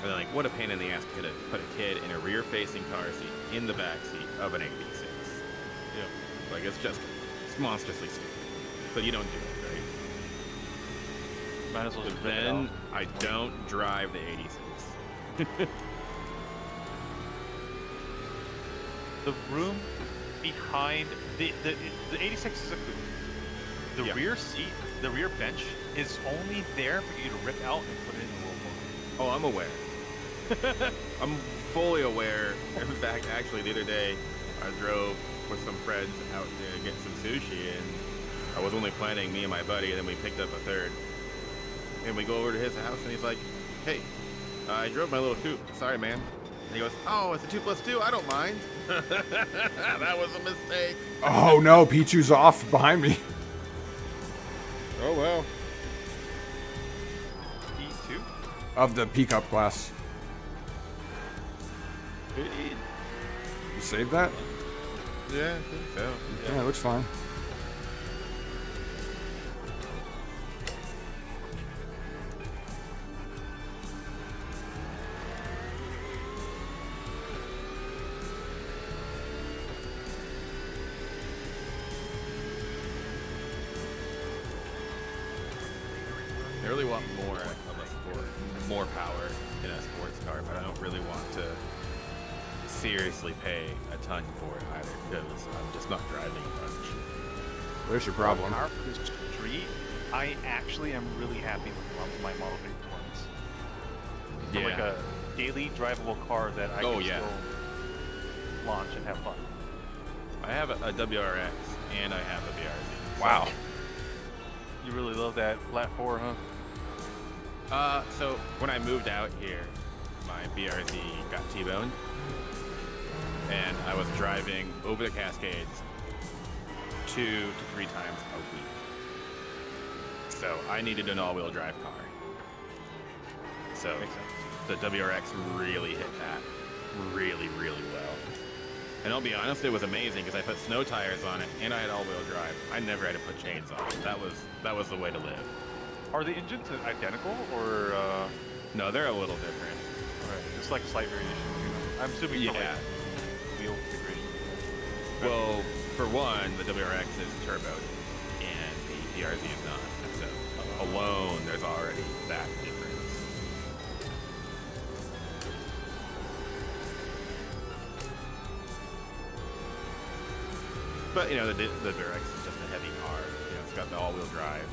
And then, like, what a pain in the ass to put a kid in a rear-facing car seat in the back seat of an 86. Yeah. Like, it's monstrously stupid. But you don't do it, right? Might as well just rip it Then out. I don't drive the 86. The room behind the 86 is a coupe. The Yeah. rear seat, the rear bench is only there for you to rip out and put it in the roll bar. Oh, I'm aware. I'm fully aware. In fact, actually, the other day, I drove with some friends out to get some sushi, and I was only planning me and my buddy, and then we picked up a third. And we go over to his house, and he's like, "Hey, I drove my little coupe. Sorry, man." And he goes, "Oh, it's a 2+2. I don't mind." That was a mistake. Oh no, Pichu's off behind me. Oh well. E2? Of the P-Cup class. Yeah, You saved that? I think so. Yeah, it looks fine. I really want more of a sport, more power in a sports car, but I don't really want to seriously pay a ton for it either, because I'm just not driving a bunch. There's your problem. Power for the street, I actually am really happy with my Model 3 performance. For Yeah. like a daily drivable car that I Oh, can yeah. still launch and have fun. I have a WRX and I have a BRZ. Wow. You really love that flat 4, huh? So when I moved out here, my BRZ got T-boned, and I was driving over the Cascades 2 to 3 times a week. So I needed an all-wheel drive car. So Makes sense. the WRX really hit that really, really well. And I'll be honest, it was amazing because I put snow tires on it and I had all-wheel drive. I never had to put chains on it. That was the way to live. Are the engines identical or? No, they're a little different. Right, just like slight variation. I'm assuming for Yeah. like wheel configuration. Well, for one, the WRX is turboed and the PRZ is not. So alone, there's already that difference. But you know, the WRX is just a heavy car. You know, it's got the all-wheel drive.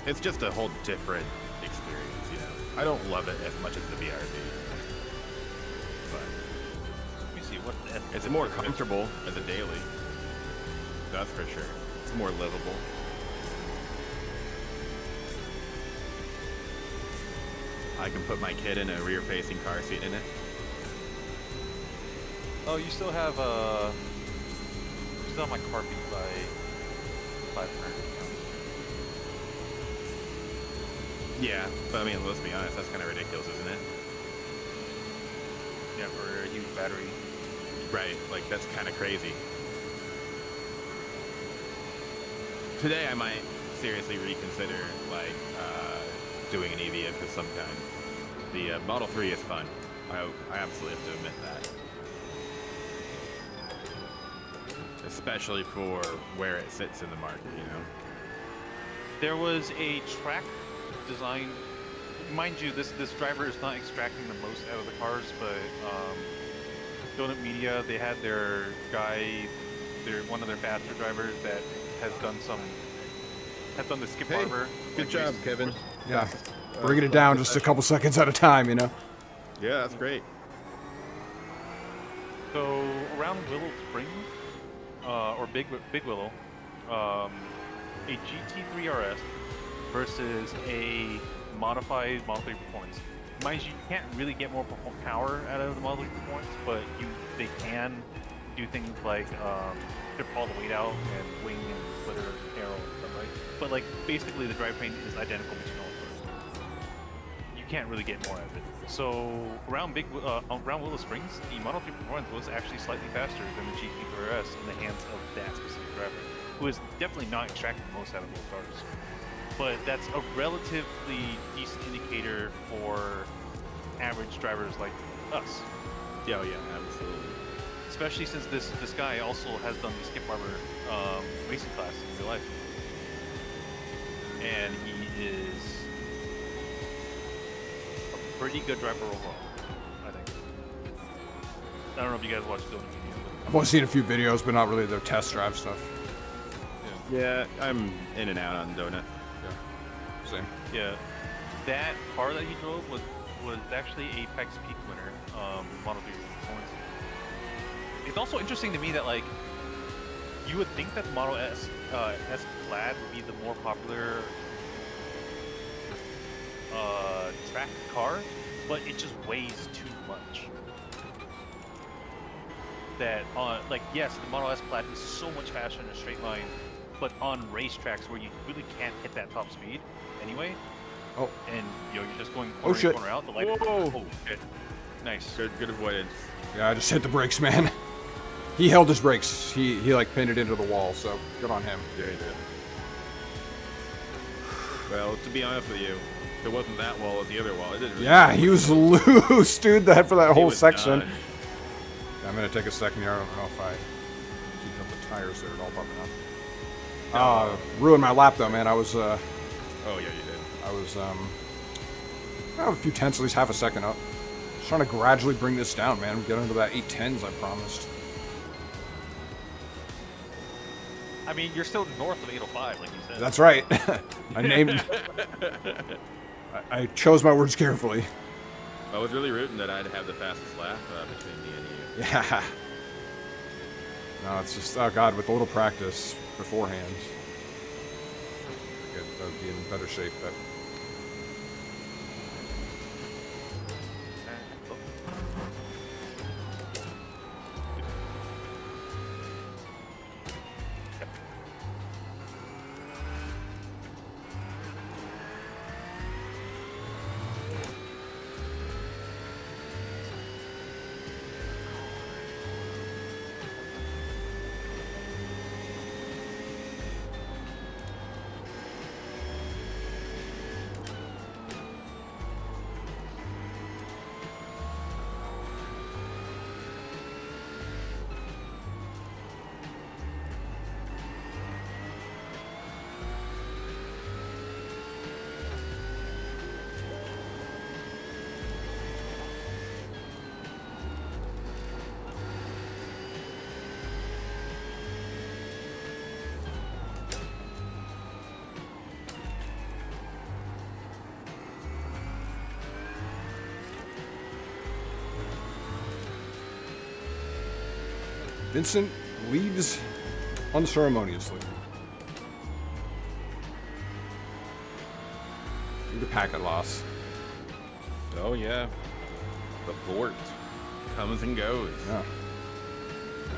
It's just a whole different experience. You know, I don't love it as much as the BRZ, but Let me see what. it's more comfortable as a daily. That's for sure. It's more livable. I can put my kid in a rear-facing car seat in it. Oh, you still have my car fee by 500. Yeah, but I mean, let's be honest, that's kind of ridiculous, isn't it? Yeah, for a huge battery. Right, like that's kind of crazy. Today I might seriously reconsider like doing an EV of some kind. The Model 3 is fun. I absolutely have to admit that. Especially for where it sits in the market, you know? There was a track design. Mind you, this driver is not extracting the most out of the cars, but Donut Media, they had their guy, one of their faster drivers that has done the skip Hey, harbor. good like, job, race- Kevin. Yeah. Bringing it down just a couple seconds at a time, you know? Yeah, that's great. So around Willow Springs, or Big Willow, a GT3 RS versus a modified Model 3 Performance. Mind you, you can't really get more power out of the Model 3 Performance, but they can do things like strip all the weight out and wing and splitter arrow and stuff, right? But like basically the drivetrain is identical between all of those. You can't really get more out of it. So around Willow Springs, the Model 3 Performance was actually slightly faster than the GT3 RS in the hands of that specific driver, who is definitely not extracting the most out of those cars. But that's a relatively decent indicator for average drivers like us. Yeah, oh, yeah, absolutely. Especially since this guy also has done the skip harbor racing class in real life. And he is a pretty good driver overall, I think. I don't know if you guys watched Donut Media. I've only seen a few videos, but not really their test drive stuff. Yeah, I'm in and out on Donut. Same. Yeah, that car that he drove was actually Apex Peak winner, Model 3 Performance. It's also interesting to me that like you would think that the Model S Plaid would be the more popular track car, but it just weighs too much. That like yes, the Model S Plaid is so much faster in a straight line, but on racetracks where you really can't hit that top speed anyway. Oh. And you're just going Oh, corner in, shit. corner out. The light. Whoa. Oh shit. Nice. Good avoidance. Yeah, I just hit the brakes, man. He held his brakes. He like pinned it into the wall, so good on him. Yeah, he did. Well, to be honest with you, if it wasn't that wall, it was the other wall. It didn't really Yeah, he was loose, dude, for that He whole was section. done. I'm gonna take a second here. I don't know if I keep up the tires there at all, probably not. Ruined my lap though, man. I was Oh yeah, you did. I was a few tenths, at least half a second up. Just trying to gradually bring this down, man. Get under that 810s I promised. I mean, you're still north of 805, like you said. That's right. I named. I chose my words carefully. I was really rooting that I'd have the fastest lap between me and you. Yeah. No, it's just, oh god, with a little practice beforehand, I would be in better shape. But Vincent leaves unceremoniously. Due to packet loss. Oh yeah. The Vort comes and goes. Yeah.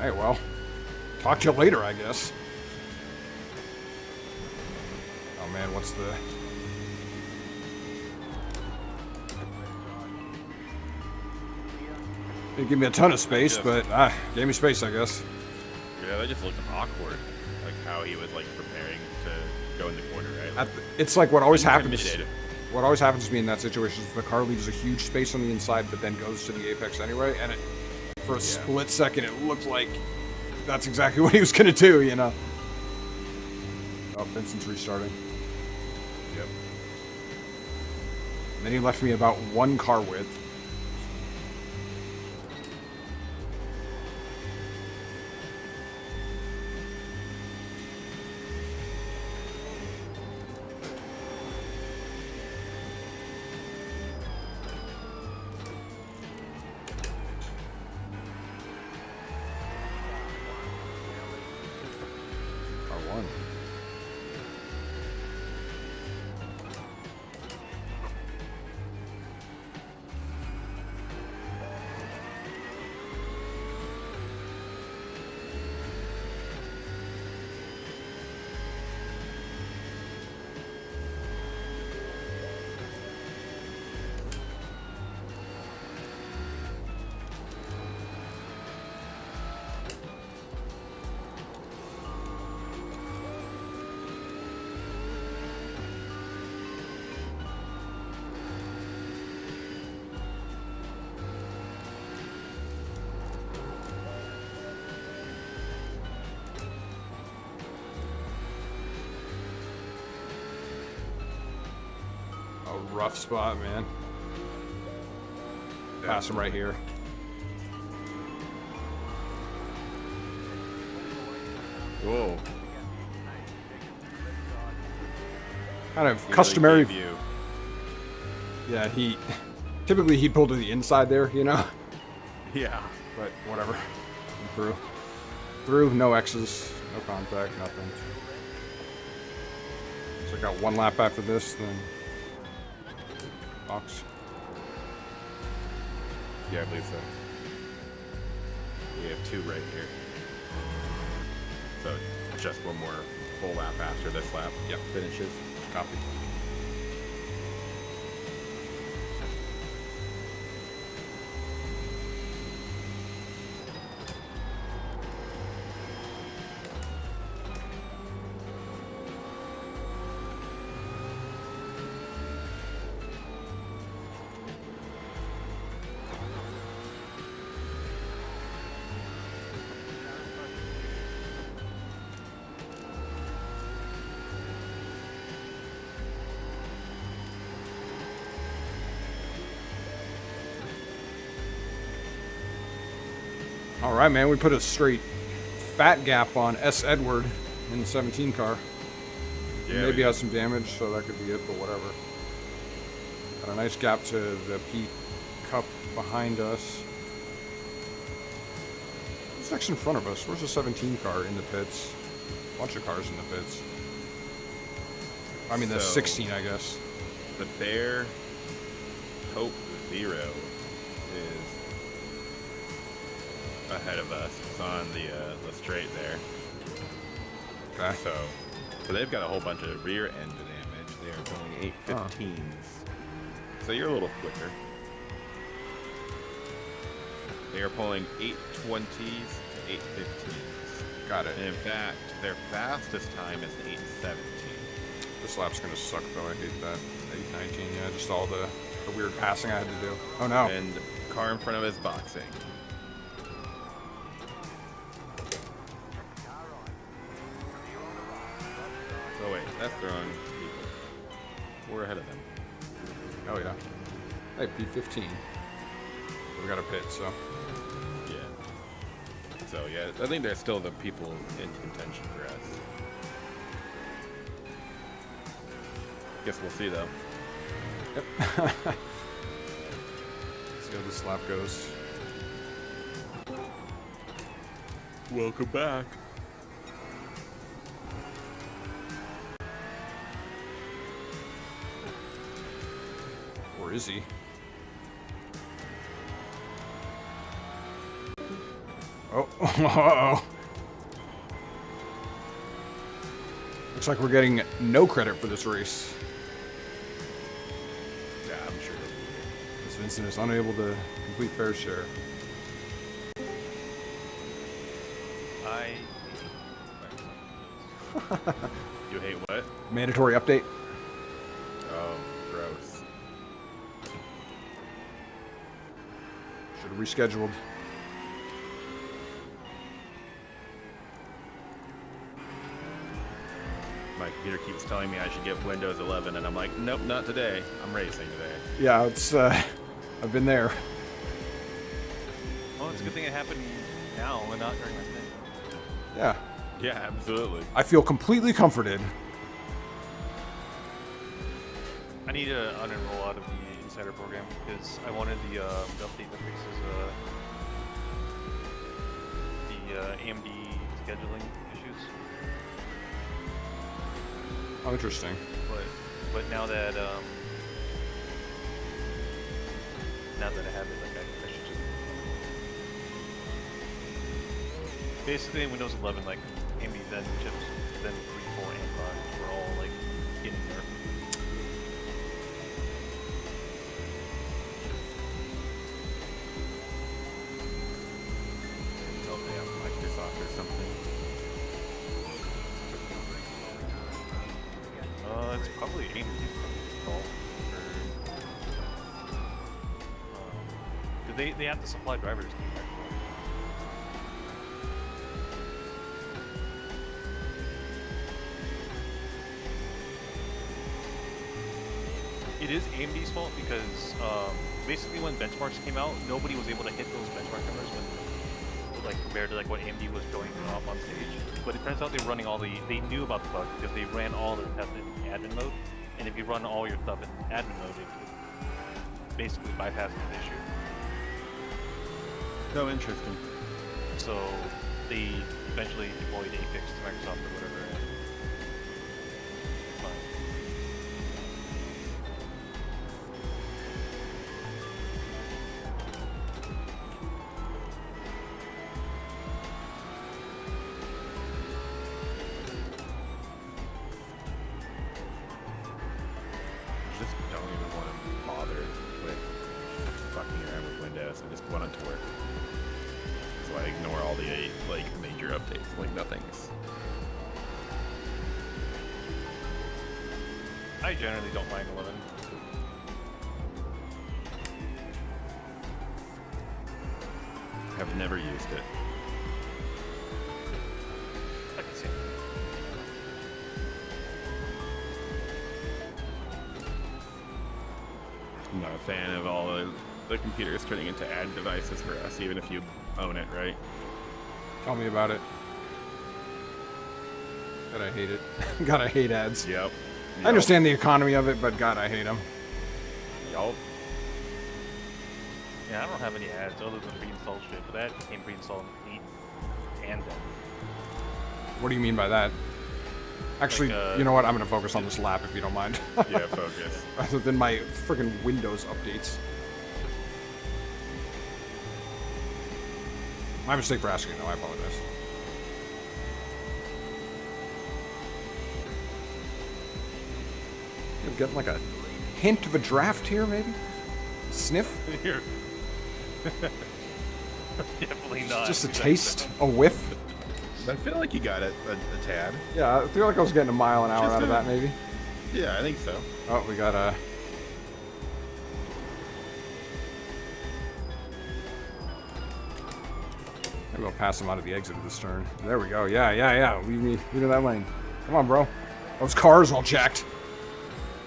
Hey, well, talk to you later, I guess. Oh man, what's the... Didn't give me a ton of space, but gave me space, I guess. Yeah, that just looked awkward. Like how he was like preparing to go in the corner, right? It's like what always happens. Intimidated. What always happens to me in that situation is the car leaves a huge space on the inside, but then goes to the apex anyway, and for a split second, it looked like that's exactly what he was gonna do, you know? Oh, Vincent's restarting. Yep. And then he left me about one car width. R1. A rough spot, man. Pass him right here. Whoa. Kind of He customary. really gave you- Yeah, he typically he'd pull to the inside there, you know. Yeah. But whatever. Through. Through, no X's, no contact, nothing. So I got one lap after this, then box. Yeah, I believe so. We have two right here. So just one more full lap after this lap. Yep. Finishes. Copy. All right, man. We put a straight fat gap on S. Edward in the 17 car. Yeah, Maybe we- has some damage, so that could be it, but whatever. Got a nice gap to the Pete Cup behind us. Who's next in front of us? Where's the 17 car in the pits? Bunch of cars in the pits. I mean, the So- 16, I guess. The Bear Hope Zero is ahead of us. It's on the straight there. Okay. So they've got a whole bunch of rear end damage. They are going 815s. So you're a little quicker. They are pulling 820s to 815s. Got it. And in fact, their fastest time is 817. This lap's gonna suck, though. I hate that. 819, yeah, just all the weird passing I had to do. Oh, no. And the car in front of us boxing. Oh wait, that's the wrong people. We're ahead of them. Oh, yeah. Hey, P15. We got a pit, so. Yeah. So yeah, I think there's still the people in contention for us. Guess we'll see though. Yep. See how this lap goes. Welcome back. Or is he? Oh, uh-oh. Looks like we're getting no credit for this race. Yeah, I'm sure. As Vincent is unable to complete fair share. You hate what? Mandatory update. Oh, gross. Should have rescheduled. My computer keeps telling me I should get Windows 11, and I'm like, nope, not today. I'm racing today. Yeah, it's, I've been there. Well, it's a good thing it happened now and not during my stint. Yeah. Yeah, absolutely. I feel completely comforted. I need to unenroll out of the Insider program because I wanted the update that fixes the AMD scheduling issues. Oh, interesting. But now that I have it, like I should just basically in Windows 11, like AMD Zen chips, Zen 3, 4, and 5 were all like getting nerfed. Oh, damn, Microsoft or something. It's probably AMD fault. They have to supply drivers to Microsoft. It is AMD's fault because basically when benchmarks came out, nobody was able to hit those benchmark numbers when, like, compared to like what AMD was going off on stage. But it turns out they were running they knew about the bug because they ran all their tests in admin mode, and if you run all your stuff in admin mode, it basically bypasses the issue. No, interesting. So they eventually deployed a fix to Microsoft or whatever. And it's fine. Just don't even want to bother with fucking around with Windows. I just want it to work. So I ignore all the like major updates, like nothing's. I generally don't mind 11. I've never used it. I can see it. I'm not a fan of all the computers turning into ad devices for us, even if you own it, right? Tell me about it. God, I hate it. God, I hate ads. Yep. I understand the economy of it, but God, I hate them. Yup. Yeah, I don't have any ads other than pre-installed shit, but that came pre-installed neat and then. What do you mean by that? Actually, Like, you know what? I'm going to focus on this lap if you don't mind. Yeah, focus. Rather than my freaking Windows updates. My mistake for asking, though. I apologize. You're getting like a hint of a draft here, maybe? Sniff? Here. Definitely not. Just a taste? A whiff? I feel like you got it a tad. Yeah, I feel like I was getting a mile an hour Just out of a- that, maybe. Yeah, I think so. Oh, we got a... Maybe we'll pass him out of the exit of this turn. There we go. Yeah. Leave me into that lane. Come on, bro. Those cars all jacked.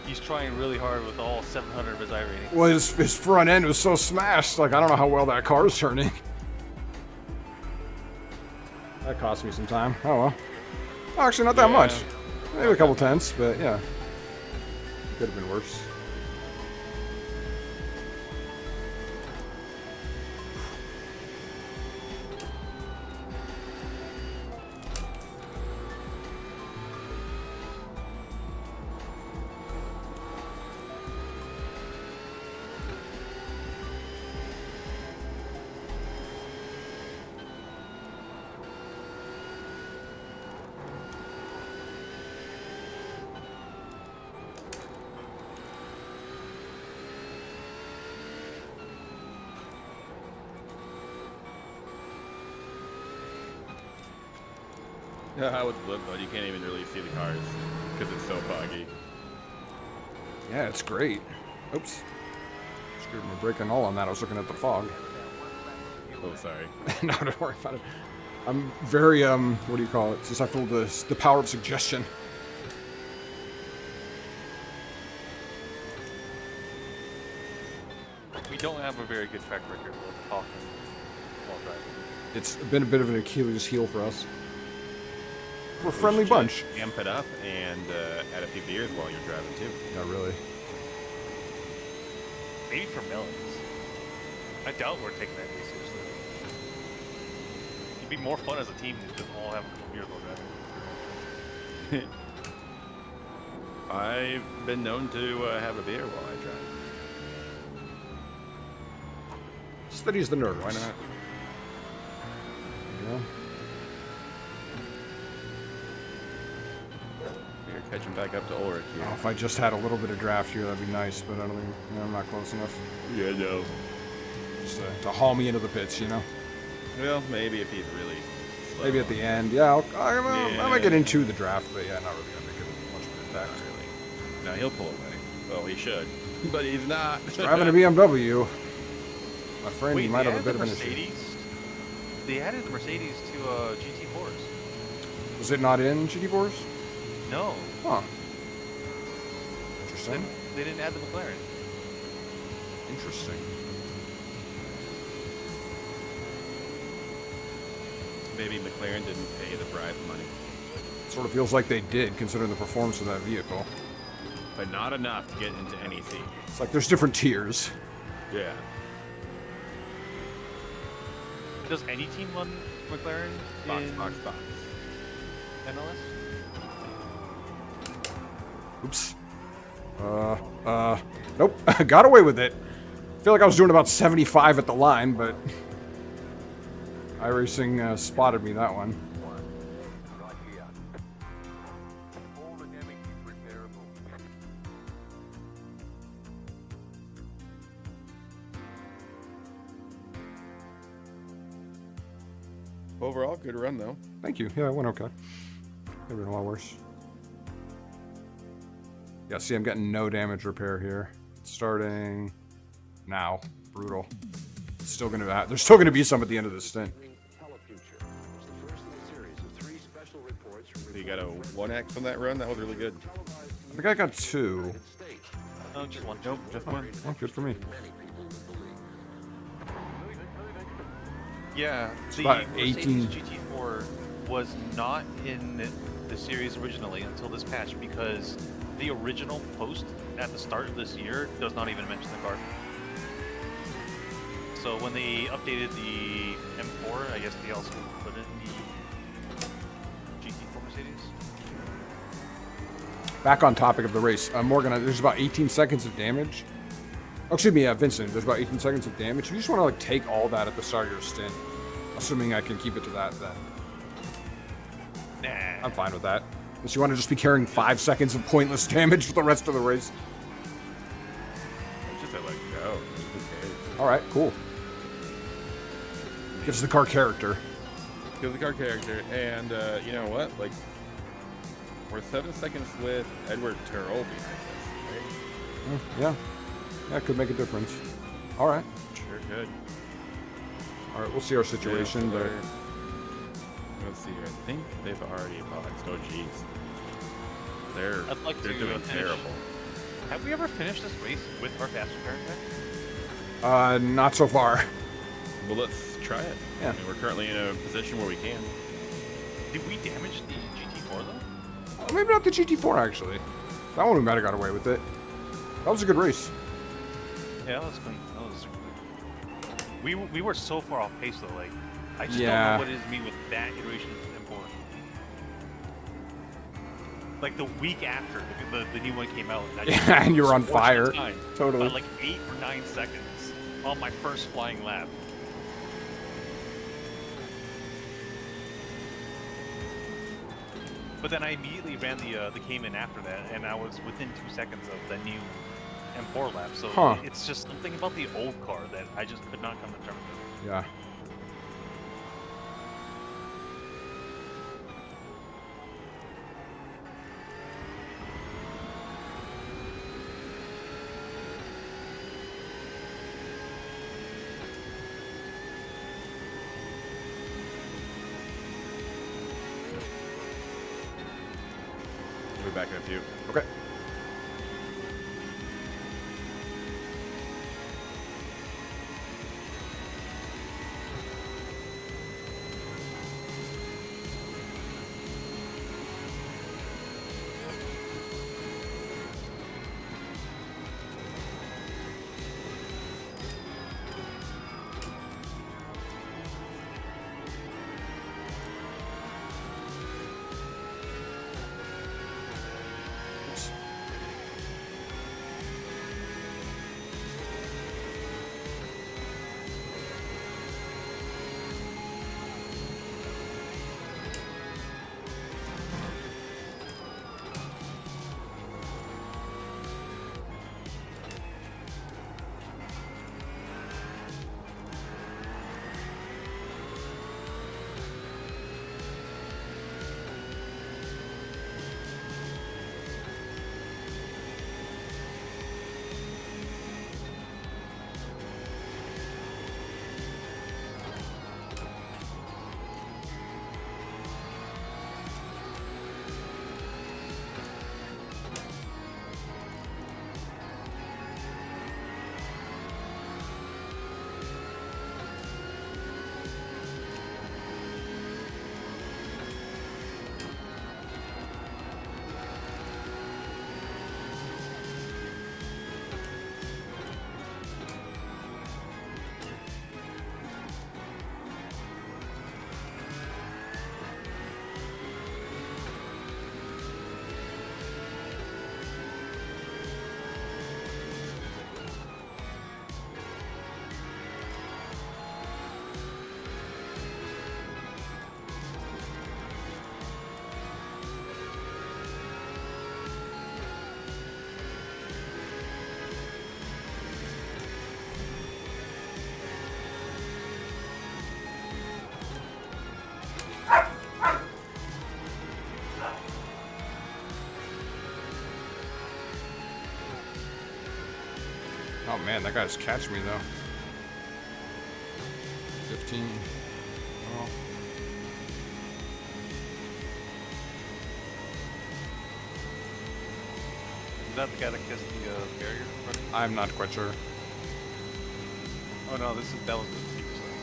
He's trying really hard with all 700 of his iRating. Well, his front end was so smashed. Like, I don't know how well that car's turning. That cost me some time. Oh, well. Actually, not that Yeah. much. Maybe a couple tenths, but yeah. Could have been worse. Yeah, with blip mode, you can't even really see the cars because it's so foggy. Yeah, it's great. Oops. Screwed my braking all on that. I was looking at the fog. Oh, sorry. No, don't worry about it. I'm very, what do you call it? Susceptible to the power of suggestion. We don't have a very good track record of talking while driving. It's been a bit of an Achilles heel for us. We're a friendly bunch. Amp it up and add a few beers while you're driving too. Not really. Maybe for melons. I doubt we're taking that really seriously. It'd be more fun as a team to just all have a couple beers while driving. I've been known to have a beer while I drive. Steady's the nerd. Why not? You know? We're catching back up to Ulrich here. Oh, if I just had a little bit of draft here, that'd be nice, but I don't think, you know, I'm not close enough. Yeah, no. Just to haul me into the pits, you know? Well, maybe if he's really slow. Maybe at the end. Yeah, I might get into the draft, but yeah, not really gonna make it much of an Not impact. really. No, he'll pull away. Well, he should. But he's not. Driving a BMW, my friend, Wait, you might they have a bit added of the an issue. Mercedes? They added the Mercedes to GT4s. Was it not in GT4s? No. Huh. They, Interesting. they didn't add the McLaren. Interesting. Maybe McLaren didn't pay the bribe money. Sort of feels like they did, considering the performance of that vehicle. But not enough to get into NEC. It's like there's different tiers. Yeah. Does any team run McLaren in Box. MLS? Oops. Nope. Got away with it. I feel like I was doing about 75 at the line, but iRacing spotted me that one. Right here. All the damage is repairable. Overall, good run though. Thank you. Yeah, it went okay. Could have been a lot worse. Yeah, see, I'm getting no damage repair here. Starting now. Brutal. It's still gonna there's still gonna be some at the end of this stint. So you got a 1x on that run? That was really good. I think I got 2. No, just one. Nope, just one. Oh, good for me. Yeah, the about Mercedes 18. GT4 was not in the series originally until this patch because the original post at the start of this year does not even mention the car. So when they updated the M4, I guess they also put in the GT4 Mercedes. Back on topic of the race, Morgan, there's about 18 seconds of damage. Oh, excuse me, Vincent, there's about 18 seconds of damage. You just want to like take all that at the start of your stint. Assuming I can keep it to that then. Nah. I'm fine with that. Unless you want to just be carrying 5 seconds of pointless damage for the rest of the race. It's just a like go. Who cares? Alright, cool. Gives the car character. Gives the car character, and you know what? Like, we're 7 seconds with Edward Turrell behind us, right? Yeah. Yeah, it could make a difference. Alright. Sure could. Alright, we'll see our situation, but Let's see here. I think they've already boxed. Oh, jeez. They're I'd like to doing finish. terrible. Have we ever finished this race with our fast repair tech? not so far. Well, let's try it. Yeah. I mean, we're currently in a position where we can. Did we damage the GT4 though? Maybe not the GT4 actually. That one we might have got away with it. That was a good race. Yeah, that was clean. That was super clean. We were so far off pace though. Like, I just Yeah. don't know what it is me with that iteration of M4. Like the week after the new one came out, and I just Yeah, and you were on scorched fire. the time Totally. by like 8 or 9 seconds on my first flying lap. But then I immediately ran the Cayman after that, and I was within 2 seconds of the new M4 lap. So Huh. it's just something about the old car that I just could not come to terms with. Yeah. We'll be back in a few. Okay. Oh man, that guy's catch me though. 15. Oh. Is that the guy that kissed the barrier? Running? I'm not quite sure. Oh no, that was the previous one.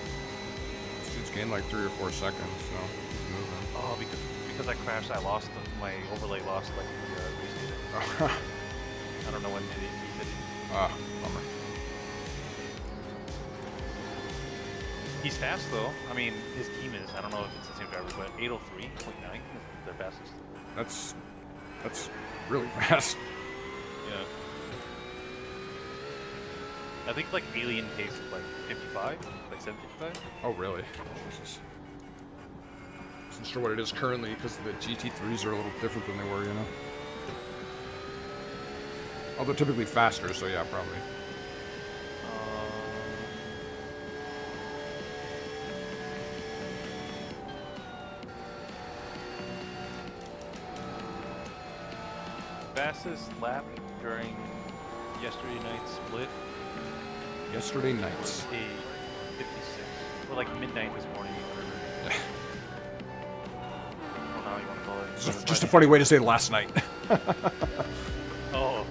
This dude's gained like 3 or 4 seconds, so he's moving. Oh, because I crashed, I lost my overlay lost like the race data. I don't know when he did it. Ah, bummer. He's fast though. I mean, his team is. I don't know if it's the same driver, but 803.9 is their fastest. That's really fast. Yeah. I think like Alien Case is like 55, like 755. Oh really? Jesus. Isn't sure what it is currently because the GT3s are a little different than they were, you know. Although typically faster, so yeah, probably. Fastest lap during yesterday night's split. Yesterday nights. A 56, or like midnight this morning. Whatever. I don't know how you want to call it. Just a funny way to say last night. Oh.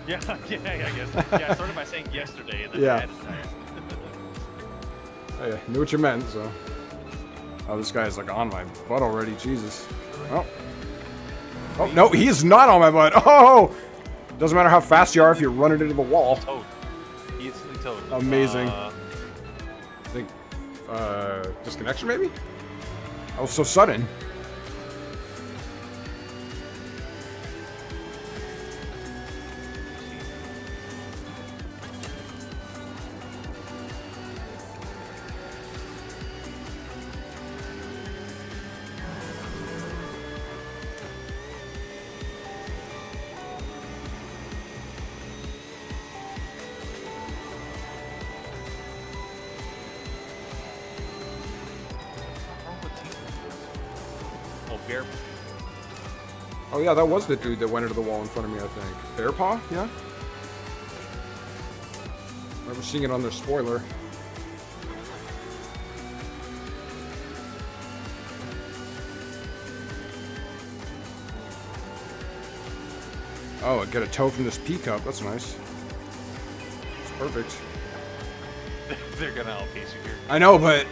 yeah, I guess. Yeah, I started by saying yesterday, and then Yeah. I added time. I knew what you meant, so. Oh, this guy's like on my butt already. Jesus. Oh. Oh, no, he is not on my butt. Oh! Doesn't matter how fast you are if you run it into the wall. Towed. He instantly towed. Amazing. I think, disconnection maybe? Oh, so sudden. Oh yeah, that was the dude that went into the wall in front of me, I think. Bear Paw? Yeah? I remember seeing it on their spoiler. Oh, I get a tow from this P-cup. That's nice. It's perfect. They're gonna outpace you here. I know, but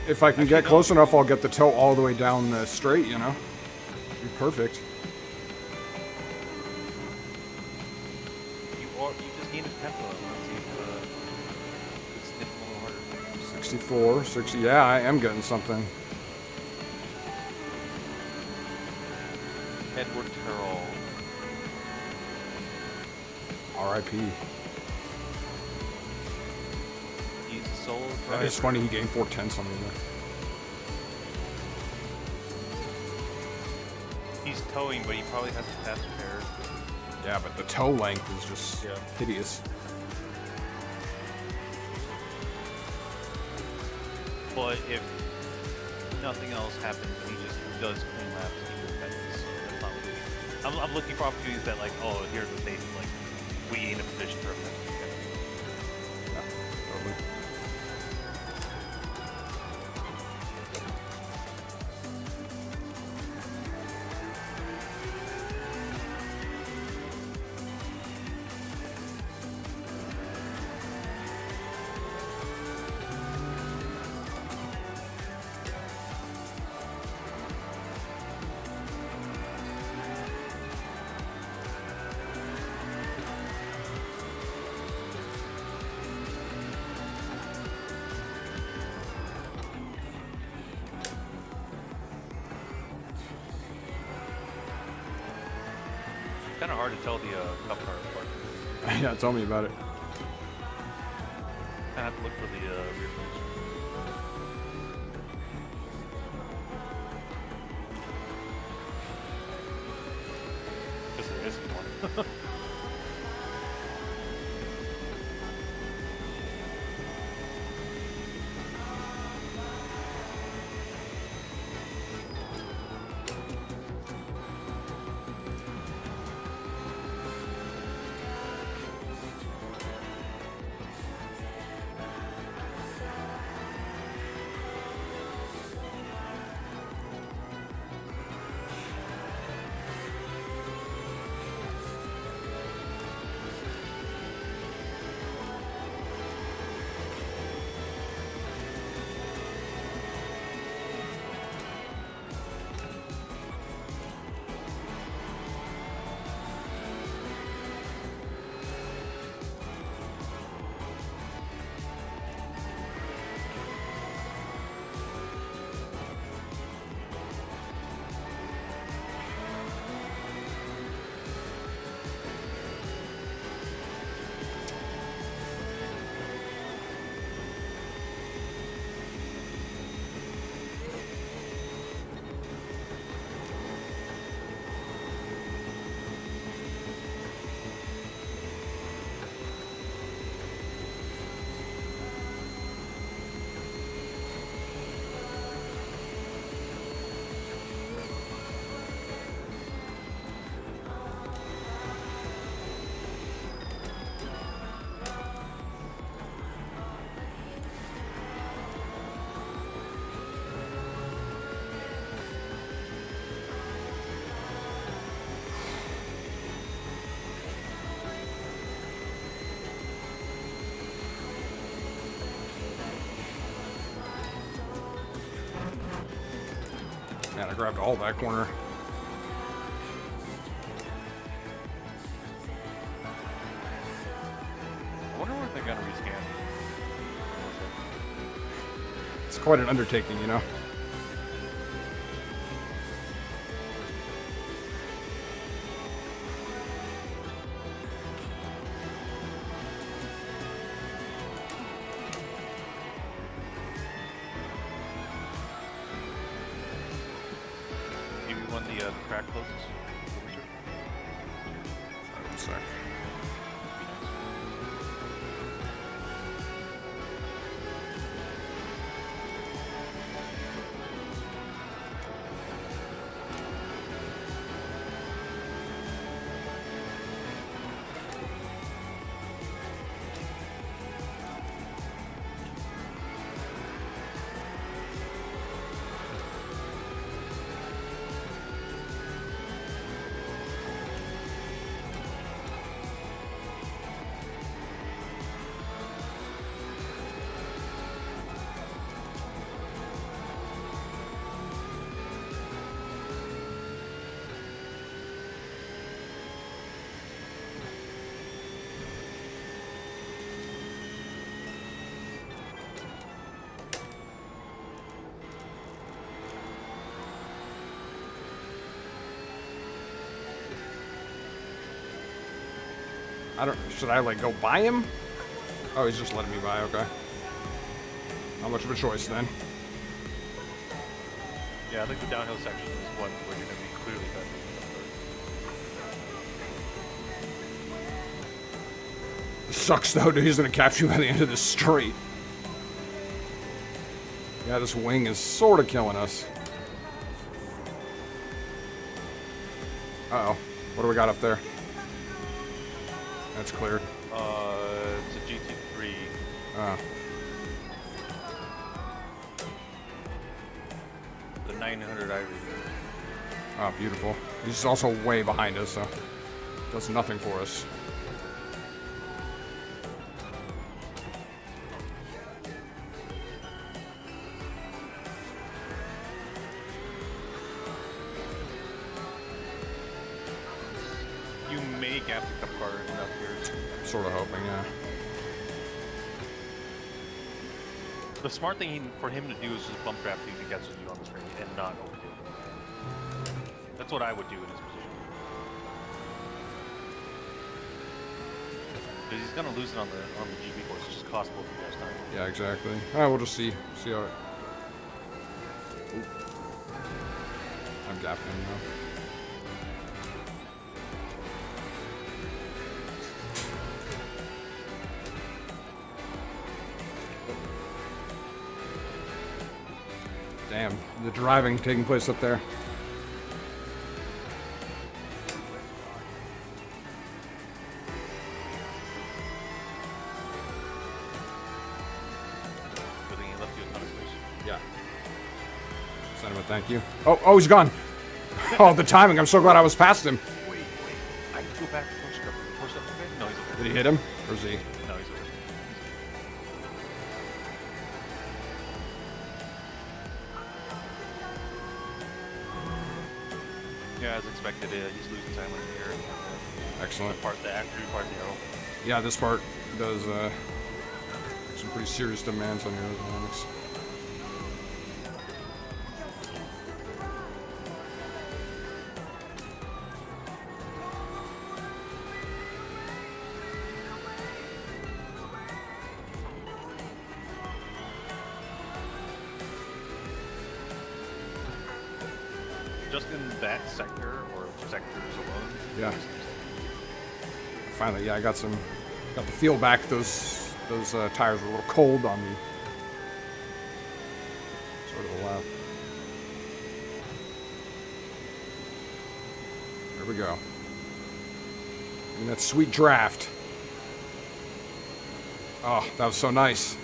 if I can Actually, get no. close enough, I'll get the tow all the way down the straight, you know? It'd be perfect. You just gained a tempo. Let's see if it's sniff a little harder. 64, 60. Yeah, I am getting something. Edward Terrell. R.I.P. He's a solo That driver. is funny. He gained 4/10 on me there. He's towing, but he probably has a faster pair. Yeah, but the toe length is just Yeah. hideous. But if nothing else happens, he just does clean laps. He will finish. So that's not really. I'm looking for opportunities that, like, oh, here's the station, like, we ain't in a position for a finish. Yeah, totally. Kind of hard to tell the cup car apart. Yeah, tell me about it. Kind of have to look for the rear brakes. Because there isn't one. Man, I grabbed all that corner. I wonder when they're gonna rescan. It's quite an undertaking, you know? Maybe when the track closes. Sorry, one sec. Be nice. I don't. Should I like go by him? Oh, he's just letting me by. Okay. Not much of a choice then. Yeah, I think the downhill section is one where you're going to be clearly better. It sucks though, dude. He's gonna catch you by the end of this straight. Yeah, this wing is sort of killing us. Uh-oh. What do we got up there? That's cleared. It's a GT3. Oh. The 900 iRacing. Oh, beautiful. He's also way behind us, so does nothing for us. You may gap the cup car enough here. Sort of hoping, yeah. The smart thing for him to do is just bump draft you to catch you on the straight and not overtake him. That's what I would do in his position. Because he's gonna lose it on the GB course, it's just cost both of you guys time. Yeah, exactly. Alright, we'll just see how it... Oop. I'm gapping him now. Damn, the driving taking place up there. Good thing he left you a ton of space. Yeah. Send him a thank you. Oh, he's gone. Oh, the timing. I'm so glad I was past him. Wait. I can go back to Porsche up okay? No, he's okay. Did he hit him? Or is he? No, he's okay. Yeah, as expected, he's losing time right here. Excellent. The after part of the arrow. Yeah, this part does some pretty serious demands on aerodynamics. Just in that sector or sectors alone. Yeah. Finally, yeah, I got the feel back. Those tires were a little cold on me. Sort of a lap. There we go. And that sweet draft. Oh, that was so nice.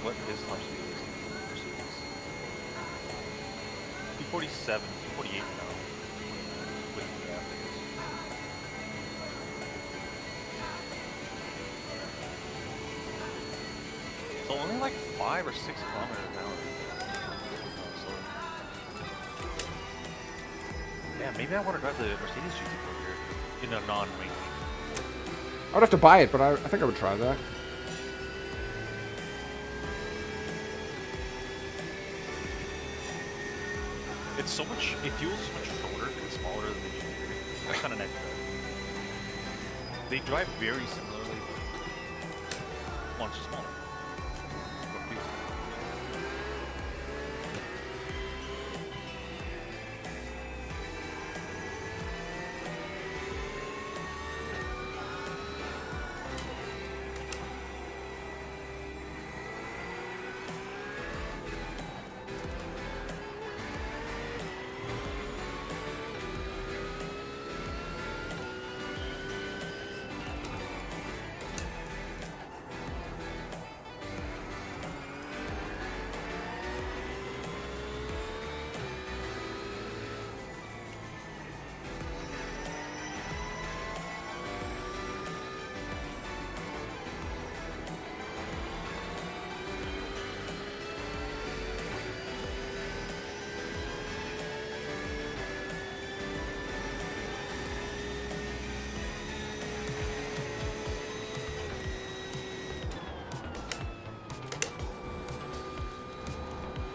What his launch speed is. 247, 248 now. With the draft, I guess. So only like 5 or 6 kilometers an hour. Yeah, maybe I want to drive the Mercedes GT3 here in a non-wing. I would have to buy it, but I think I would try that. It's so much. It feels so much shorter and smaller than the GT3. That's kind of nice. They drive very similarly. One's just smaller. But feels-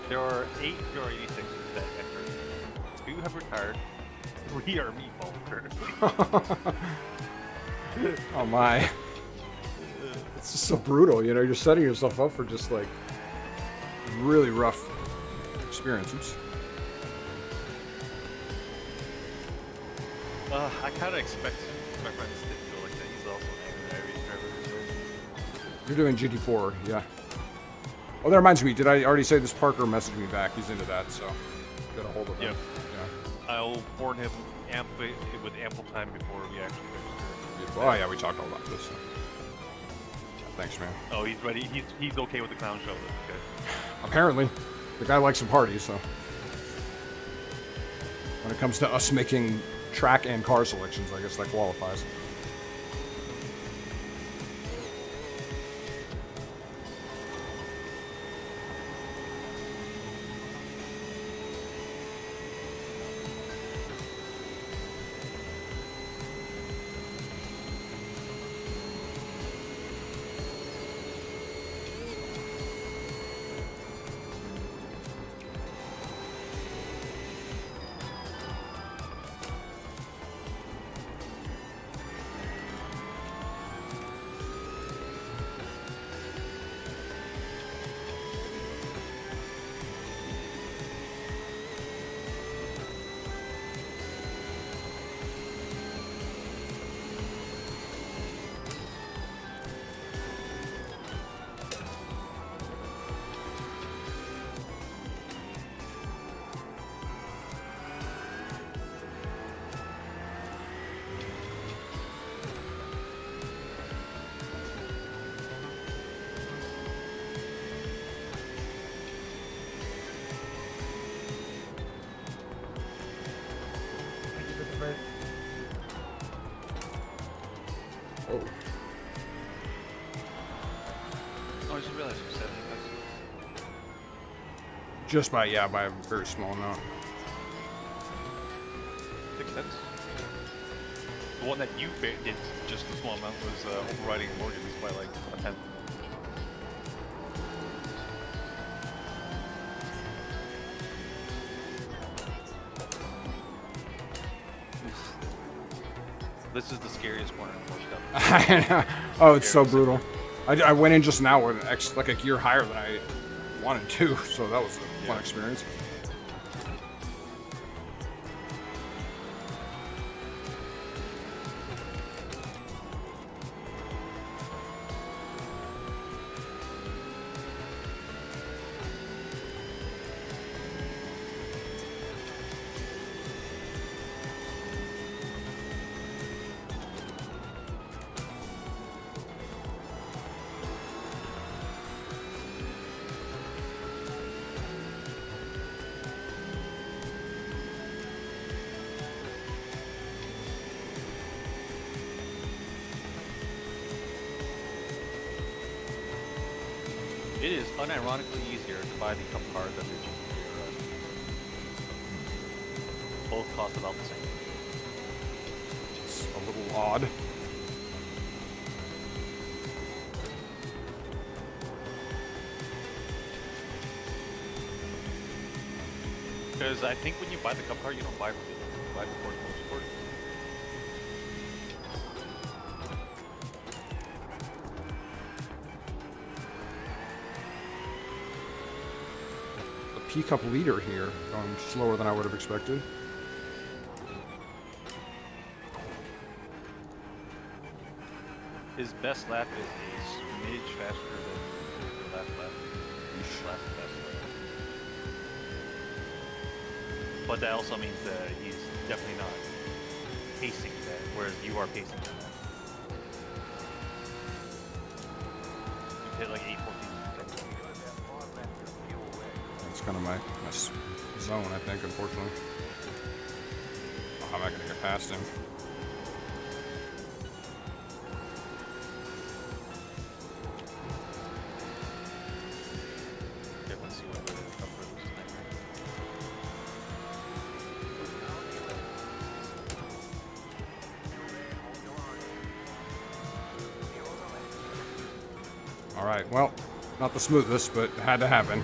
There are 8 PR86s that enter. 2 have retired. 3 are meatball currently. Oh my. It's just so brutal, you know, you're setting yourself up for just like really rough experience. Oops. I kind of expect my friend to go like that. He's also an iRacing driver. So. You're doing GT4, yeah. Oh, that reminds me, did I already say this Parker messaged me back? He's into that, so get a hold of him. Yep. Yeah. I'll warn him with ample time before we actually register. Oh yeah, we talked all about this. So. Thanks, man. Oh, he's ready. He's okay with the clown show. That's good. Apparently, the guy likes a party, so. When it comes to us making track and car selections, I guess that qualifies. Oh. Oh, I just realized you're 70 bucks. Just by a very small amount. 6 cents. The one that you did just a small amount was overriding Morgan's by like a tenth. This is the scariest corner in Porsche Cup. Oh, it's so brutal. I went in just now with like a gear higher than I wanted to, so that was a fun experience. It is unironically easier to buy the Cup card than the GT3 R. Both cost about the same. It's a little odd. Because I think when you buy the Cup card, you don't buy the Porsche Motorsport. P-Cup leader here, going slower than I would have expected. His best lap is a smidge faster than the last lap. Last lap. But that also means that he's definitely not pacing that, whereas you are pacing that. You hit like 814. That's kind of my zone, I think, unfortunately. Oh, how am I going to get past him? Okay, let's see what the Cup looks like. All right, well, not the smoothest, but it had to happen.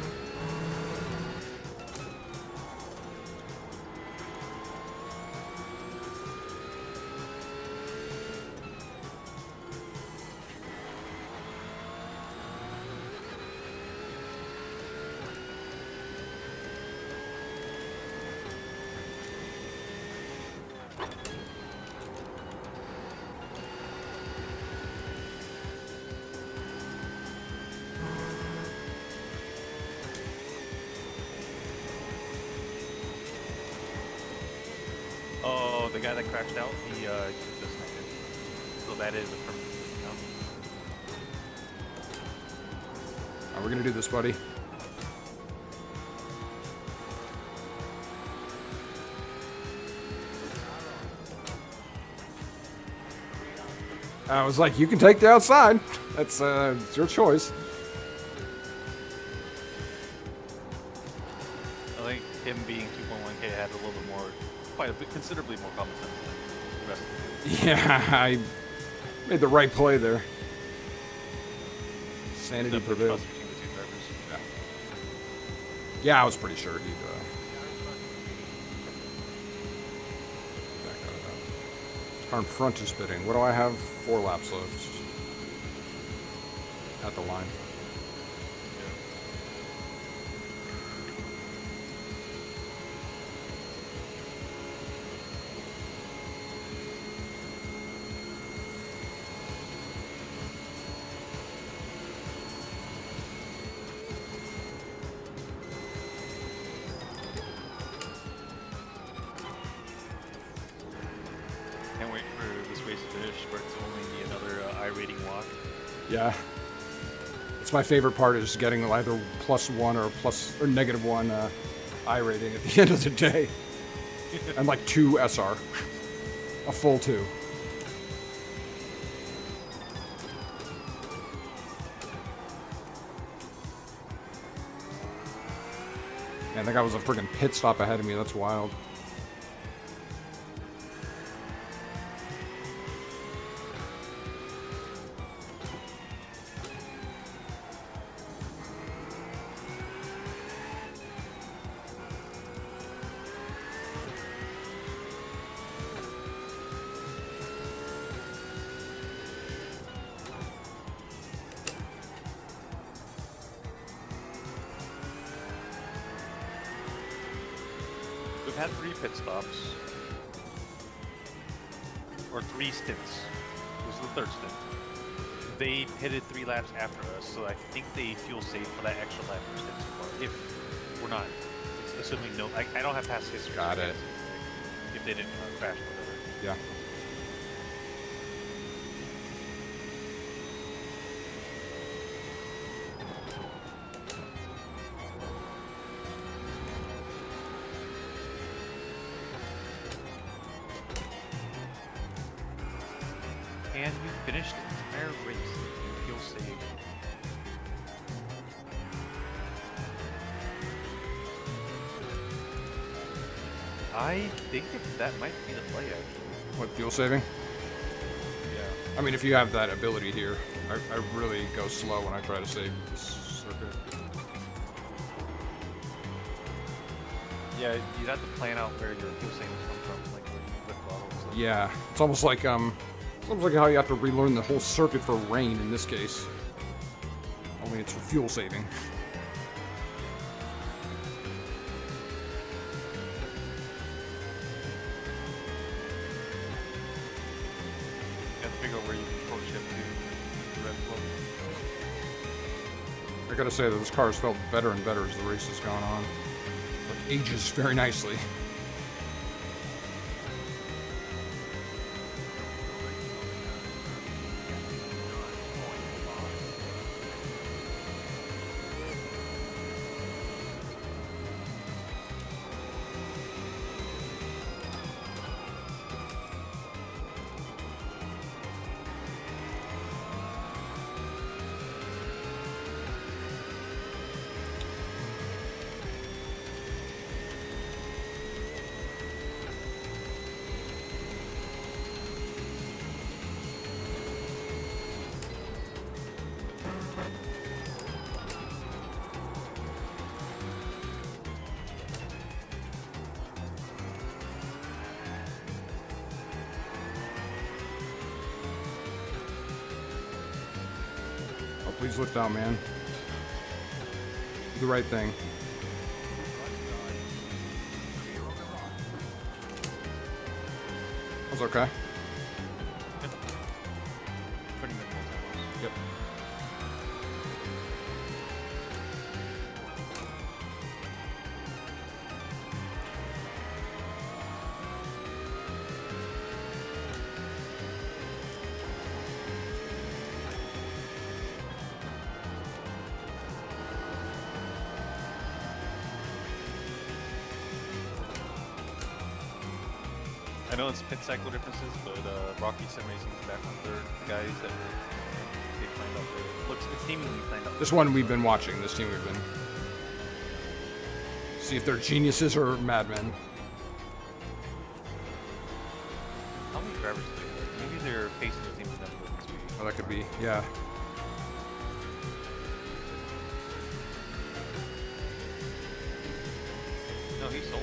the guy that crashed out, he disconnected. So that is a permanent. We're gonna do this, buddy. I was like, you can take the outside. That's it's your choice. I think him being 2.1K had a little bit more, quite a bit, considerably more common sense than the rest of the Yeah, I made the right play there. Sanity Definitely prevailed. trust between the two drivers. Yeah, I was pretty sure he'd back out of that. Car in front is spitting. What do I have? 4 laps left. At the line. Can't wait for this race to finish, where it's only another iRating walk. Yeah. It's my favorite part is getting either +1 or -1 I rating at the end of the day. And like 2 SR. A full 2. Man, that guy was a freaking pit stop ahead of me. That's wild. We've had 3 pit stops. Or 3 stints. This is the 3rd stint. They pitted 3 laps after us, so I think they fuel safe for that extra lap per stint so far. If we're not, assuming no, I don't have past history. Got it. If they didn't crash or whatever. Yeah. And you finished the entire race. You feel safe. I think that might be the play, actually. What, fuel saving? Yeah. I mean, if you have that ability here, I really go slow when I try to save this circuit. Yeah, you'd have to plan out where your fuel savings come from, like where you put bottles. Yeah, it's almost like how you have to relearn the whole circuit for rain in this case. Only it's for fuel saving. You have to figure out where you can approach him to the red flow. I gotta say that this car has felt better and better as the race has gone on. It ages very nicely. Oh, please lift out, man. Do the right thing. That's okay. Pretty minimal time. Yep. know it's pit cycle differences, but Rocky Sim Racing's back on third. Guys that they planned out there. Looks it's seemingly planned out. This one we've been watching. This team we've been. See if they're geniuses or madmen. How many drivers do they have? Maybe they're facing the team with them this week. Oh, that could be. Yeah. No, he's solo.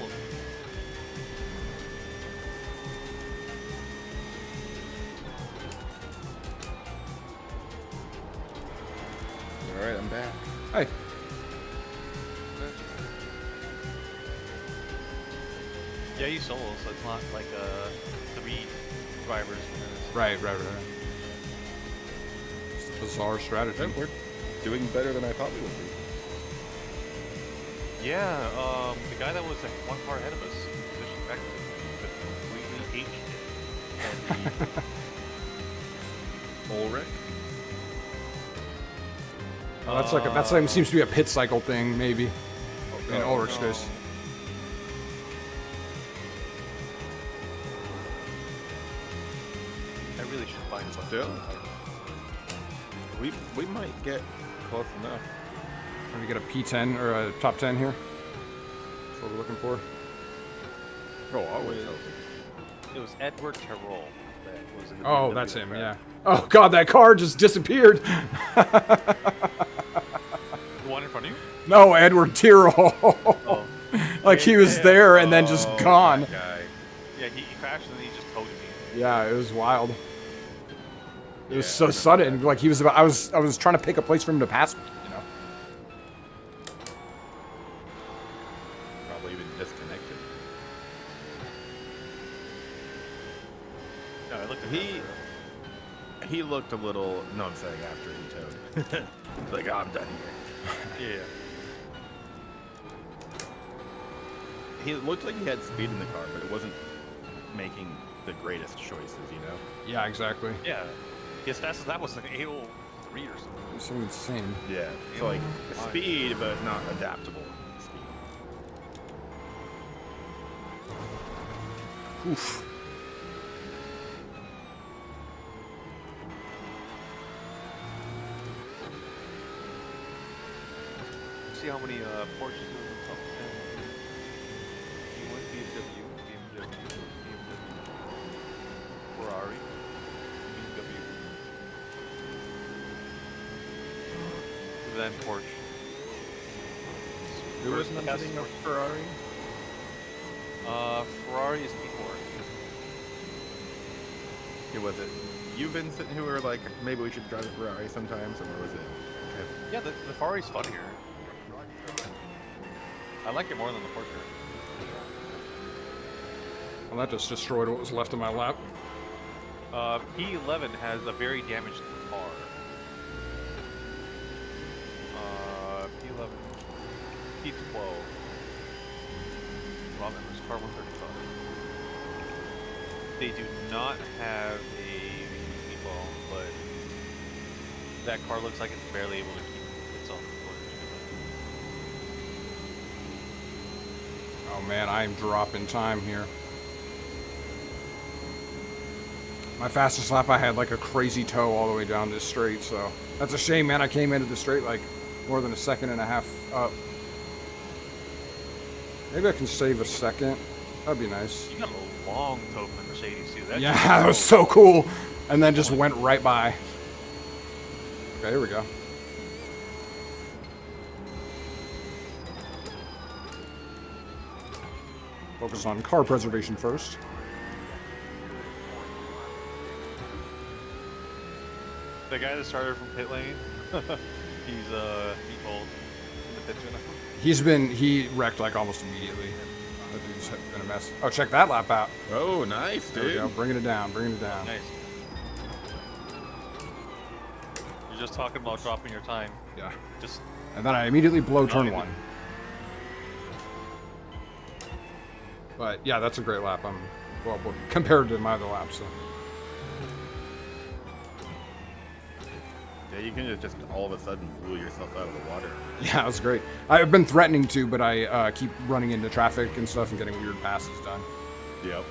All right, I'm back. Hey. Yeah, he's solo, so it's not like 3 drivers. Right. It's a bizarre strategy. Yep, we're doing better than I thought we would be. Yeah, the guy that was like 1 car ahead of us, positioned back completely aged it. Ulrich? Oh, that's like seems to be a pit cycle thing, maybe. In Ulrich's case. I really should find something. Still? We might get close enough. Trying to get a P10 or a top 10 here. That's what we're looking for. Oh, always. It was Edward Terrell that was in the Oh, BMW that's him, crowd. yeah. Oh god, that car just disappeared. The one in front of you? No, Edward Tyrrell. Oh. Like he was there and then just Oh, gone. that guy. Yeah, he crashed and then he just towed me. Yeah, it was wild. It was Yeah, so I remember sudden. that. Like he was about. I was trying to pick a place for him to pass me. You know. Probably even disconnected. No, I looked at that. He looked a little. No, I'm saying after he towed. Like, oh, I'm done here. Yeah. He looked like he had speed in the car, but it wasn't making the greatest choices, you know? Yeah, exactly. Yeah. As fast as that was like 803 or something. It was so insane. Yeah. So, like, Fine. speed, but not adaptable speed. Oof. See how many Porsches in the top 10. BMW, Ferrari, BMW, then Porsche. Who was First nothing Porsche. of Ferrari? Ferrari is P4. Who was it? You, Vincent, who were like, maybe we should drive a Ferrari sometimes, or was it? Okay. Yeah, the Ferrari's funnier. I like it more than the Porsche. Well, that just destroyed what was left of my lap. P11 has a very damaged car. P11, P12. Robin was car 135. They do not have a meatball, but that car looks like it's barely able to keep itself afloat. Oh man, I am dropping time here. My fastest lap, I had like a crazy toe all the way down this straight, so that's a shame, man. I came into the straight like more than a second and a half up. Maybe I can save a second. That'd be nice. You got a long toe from the Mercedes too. That's Yeah, that was so cool. And then just went right by. Okay, here we go. Focus on car preservation first. The guy that started from pit lane, he's bold in the pit now. He wrecked like almost immediately. That dude's been a mess. Oh, check that lap out. Oh, nice, There we dude. go, bringing it down, bringing it down. Nice. You're just talking about dropping your time. Yeah. Just And then I immediately blow turn even- one. But yeah, that's a great lap. Well, compared to my other laps. So. Yeah, you can just all of a sudden blew yourself out of the water. Yeah, that was great. I've been threatening to, but I keep running into traffic and stuff and getting weird passes done. Yep.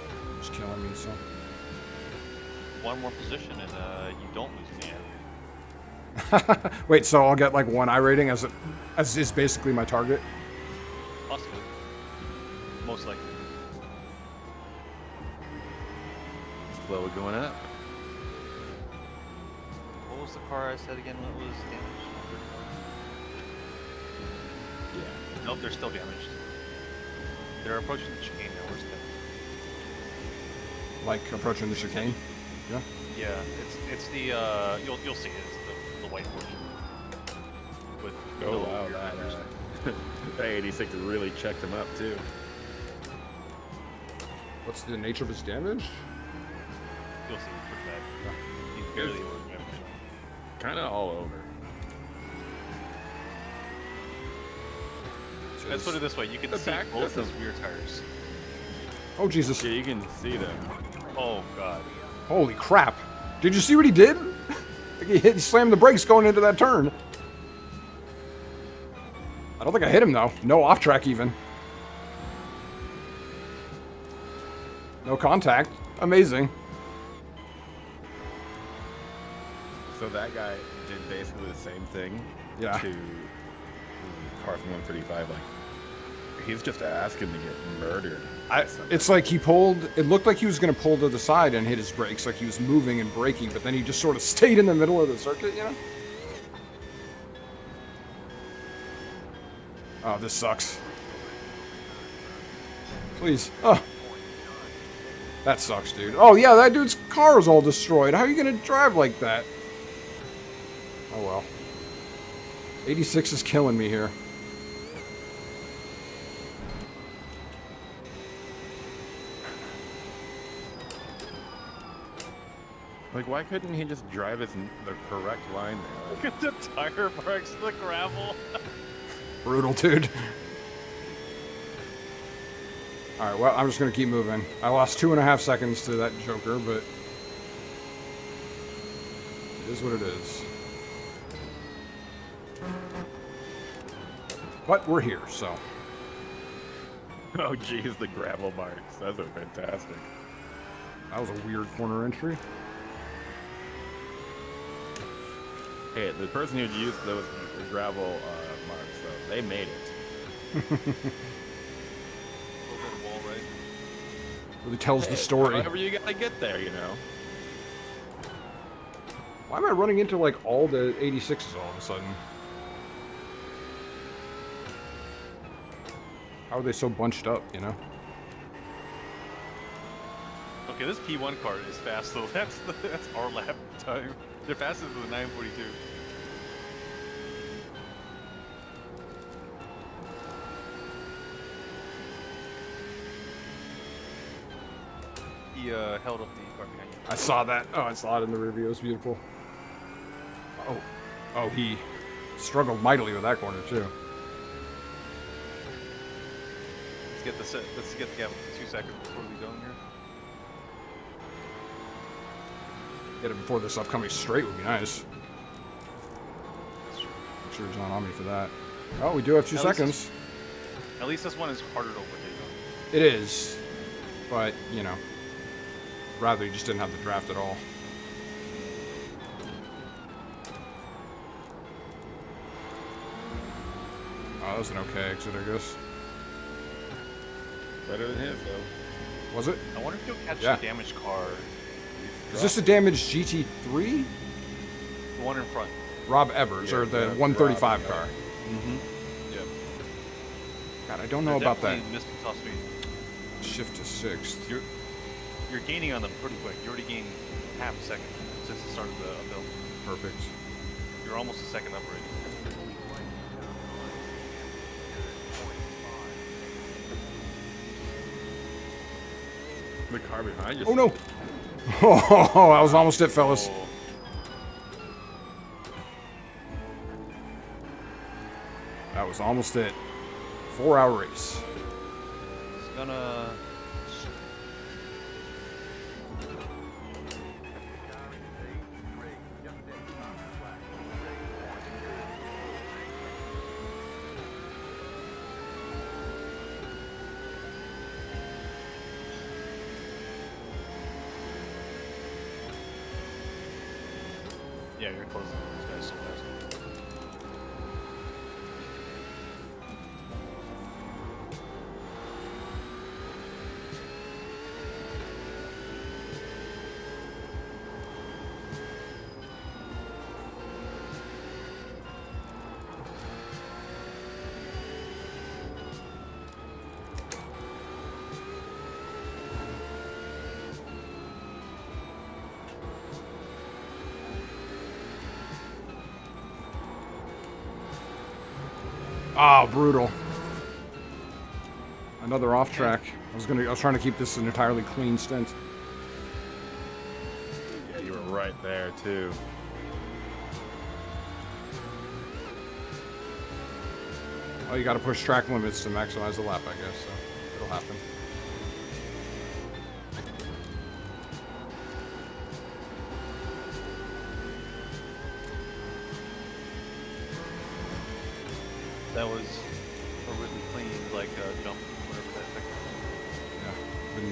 Just killing me, so. One more position and you don't lose in the end. Wait, so I'll get like 1 I rating as is basically my target? Possibly. Most likely. Slow going up. What was the car I said again when it was damaged? Yeah. Nope, they're still damaged. They're approaching the chicane now. Where's that? Like approaching the chicane? Yeah. Yeah, it's the you'll see it. It's the white portion. With Oh no wow, rear that, fenders. that 86 really checked him up too. What's the nature of his damage? You'll see. It's pretty bad. He's barely over damage. Kind of all over. Let's put it this way: you can The see back both doesn't- his rear tires. Oh, Jesus. Yeah, you can see them. Oh god. Holy crap. Did you see what he did? Like he slammed the brakes going into that turn. I don't think I hit him, though. No off track, even. No contact. Amazing. So that guy did basically the same thing Yeah. to car from 135. Like, he's just asking to get murdered. It's like he pulled, it looked like he was going to pull to the side and hit his brakes, like he was moving and braking, but then he just sort of stayed in the middle of the circuit, you know? Oh, this sucks. Please. Oh. That sucks, dude. Oh, yeah, that dude's car is all destroyed. How are you going to drive like that? Oh, well. 86 is killing me here. Like, why couldn't he just drive the correct line there? Look at the tire marks in the gravel. Brutal, dude. Alright, well, I'm just going to keep moving. I lost 2.5 seconds to that Joker, but it is what it is. But we're here, so. Oh, geez, the gravel marks. Those are fantastic. That was a weird corner entry. Hey, the person who used those gravel marks, though, they made it. A little bit of wall, right? Really tells Hey, the story. However you gotta get there, you know. Why am I running into, like, all the 86s all of a sudden? How are they so bunched up, you know? Okay, this P1 car is fast though. That's our lap time. They're faster than the 942. He held up the car behind you. I saw that. Oh, I saw it in the review. It was beautiful. Oh. Oh, he struggled mightily with that corner, too. Let's get the gap for 2 seconds before we go in here. Get it before this upcoming straight would be nice. That's true. Make sure he's not on me for that. Oh, we do have 2 At least seconds. At least this one is harder to overtake on. It is. But, you know. Rather, he just didn't have the draft at all. Oh, that was an okay exit, I guess. Better than his, though. Was it? I wonder if you'll catch Yeah. the damaged car. Is this a damaged GT3? The one in front. Rob Evers, Yeah, or the yeah, 135 Rob, yeah. car? Mm-hmm. Yeah. God, I don't know about that. Missed the top speed. Shift to 6th. You're gaining on them pretty quick. You already gained half a second since the start of the uphill. Perfect. You're almost a second up already. The car behind you. Oh, no! Oh, that was almost it, fellas. Oh, That was almost it. 4-hour race. it's gonna. Yeah, you're closing these guys so fast. Ah, brutal. Another off track. I was trying to keep this an entirely clean stint. Yeah, you were right there too. Oh, you got to push track limits to maximize the lap, I guess. So it'll happen. That was a really clean, like, jump, whatever that thing was. Yeah. Been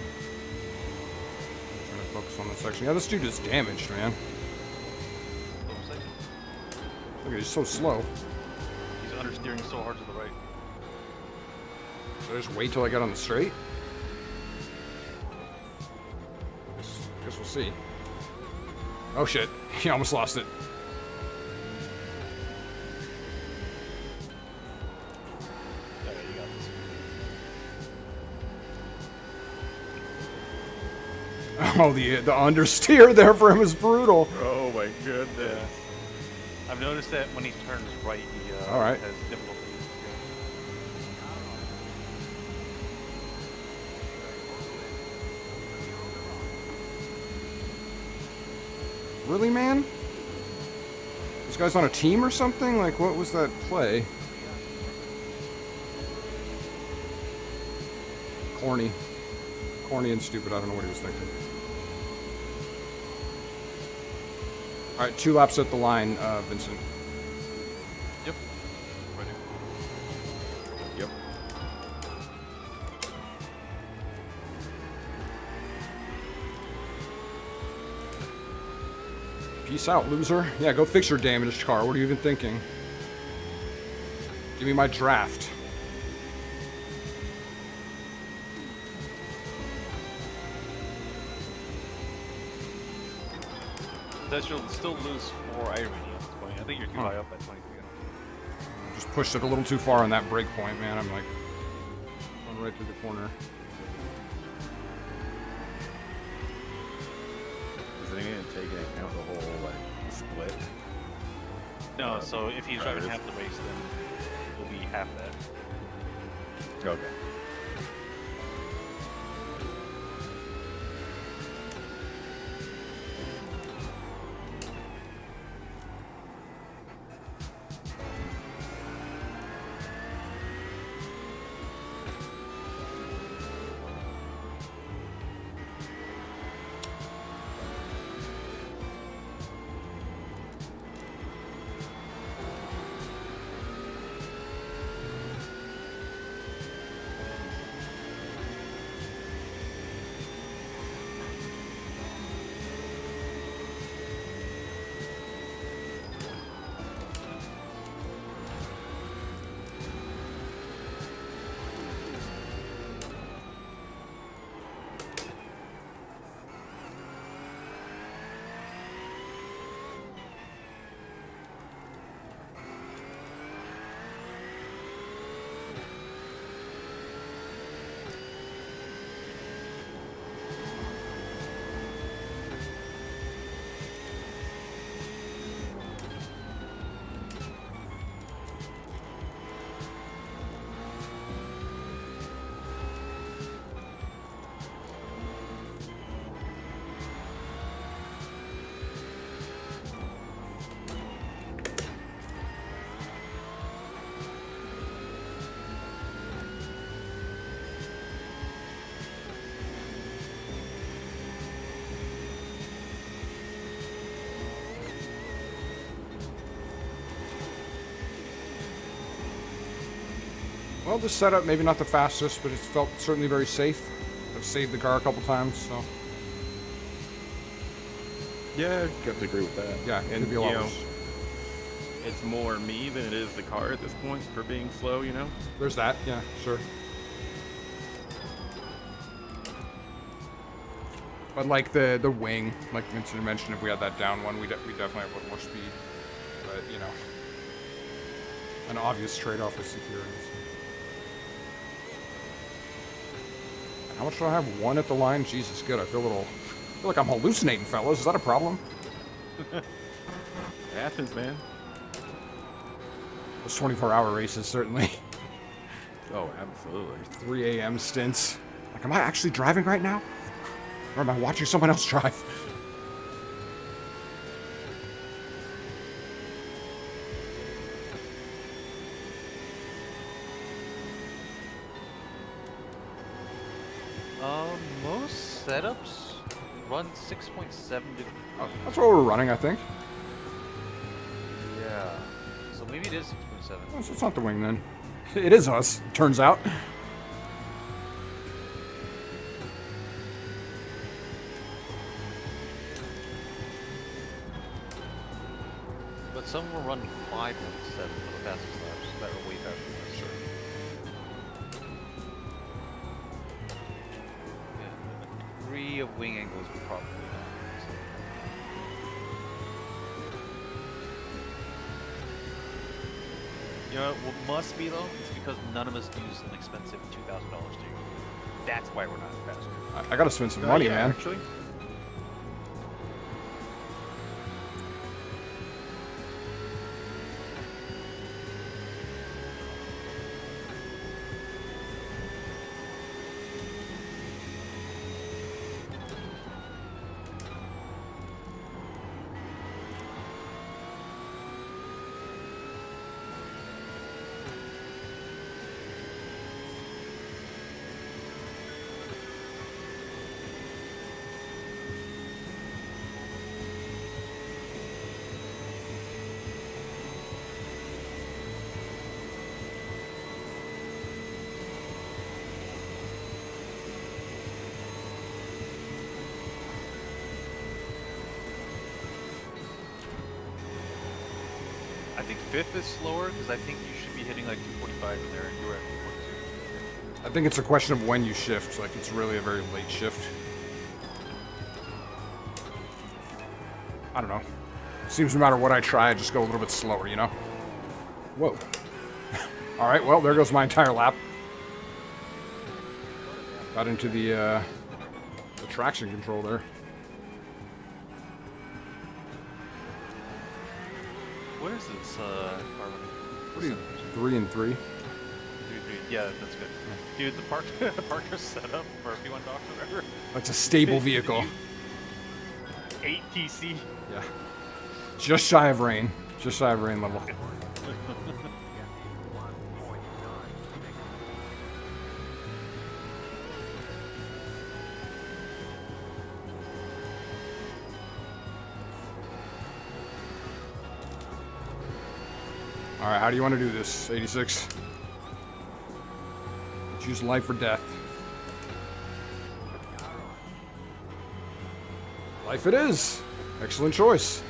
trying to focus on this section. Yeah, this dude is damaged, man. What was that? Look at it, he's so slow. He's understeering so hard to the right. Should I just wait till I get on the straight? Guess we'll see. Oh shit, he almost lost it. Okay, you got this. Oh, the understeer there for him is brutal. Oh my goodness. Yeah. I've noticed that when he turns right, he All right. has difficulties. Really, man? This guy's on a team or something? Like, what was that play? Corny. Corny and stupid. I don't know what he was thinking. Alright, 2 laps at the line, Vincent. Yep. Ready. Yep. Peace out, loser. Yeah, go fix your damaged car. What are you even thinking? Give me my draft. That you'll still lose 4 irony at this point. I think you're too high up at 23. Just pushed it a little too far on that break point, man. I'm like, going right through the corner. Is it going to take into account the whole like split? No, so if he's driving drivers. half the race, then it'll be half that. Okay. Well, this setup, maybe not the fastest, but it's felt certainly very safe. I've saved the car a couple times, so. Yeah, I have to agree with that. Yeah, it and could be a lot you know, worse. it's more me than it is the car at this point for being slow. You know. There's that. Yeah, sure. But like the wing, like Vincent mentioned, if we had that down one, we definitely have a little more speed. But you know, an obvious trade-off with security. How much do I have? 1 at the line? Jesus, good. I feel like I'm hallucinating, fellas. Is that a problem? It happens, man. Those 24-hour races, certainly. Oh, absolutely. 3 a.m. stints. Like, am I actually driving right now? Or am I watching someone else drive? Most setups run 6.7 degrees. Oh, that's what we're running, I think. Yeah. So maybe it is 6.7. Oh, so it's not the wing then. It is us, it turns out. But some will run 5.7 for the fastest laps that are way faster than us. Sure. Yeah, the degree of wing angles will probably not. You know what must be though? It's because none of us use an expensive $2,000 steering. That's why we're not faster. I gotta spend some money, yeah, man. Actually. I think 5th is slower because I think you should be hitting like 245 in there and you were at 242. I think it's a question of when you shift. Like, it's really a very late shift. I don't know. Seems no matter what I try, I just go a little bit slower, you know? Whoa. Alright, well, there goes my entire lap. Got into the traction control there. Where is this car running? What are you, 3 and 3? 3-3. Yeah, that's good. Dude, the Parker setup for a P1 Doc or whatever. That's a stable vehicle. 8 TC. Yeah. Just shy of rain. Just shy of rain level. Alright, how do you want to do this, 86? Choose life or death. Life it is. Excellent choice.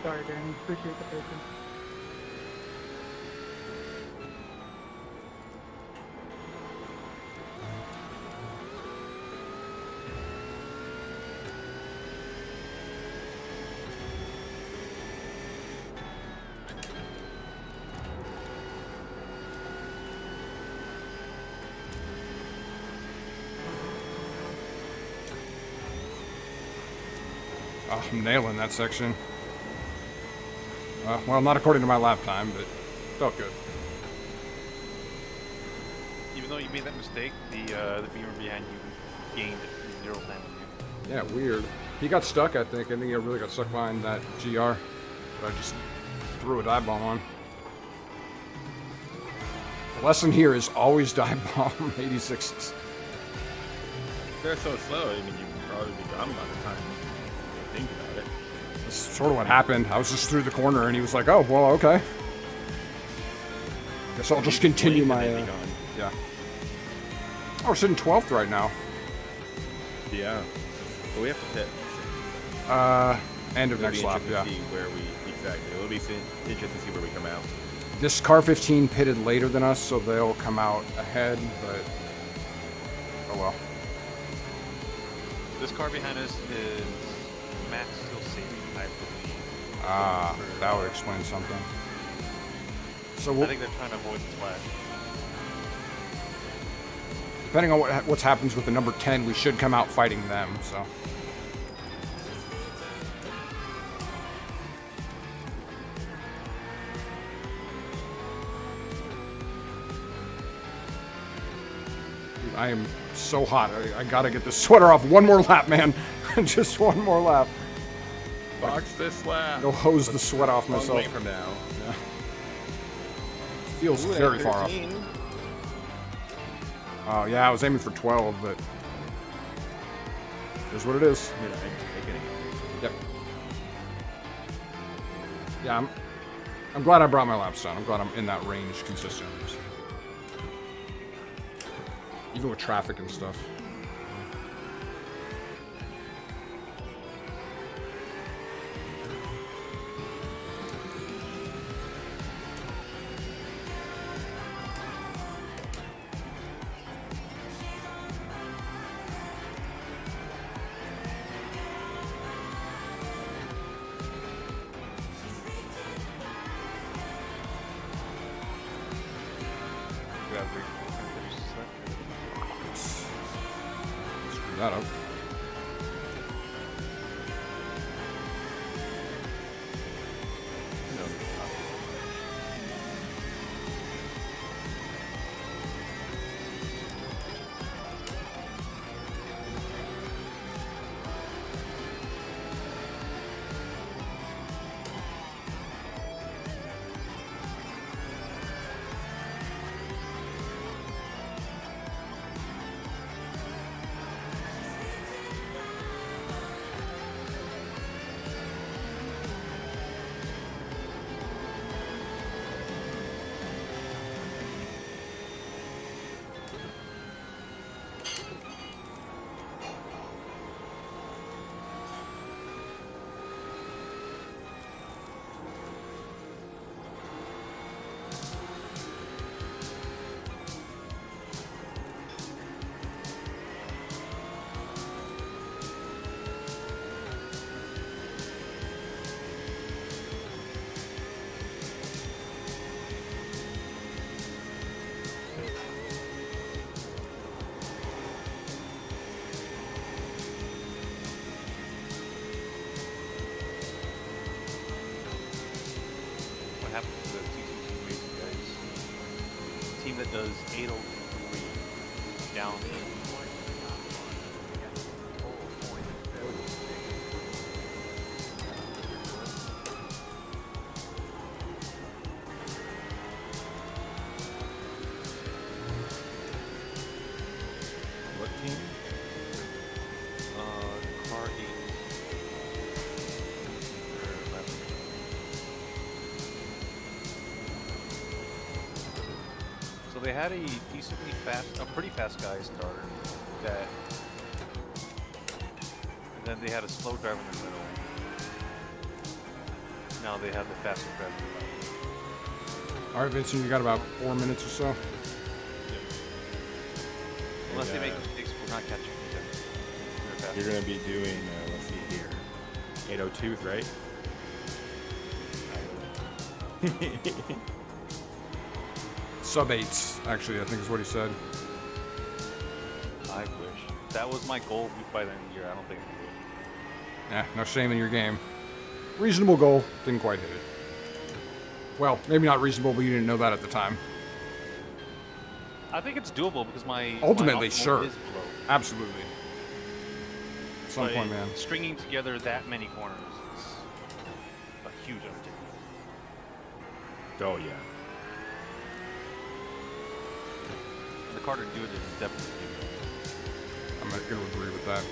Sorry, Danny. Appreciate the patience. Oh, I'm nailing that section. Well, not according to my lap time, but felt good. Even though you made that mistake, the beamer behind you gained 0 time with you. Yeah, weird. He got stuck, I think. I think he really got stuck behind that GR. But I just threw a dive bomb on. The lesson here is always dive bomb 86s. They're so slow. I mean, you probably be gone by the time you think about it. That's sort of what happened. I was just through the corner, and he was like, "Oh, well, okay. Guess I'll just continue Blink my." and then be gone. Yeah. Oh, we're sitting 12th right now. Yeah. But we have to pit. End of It'll next be lap, interesting yeah. to see where we exactly. It'll be interesting to see where we come out. This car 15 pitted later than us, so they'll come out ahead, but oh well. This car behind us is Max still saving, I believe. Ah, that would explain something. So I we'll, think they're trying to avoid the splash. depending on what happens with the number 10, we should come out fighting them. So. Dude, I am so hot. I gotta get this sweater off. One more lap, man. Just one more lap. Box this lap. Go hose the sweat off Long myself. way from now. Yeah. Feels Ooh, very far off. 13. Oh, yeah, I was aiming for 12, but here's what it is. Yeah, I get it. Yep. Yeah, I'm glad I brought my laps down. I'm glad I'm in that range consistently. Even with traffic and stuff. Grab Screw that up. what happened to the GT3 Racing guys. Team that does 803 down in. What team? Car 8. So they had a decently fast, a pretty fast guy starter that, and then they had a slow driver in the middle. Now they have the fastest driver in the middle. All right, Vincent, you got about 4 minutes or so. Unless they make mistakes, we're not catching them. They're fast. You're gonna be doing. Let's see here. 802s, right? Sub-8s, actually, I think is what he said. I wish. That was my goal by the end of the year. I don't think we would. Yeah, no shame in your game. Reasonable goal, didn't quite hit it. Well, maybe not reasonable, but you didn't know that at the time. I think it's doable because my Ultimately, my optimal sure. is below. Absolutely. At some But point, man. stringing together that many corners is a huge undertaking. Oh yeah. And the car to do it is definitely doable. I'm going to agree with that.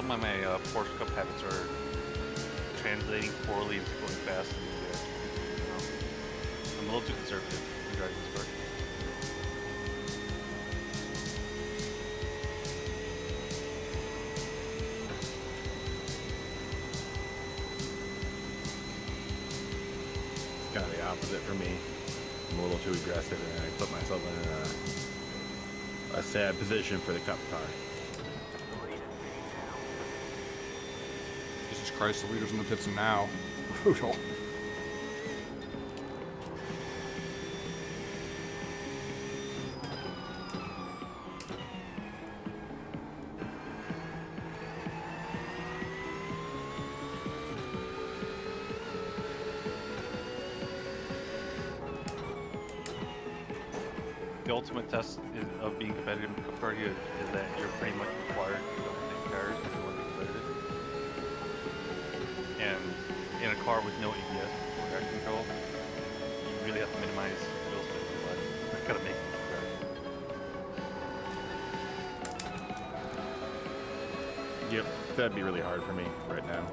my Porsche Cup habits are translating poorly into going fast. And, you know, I'm a little too conservative in driving this car. It's kind of the opposite for me. I'm a little too aggressive, and I put myself in a sad position for the cup car. Jesus Christ, the leader's in the pits now. Brutal. The ultimate test of being competitive in cup car here is that you're pretty much required to go into cars if you want to be competitive. And in a car with no ABS or traction control, you really have to minimize wheel spin in your life. That's gotta make it car. Yep, that'd be really hard for me right now.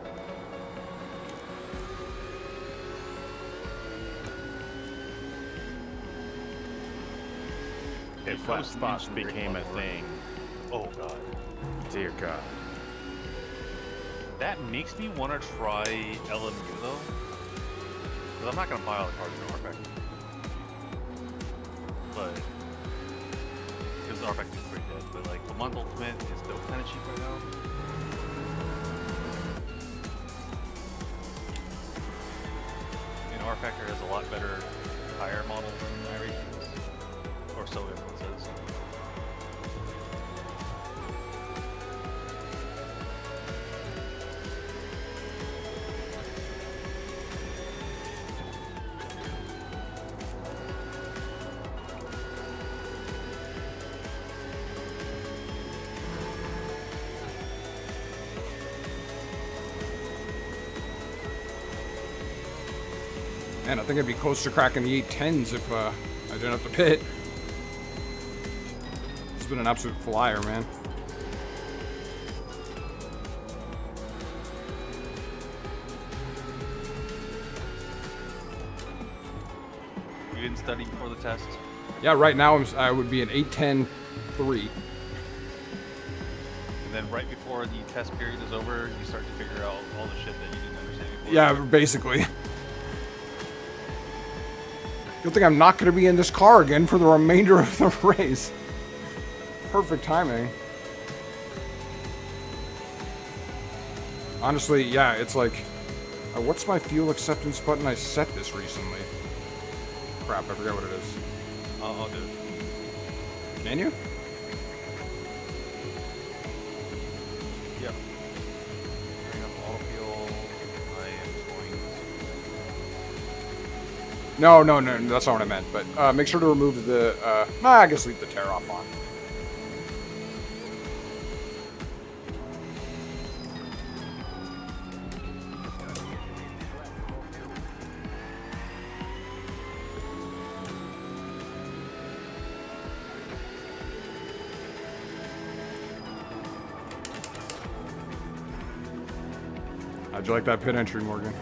If flat spots became a thing, Oh god. dear God. That makes me want to try LMU though. Because I'm not going to buy all the cars in R Factory. But, because the R Factory is pretty dead. But like, Kmonk Ultimate is still kind of cheap right now. And R Factory has a lot better tire models than iRacing. Or so everyone says. Man, I think I'd be close to cracking the 810s if I didn't have to pit. It's been an absolute flyer, man. You didn't study before the test? Yeah, right now I would be an 810-3. And then right before the test period is over, you start to figure out all the shit that you didn't understand before. Yeah, basically. Good thing I'm not going to be in this car again for the remainder of the race. Perfect timing. Honestly, yeah, it's like, what's my fuel acceptance button? I set this recently. Crap, I forgot what it is. I'll do it. Can you? Yep. Bring up auto fuel. I am going to... No, that's not what I meant. But make sure to remove the, I guess leave the tear off on. How'd you like that pit entry, Morgan?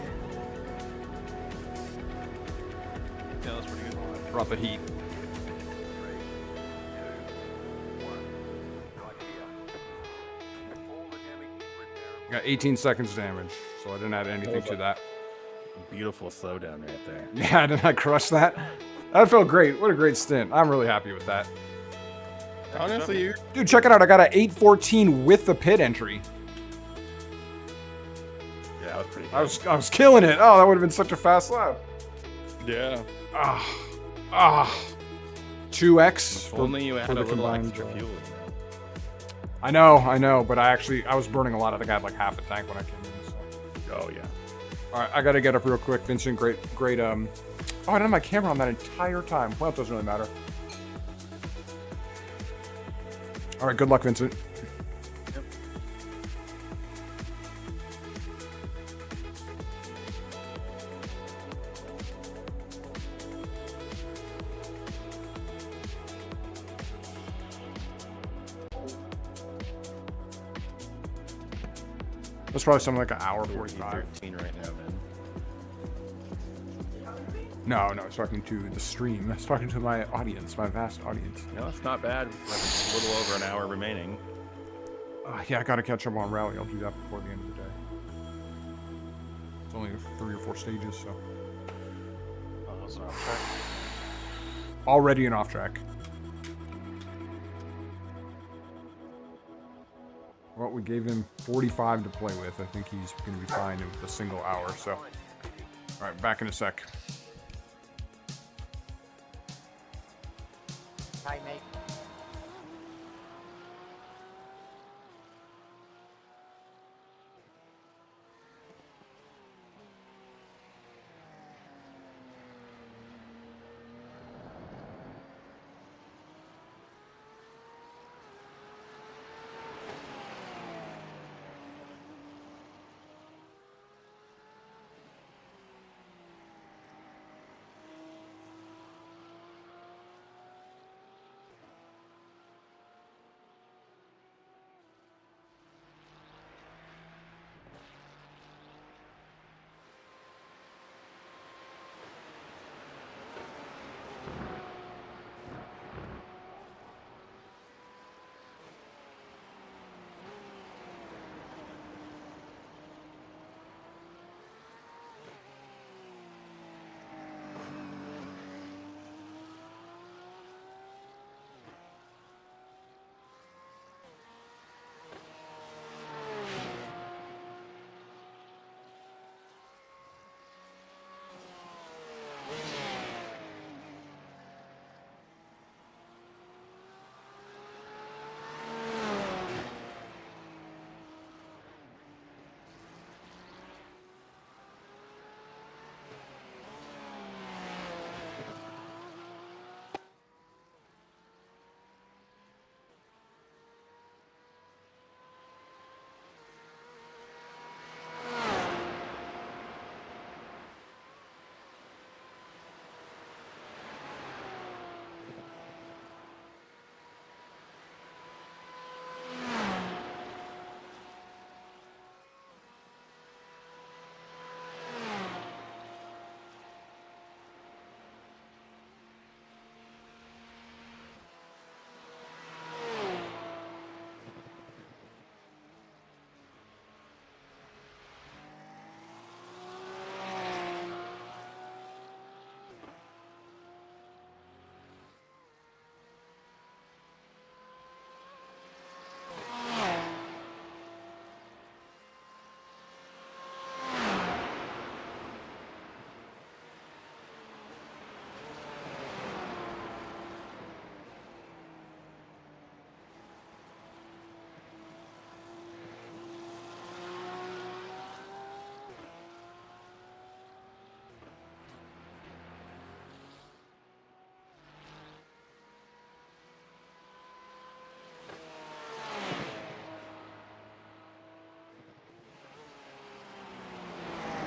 Yeah, that's pretty good. Brought the heat. Got 18 seconds damage, so I didn't add anything to that. Beautiful slowdown right there. Yeah, didn't I crush that? That felt great. What a great stint. I'm really happy with that. Honestly, you Dude, check it out. I got an 814 with the pit entry. yeah, that was pretty good. I was killing it. Oh, that would have been such a fast lap. Yeah. 2x. If only you had for a the little combined extra drive. fuel. I know, but I was burning a lot. I think I had like half a tank when I came in. So. Oh yeah. All right, I gotta get up real quick, Vincent. Great. Oh, I didn't have my camera on that entire time. Well, it doesn't really matter. All right, good luck, Vincent. That's probably something like an hour We're 45. E13 right now, then. No, I was talking to the stream. I was talking to my audience, my vast audience. No, it's not bad. We have a little over an hour remaining. Yeah, I gotta catch up on rally. I'll do that before the end of the day. It's only 3 or 4 stages, so. Oh, those are off track. Already an off track. Well, we gave him 45 to play with. I think he's gonna be fine with a single hour, so. Alright, back in a sec. Hi, mate.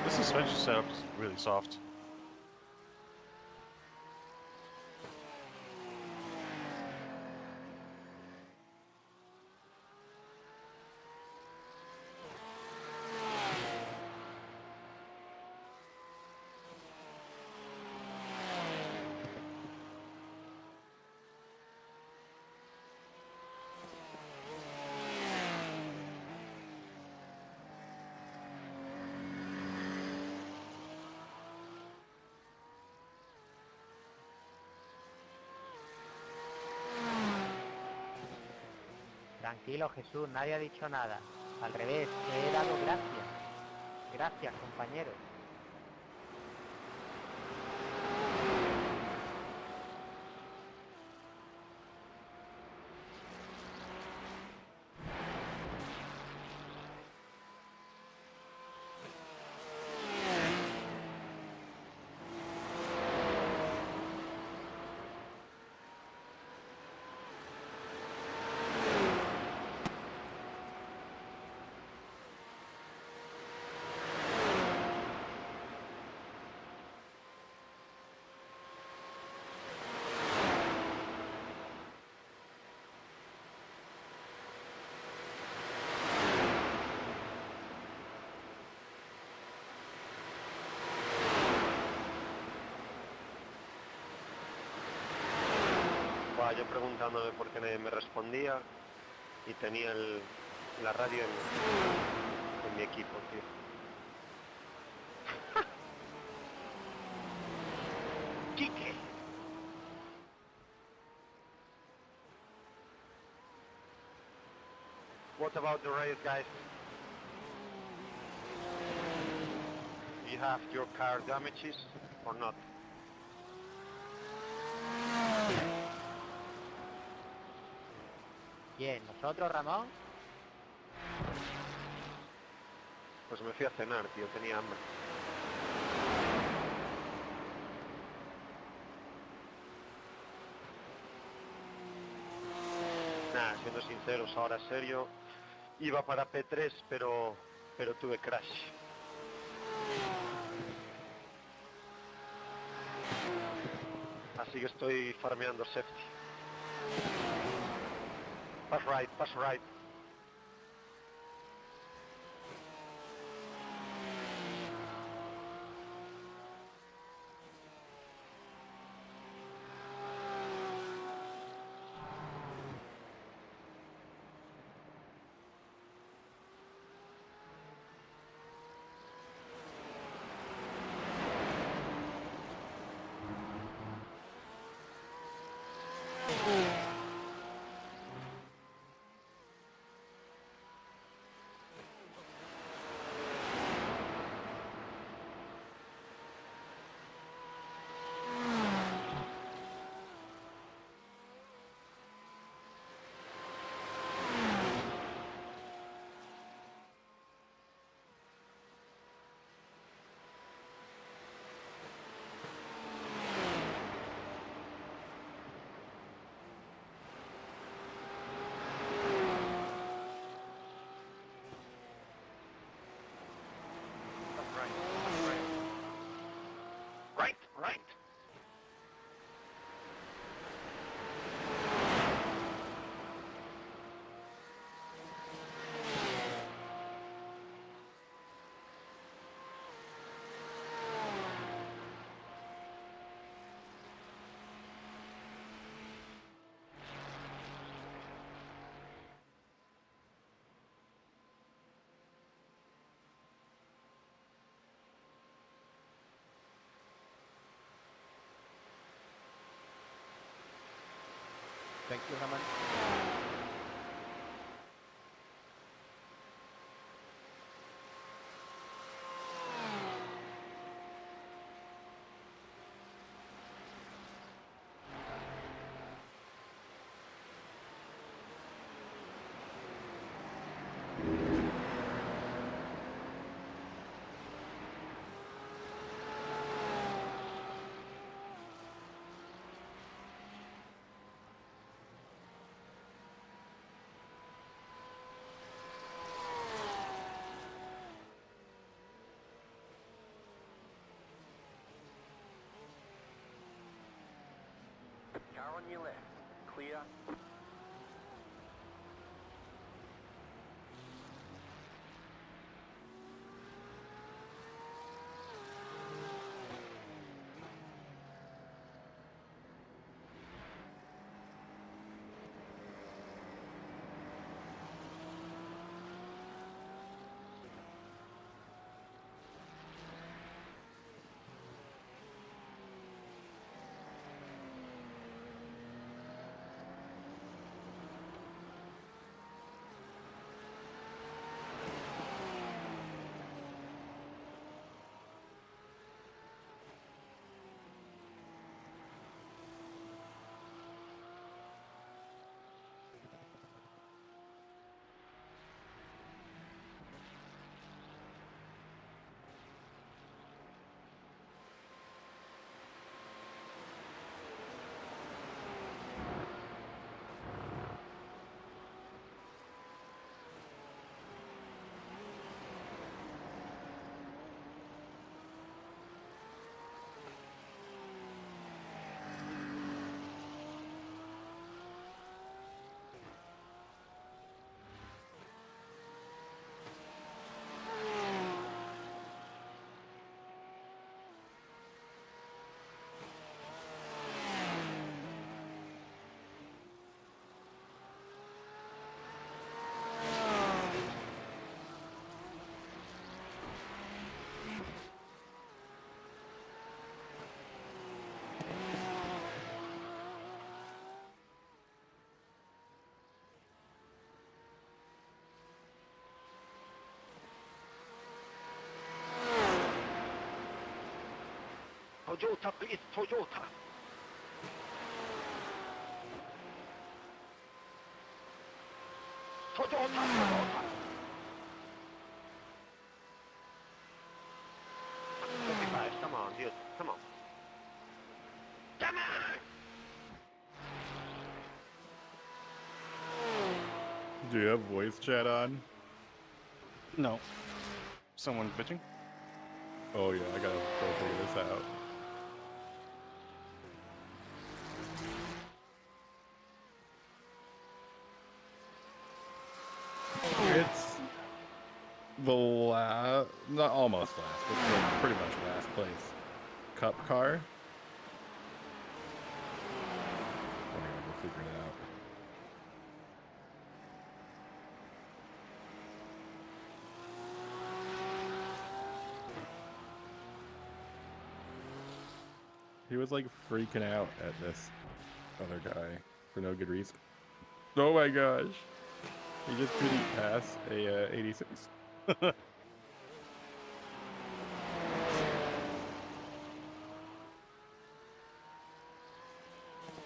This suspension setup is really soft. Tranquilo, Jesús, nadie ha dicho nada. Al revés, he dado gracias. Gracias, compañero. yo preguntándome por qué nadie me respondía y tenía la radio en mi equipo, tío. ¡Quique! What about the race, guys? Do you have your car damages or not? ¿Quién? ¿Nosotros, Ramón? Pues me fui a cenar, tío, tenía hambre. Nah, siendo sinceros, ahora serio, iba para P3, pero tuve crash. Así que estoy farmeando safety. Pass right, pass right. Right, right. Thank you, Ramón. Car on your left. Clear. Toyota, please, Toyota. Toyota. 55, come on, dude, come on. Come on! Do you have voice chat on? No. Someone bitching? Oh yeah, I gotta go figure this out. It's the not almost last, but pretty much last place cup car. I gotta go figure it out. He was like freaking out at this other guy for no good reason. Oh my gosh. He just couldn't pass a 86.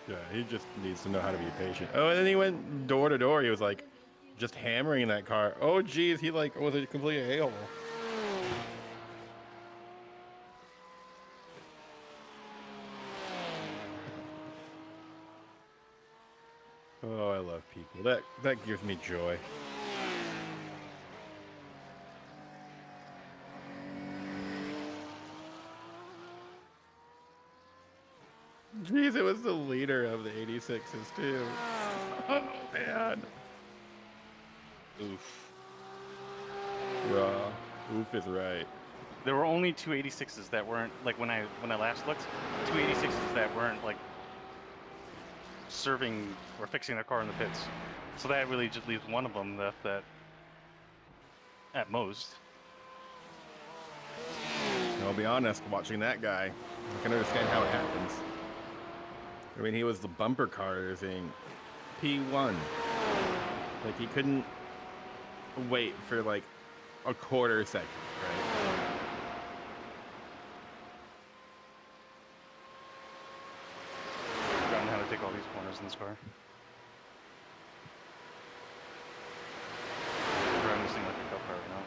Yeah, he just needs to know how to be patient. Oh, and then he went door to door. He was like just hammering that car. Oh geez, he like was a complete a-hole. Oh, I love people. That gives me joy. Jeez, it was the leader of the 86s too. Oh man. Oof. Oof is right. There were only two 86s that weren't, like, when I last looked, two 86s that weren't, like, serving or fixing their car in the pits. So that really just leaves one of them left that, at most. I'll be honest, watching that guy, I can understand how it happens. I mean, he was the bumper car thing. P1. Like, he couldn't wait for, like, a quarter second, right? I've forgotten how to take all these corners in this car. I'm driving this thing like a cup car right now.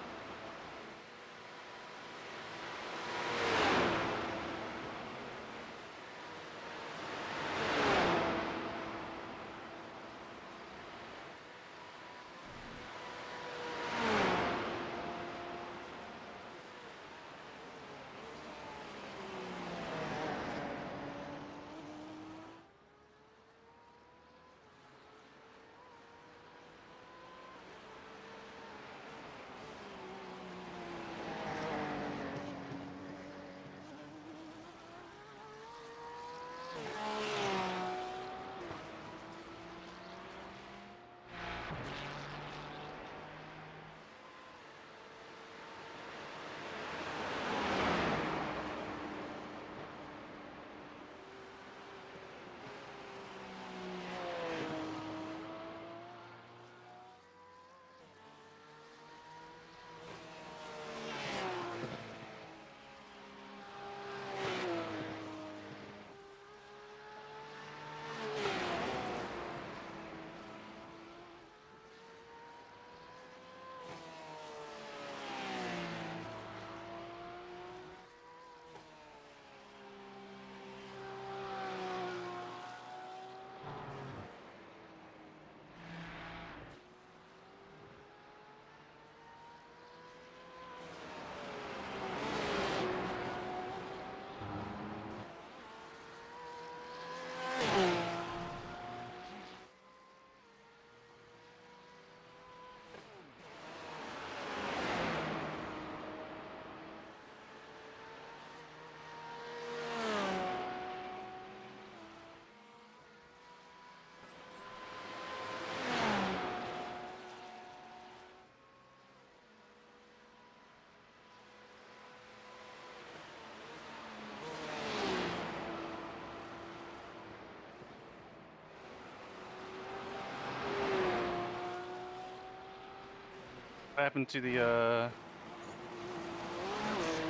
What happened to the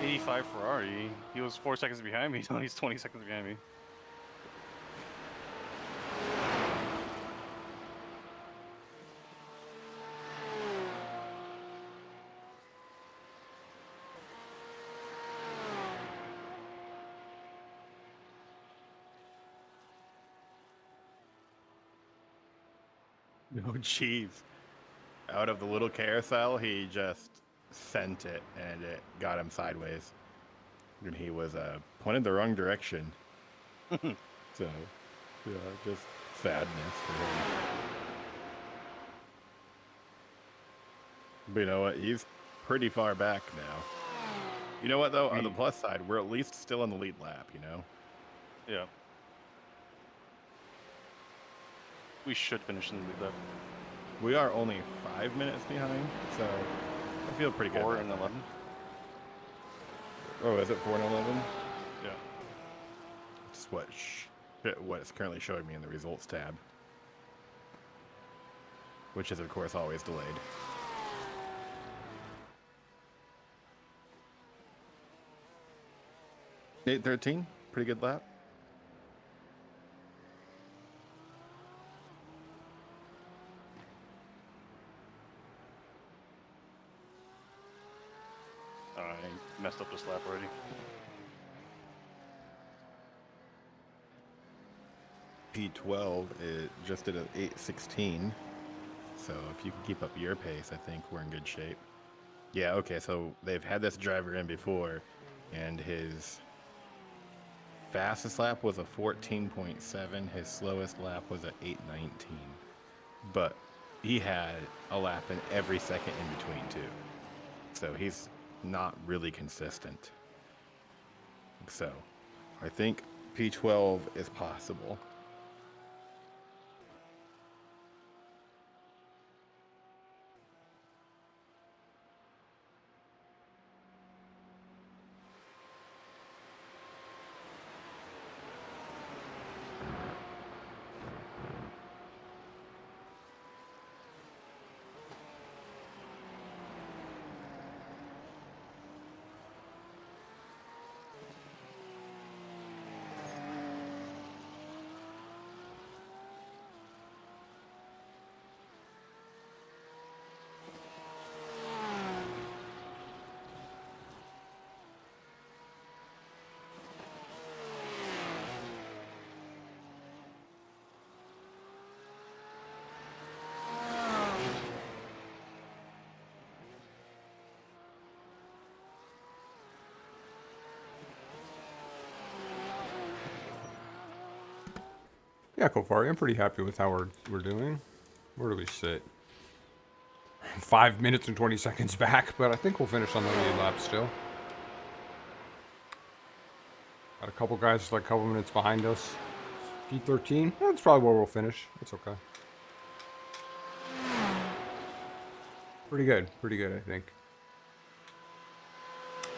85 Ferrari. He was 4 seconds behind me. Now he's 20 seconds behind me. Oh, jeez. Out of the little carousel, he just sent it, and it got him sideways. And he was pointed the wrong direction. So, yeah, just sadness for him. But you know what? He's pretty far back now. You know what, though? On the plus side, we're at least still in the lead lap, you know? Yeah. We should finish in the lead lap. We are only 5 minutes behind, so I feel pretty good. 4 about and that. 11. Oh, is it 4 and 11? Yeah. It's what it's currently showing me in the results tab, which is of course always delayed. 8:13, pretty good lap. I messed up this lap already. P12 is just at an 8:16, so if you can keep up your pace, I think we're in good shape. Yeah, okay, so they've had this driver in before, and his fastest lap was a 14.7, his slowest lap was a 8:19, but he had a lap in every second in between too, so he's not really consistent. So I think P12 is possible. Yeah, Kofari, I'm pretty happy with how we're doing. Where do we sit? 5 minutes and 20 seconds back, but I think we'll finish on the lead lap still. Got a couple guys like a couple minutes behind us. P13, that's probably where we'll finish. It's okay. Pretty good, I think.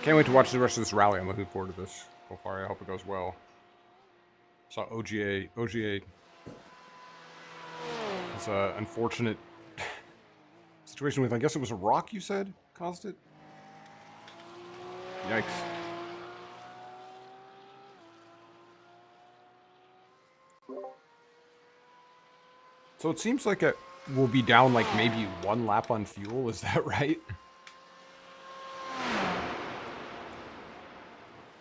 Can't wait to watch the rest of this rally. I'm looking forward to this. Kofari, I hope it goes well. Saw OGA. It's an unfortunate situation with, I guess it was a rock you said caused it? Yikes. So it seems like we'll be down like maybe 1 lap on fuel, is that right?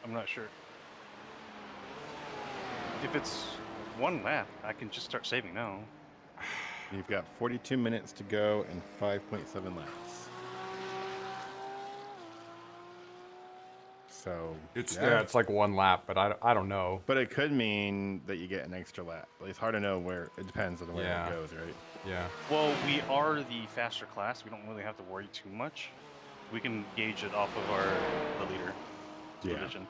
I'm not sure. If it's 1 lap, I can just start saving now. You've got 42 minutes to go and 5.7 laps. So It's it's like 1 lap, but I don't know. But it could mean that you get an extra lap. It's hard to know where. It depends on where it goes, right? Yeah. Well, we are the faster class. We don't really have to worry too much. We can gauge it off of the leader position.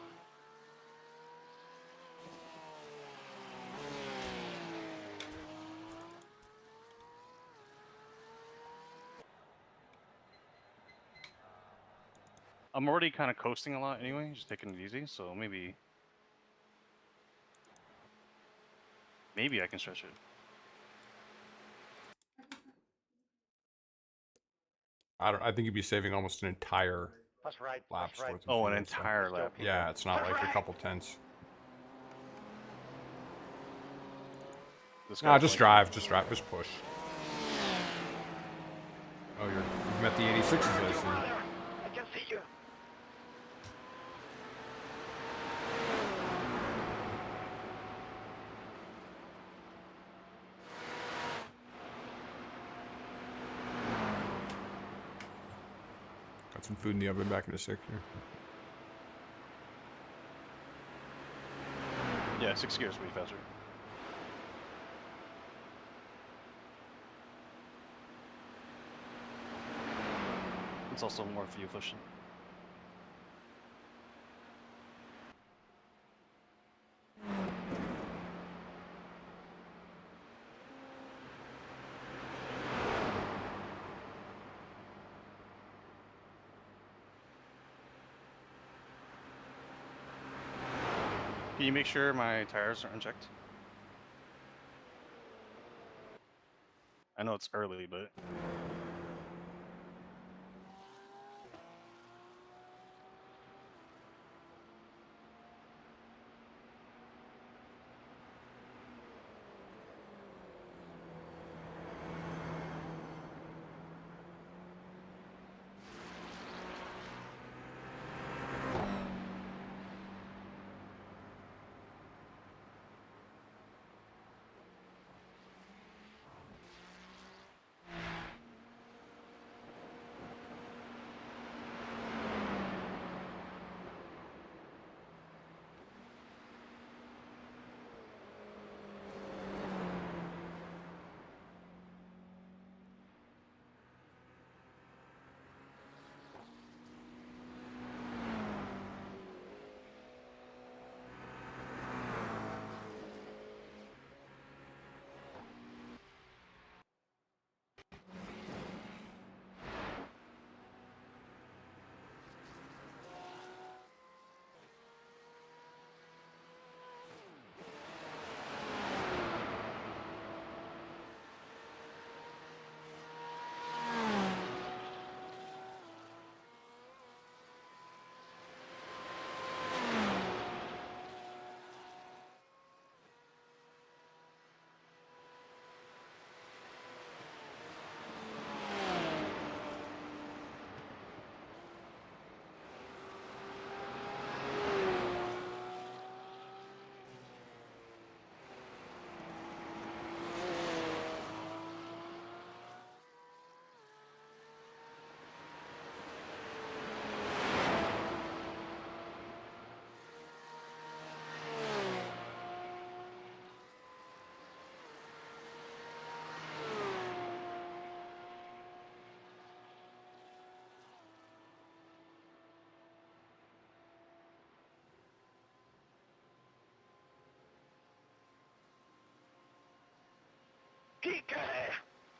I'm already kind of coasting a lot anyway, just taking it easy, so maybe I can stretch it. I think you'd be saving almost an entire Pass right. laps Pass right. worth of Oh, an fuel, so- entire lap. Yeah, it's not like a couple tenths. This No, guy's just going- drive, just push. Oh, you've met the 86s, I see. I can see you. Got some food in the oven back in a sec here. Yeah, 6 gears way faster. It's also more fuel efficient. Can you make sure my tires are unchecked? I know it's early, but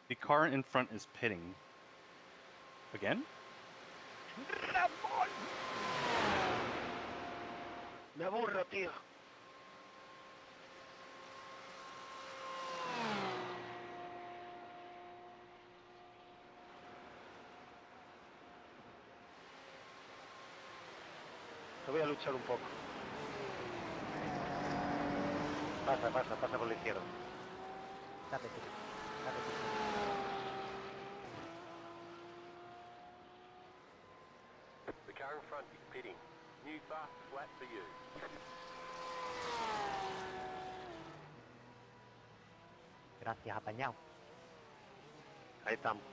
the car in front is pitting. Again? Me aburro, tío. Te voy a luchar un poco. Pasa, pasa, pasa por la izquierda. Date tú. Date tú. The car in front is pitting. New fast flat for you. Gracias, apañado. Ahí estamos.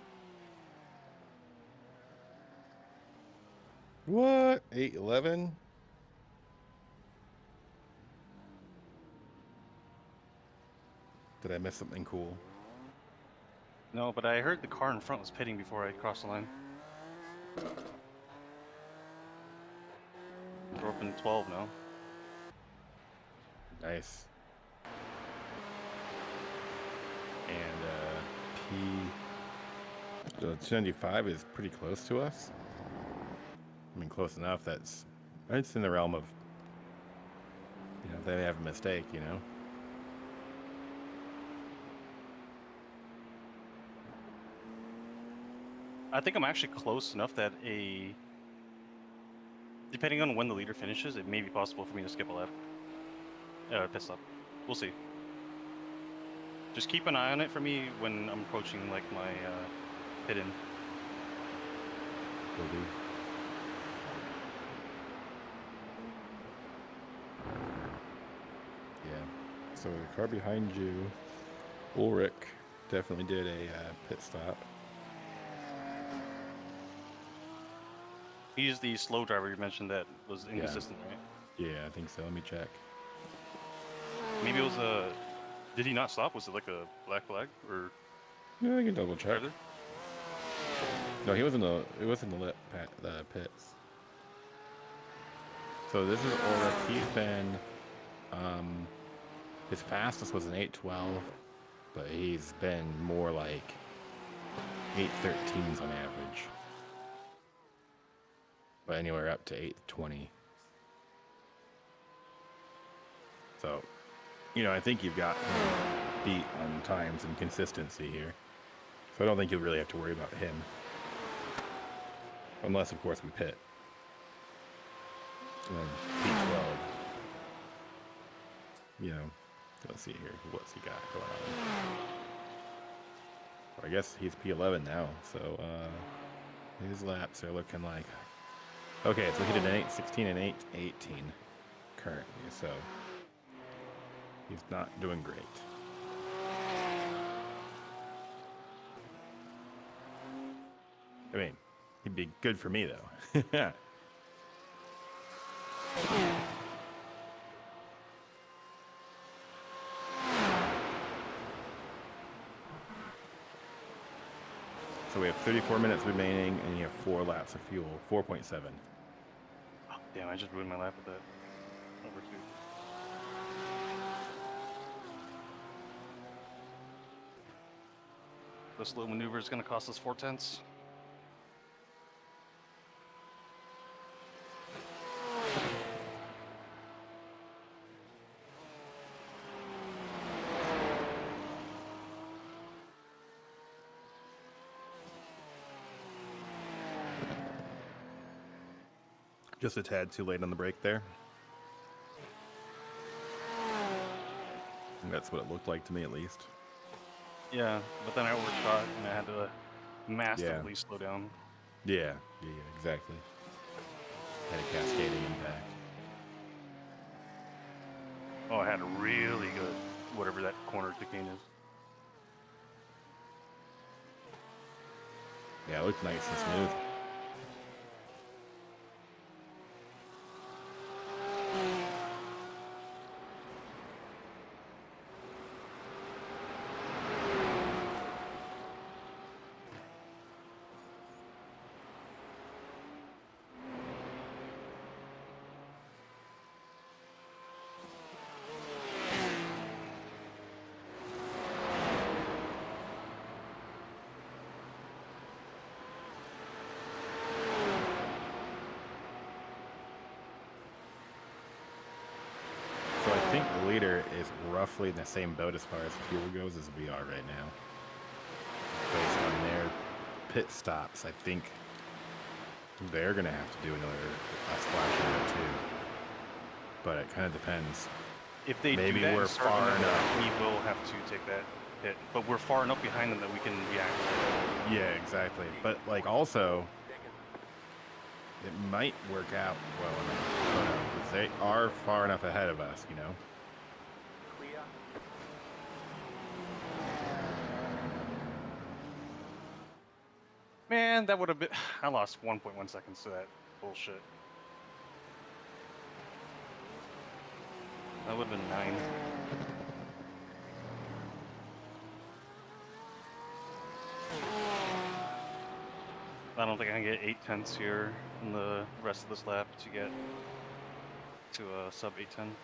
What? 8:11? Did I miss something cool? No, but I heard the car in front was pitting before I crossed the line. We're up in 12 now. Nice. And the 295 is pretty close to us. I mean, close enough. It's in the realm of, if they have a mistake, I think I'm actually close enough that a Depending on when the leader finishes, it may be possible for me to skip a lap. Pit stop. We'll see. Just keep an eye on it for me when I'm approaching like my pit in. Will do. Yeah. So the car behind you, Ulrich, definitely did a pit stop. He's the slow driver you mentioned that was inconsistent, right? Yeah, I think so. Let me check. Maybe it was a. Did he not stop? Was it like a black flag or Yeah, I can double check. further? No, he was in the. It was in the pits. So this is Ulrich. He's been. His fastest was an 8:12, but he's been more like 8:13s on average. But anywhere up to 8:20. So, I think you've got him beat on times and consistency here. So I don't think you'll really have to worry about him. Unless, of course, we pit. And then P12. Let's see here. What's he got going on? Well, I guess he's P11 now. So his laps are looking like... Okay, so he did an 8:16 and 8:18 currently. So he's not doing great. I mean, he'd be good for me, though. So we have 34 minutes remaining, and you have 4 laps of fuel. 4.7. Oh, damn, I just ruined my lap with that. Over 2. The slow maneuver is going to cost us 4/10. Just a tad too late on the brake there. And that's what it looked like to me, at least. Yeah, but then I overshot and I had to massively slow down. Yeah, exactly. Had a cascading impact. Oh, I had a really good, whatever that corner chicane is. Yeah, it looked nice and smooth. So I think the leader is roughly in the same boat as far as fuel goes as we are right now. Based on their pit stops, I think they're going to have to do another splash or two. But it kind of depends. If they Maybe do that we're and start far another lap, enough. we will have to take that hit. But we're far enough behind them that we can react. Yeah, exactly. But like also, it might work out well enough. I don't know, 'cause they are far enough ahead of us, Clear. Man, that would have been... I lost 1.1 seconds to that bullshit. That would have been 9. I don't think I can get 8/10 here in the rest of this lap to get to a sub 8:10.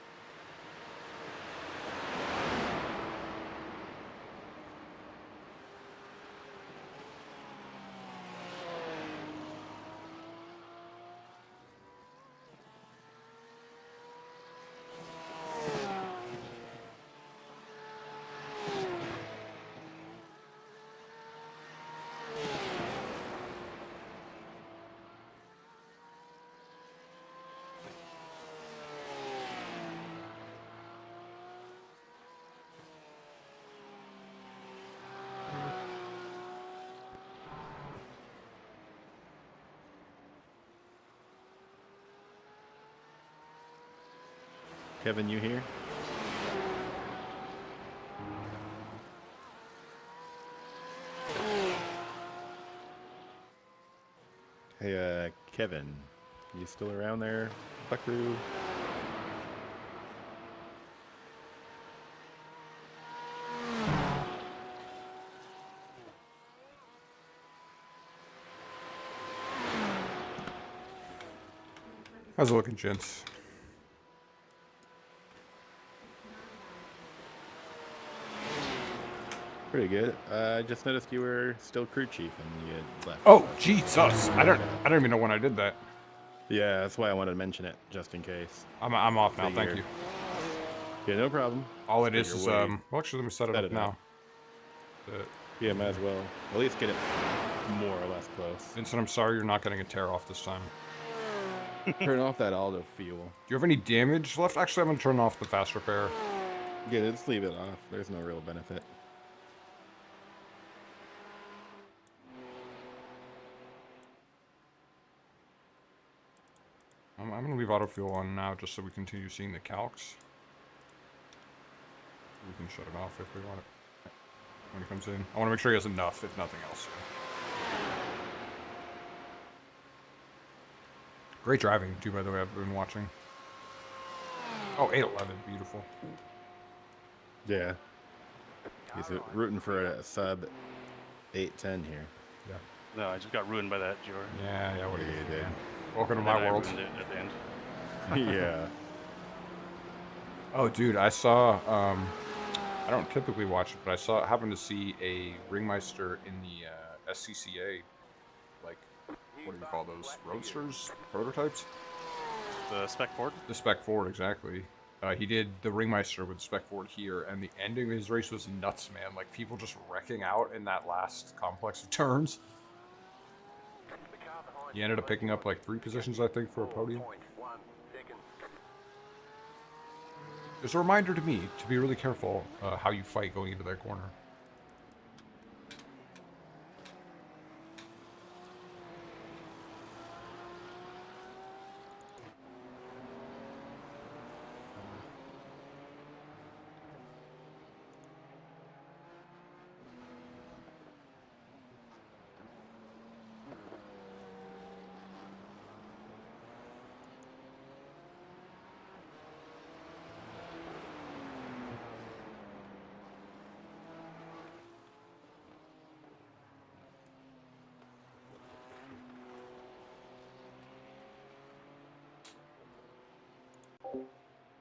Kevin, you here? Hey, Kevin, you still around there, Buckaroo? How's it looking, gents? Pretty good. I just noticed you were still crew chief and you had left. Oh, Jesus! I don't even know when I did that. Yeah, that's why I wanted to mention it, just in case. I'm off now. Thank you. Yeah, no problem. All it Just is figure well, actually, let me set it up now. Yeah, might as well. At least get it more or less close. Vincent, I'm sorry you're not getting a tear off this time. Turn off that auto fuel. Do you have any damage left? Actually, I'm gonna turn off the fast repair. Yeah, just leave it off. There's no real benefit. I'm gonna leave auto fuel on now just so we continue seeing the calcs. We can shut it off if we want it when he comes in. I want to make sure he has enough, if nothing else. Great driving, too, by the way. I've been watching. Oh, 811, beautiful. Yeah. He's rooting for a sub 810 here. Yeah. No, I just got ruined by that, Gior. Yeah, what do you did? Welcome to And my then I world. ruined it at the end. Yeah. Oh, dude, I saw, I don't typically watch it, but I happened to see a Ringmeister in the SCCA, like, what do you call those? Roadsters? Prototypes? The Spec Ford? The Spec Ford, exactly. He did the Ringmeister with the Spec Ford here, and the ending of his race was nuts, man. Like, people just wrecking out in that last complex of turns. He ended up picking up, like, 3 positions, I think, for a podium. It's a reminder to me to be really careful how you fight going into that corner.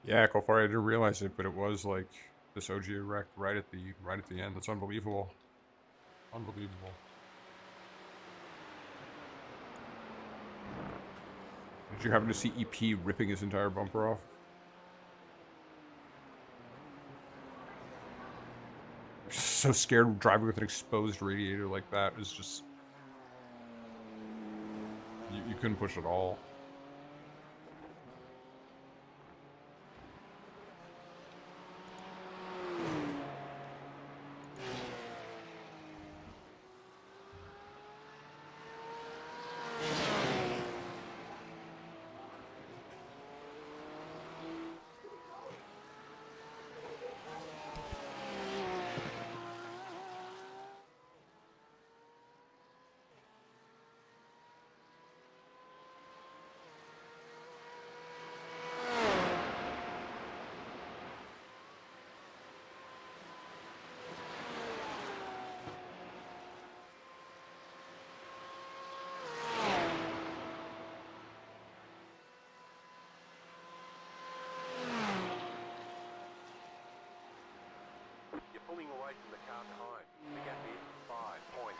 Yeah, Kofar, I didn't realize it, but it was like this OG wreck right at the end. That's unbelievable. Unbelievable. Did you happen to see EP ripping his entire bumper off? So scared driving with an exposed radiator like that is just... You couldn't push at all. You're pulling away from the car behind. The gap is 5.1.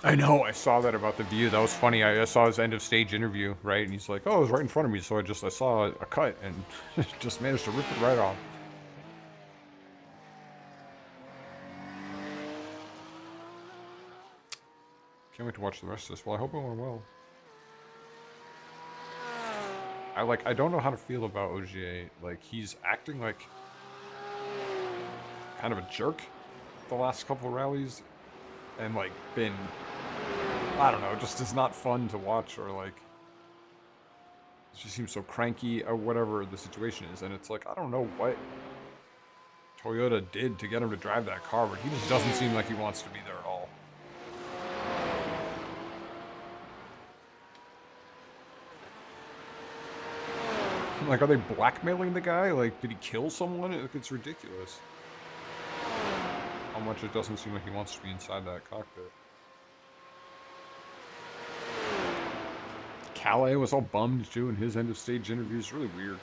I know. I saw that about the view. That was funny. I saw his end of stage interview, right? And he's like, "Oh, it was right in front of me, so I saw a cut and just managed to rip it right off." Can't wait to watch the rest of this. Well, I hope it went well. I don't know how to feel about OGA. Like, he's acting like kind of a jerk the last couple of rallies, and like been, I don't know, just is not fun to watch, or like it just seems so cranky or whatever the situation is. And it's like, I don't know what Toyota did to get him to drive that car, but he just doesn't seem like he wants to be there at all. Like, are they blackmailing the guy? Like, did he kill someone? It's ridiculous how much it doesn't seem like he wants to be inside that cockpit. Calais was all bummed too in his end of stage interviews. Really weird.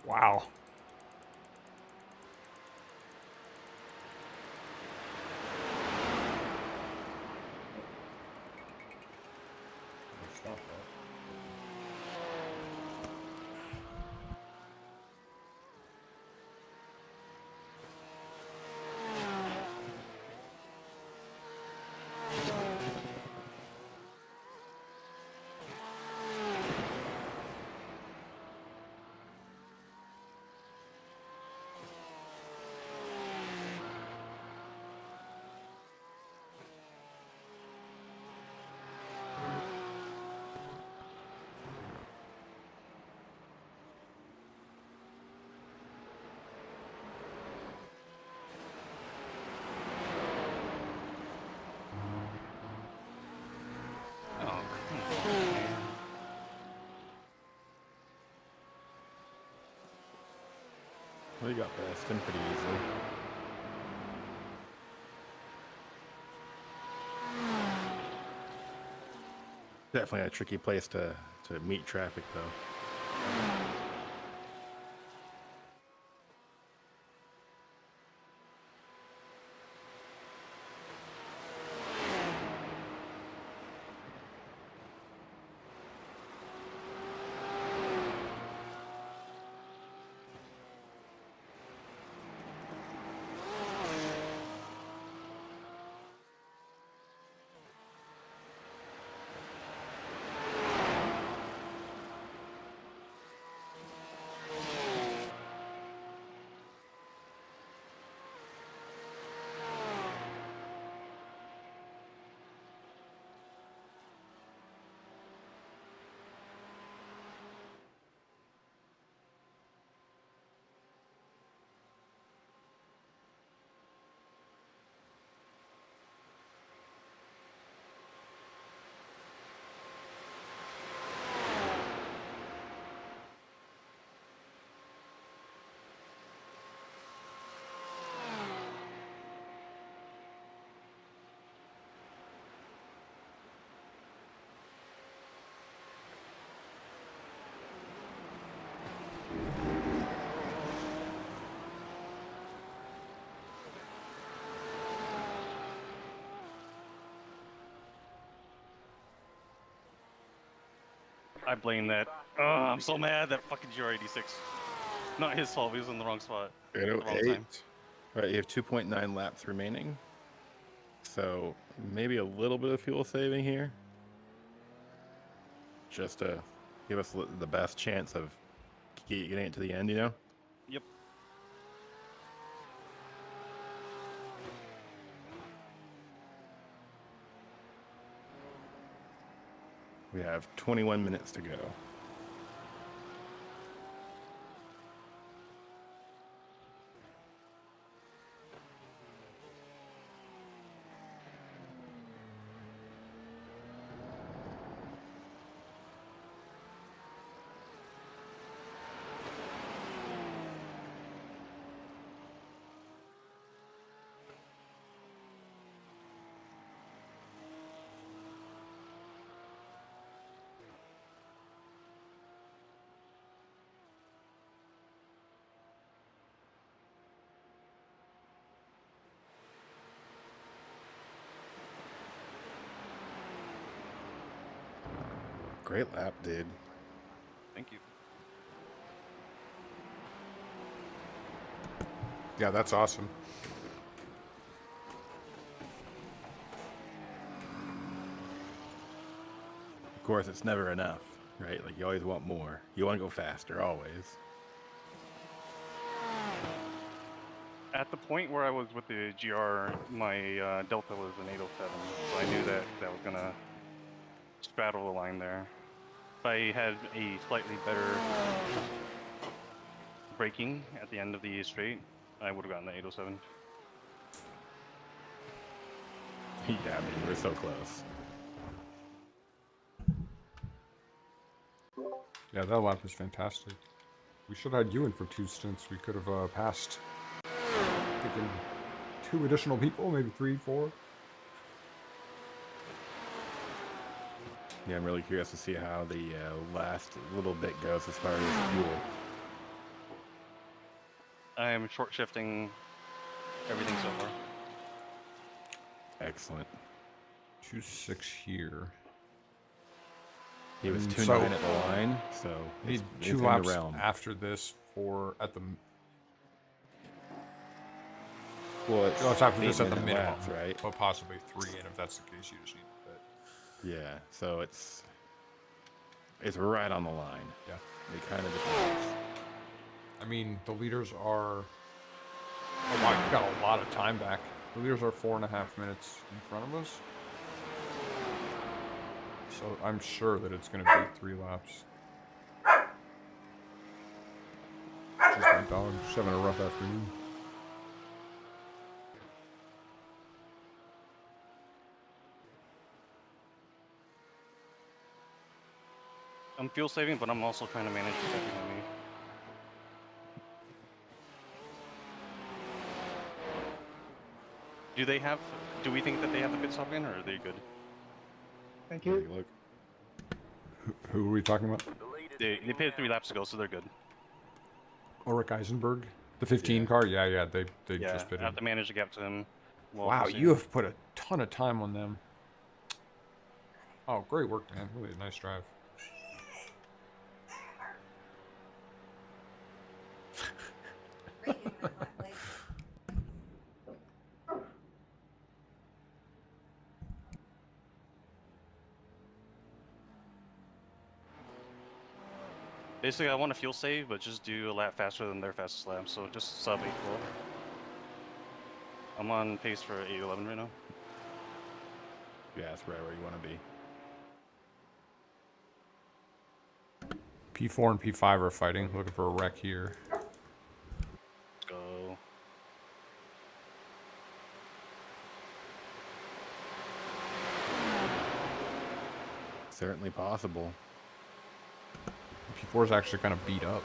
Wow. Stop that. Oh, come on, man. Well, you got past him pretty easily. Definitely a tricky place to meet traffic, though. I blame that. Oh, I'm so mad that fucking GR86. Not his fault. He was in the wrong spot. at the wrong 808. time. All right, you have 2.9 laps remaining. So maybe a little bit of fuel saving here. Just to give us the best chance of getting it to the end, you know? Yep. We have 21 minutes to go. Great lap, dude. Thank you. Yeah, that's awesome. Of course, it's never enough, right? Like, you always want more. You want to go faster, always. At the point where I was with the GR, my Delta was an 807, so I knew that that was gonna straddle the line there. If I had a slightly better braking at the end of the straight, I would have gotten the 807. Yeah, I mean, we're so close. Yeah, that lap was fantastic. We should have had you in for 2 stints. We could have passed, thinking 2 additional people, maybe 3, 4. Yeah, I'm really curious to see how the last little bit goes as far as fuel. I am short shifting everything so far. Excellent. 2.6 here. He was And 2.9 so- at the line, so Need it's 2 in the laps realm. after this for at the. Well, it's 2 laps after this at the 8-minute minimum, laps, right? but possibly 3. And if that's the case, you just need a bit. Yeah, so it's right on the line. Yeah. It kind of depends. I mean, the leaders are. Oh wow, you got a lot of time back. The leaders are 4.5 minutes in front of us. So I'm sure that it's going to be 3 laps. Just my dog, just having a rough afternoon. I'm fuel saving, but I'm also trying to manage everything on me. Do we think that they have the pit stop in, or are they good? Thank Hey, you. look. Who are we talking about? They pitted 3 laps ago, so they're good. Ulrich Eisenberg? The 15 Yeah. car? Yeah, they Yeah, just I pitted. have to manage the gap to him. Well, Wow, we'll see. you have put a ton of time on them. Oh, great work, man. Really a nice drive. Basically, I want to fuel save, but just do a lap faster than their fastest lap, so just sub 812. I'm on pace for 811 right now. Yeah, that's right where you want to be. P4 and P5 are fighting, looking for a wreck here. Let's go. Certainly possible. P4 is actually kind of beat up.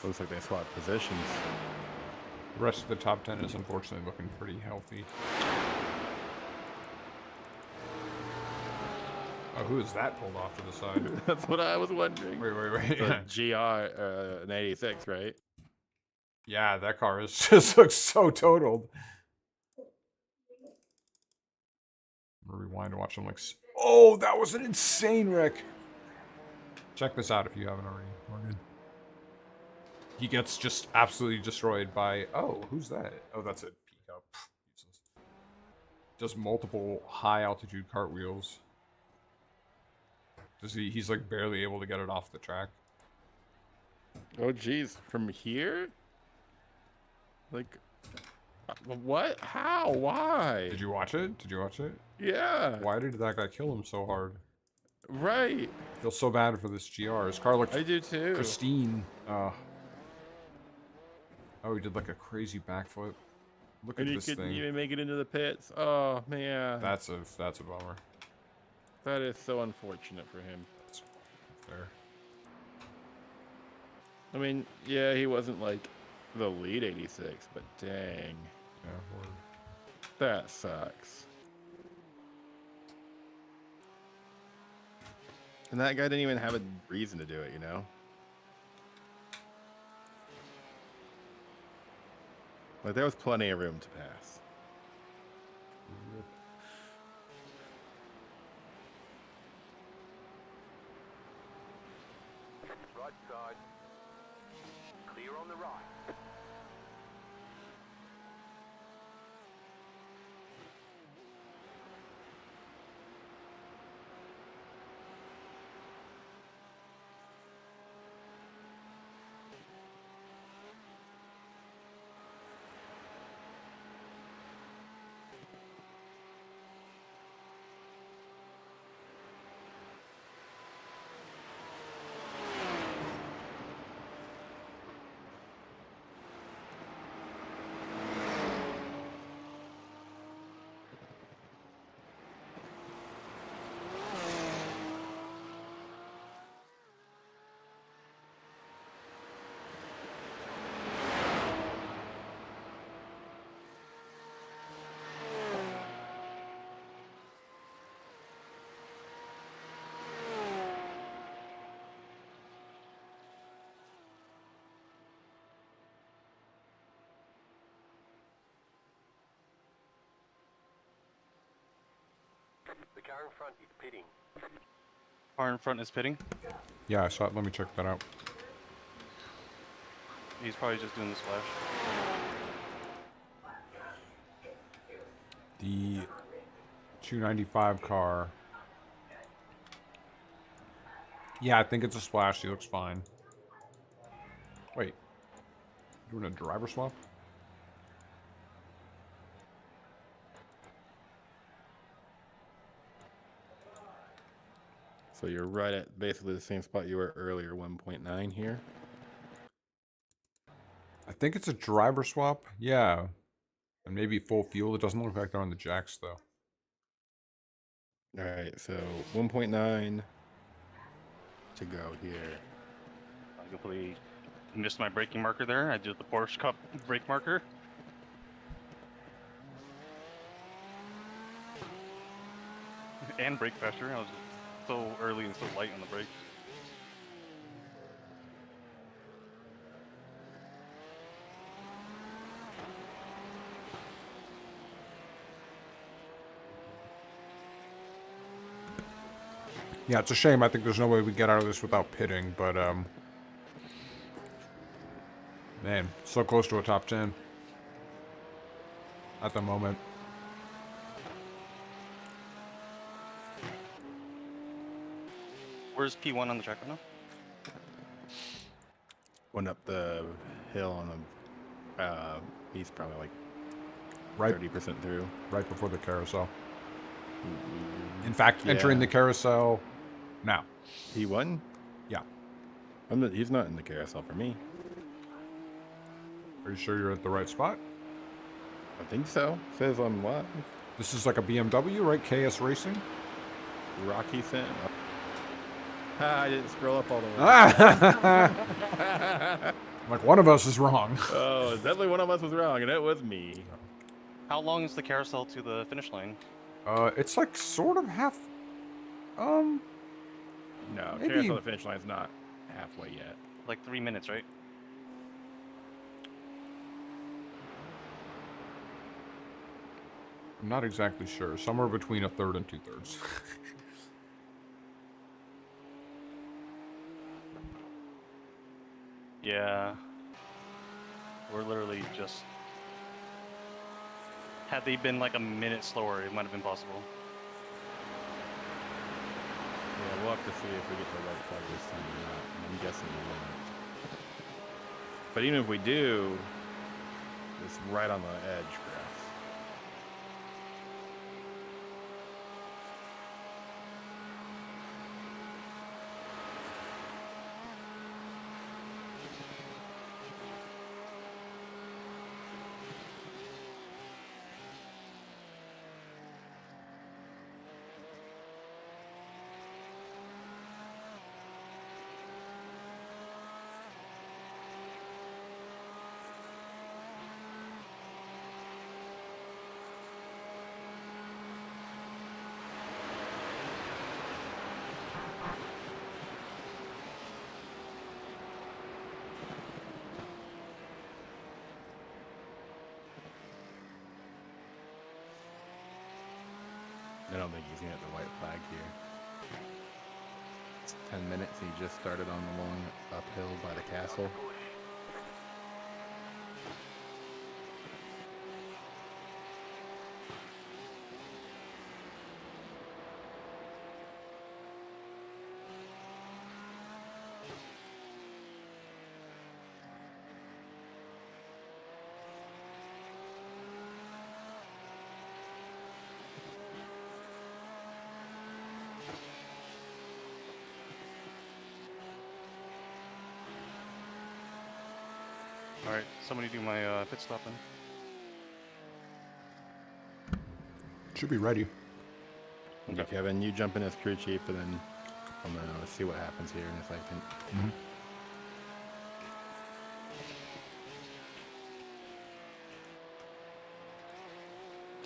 Looks like they swapped positions. The rest of the top 10 is unfortunately looking pretty healthy. Oh, who is that pulled off to the side? That's what I was wondering. Wait. The GR, an 86, right? Yeah, that car is just looks so totaled. I'm gonna rewind and watch him like. Oh, that was an insane wreck. Check this out if you haven't already, Morgan. He gets just absolutely destroyed by. Oh, who's that? Oh, that's a pickup. Jesus. Does multiple high altitude cartwheels. Does he? He's like barely able to get it off the track. Oh, geez. From here? Like, what? How? Why? Did you watch it? Did you watch it? Yeah. Why did that guy kill him so hard? Right. I feel so bad for this GR. His car looked I do too. pristine. Oh, he did like a crazy backflip. Look And at he this couldn't thing. even make it into the pits. Oh man. That's a bummer. That is so unfortunate for him. That's fair. I mean, yeah, he wasn't like the lead 86, but dang. Yeah. Word. That sucks. And that guy didn't even have a reason to do it, you know? Like, there was plenty of room to pass. Right side. Clear on the right. The car in front is pitting. Car in front is pitting. Yeah, I saw it. Let me check that out. He's probably just doing the splash. The 295 car. Yeah, I think it's a splash. He looks fine. Wait. Doing a driver swap? So you're right at basically the same spot you were earlier, 1.9 here. I think it's a driver swap. Yeah. And maybe full fuel. It doesn't look like they're on the jacks, though. All right, so 1.9 to go here. I completely missed my braking marker there. I did the Porsche Cup brake marker. And brake faster. I was just so early and so light on the brakes. Yeah, it's a shame. I think there's no way we get out of this without pitting, but, man, so close to a top 10 at the moment. Where's P1 on the track right now? Went up the hill on the, he's probably like Right, 30% through. right before the carousel. In fact, entering Yeah. the carousel now. He won? Yeah. He's not in the carousel for me. Are you sure you're at the right spot? I think so. Says on what? This is like a BMW, right? KS Racing? Rocky Sent. Ah, I didn't scroll up all the way. Like one of us is wrong. Oh, definitely one of us was wrong, and it was me. How long is the carousel to the finish line? It's like sort of half. No, Maybe- carousel to the finish line's not halfway yet. Like 3 minutes, right? I'm not exactly sure. Somewhere between a third and 2/3. Yeah. We're literally just... Had they been like a minute slower, it might have been possible. Yeah, we'll have to see if we get the right plug this time or not. I'm guessing we won't. But even if we do, It's right on the edge for us. I don't think he's gonna get the white flag here. It's 10 minutes. He just started on the long uphill by the castle. All right, somebody do my pit stopping. Should be ready. Okay, Kevin, you jump in as crew chief, and then I'm gonna see what happens here in a second. Mm-hmm.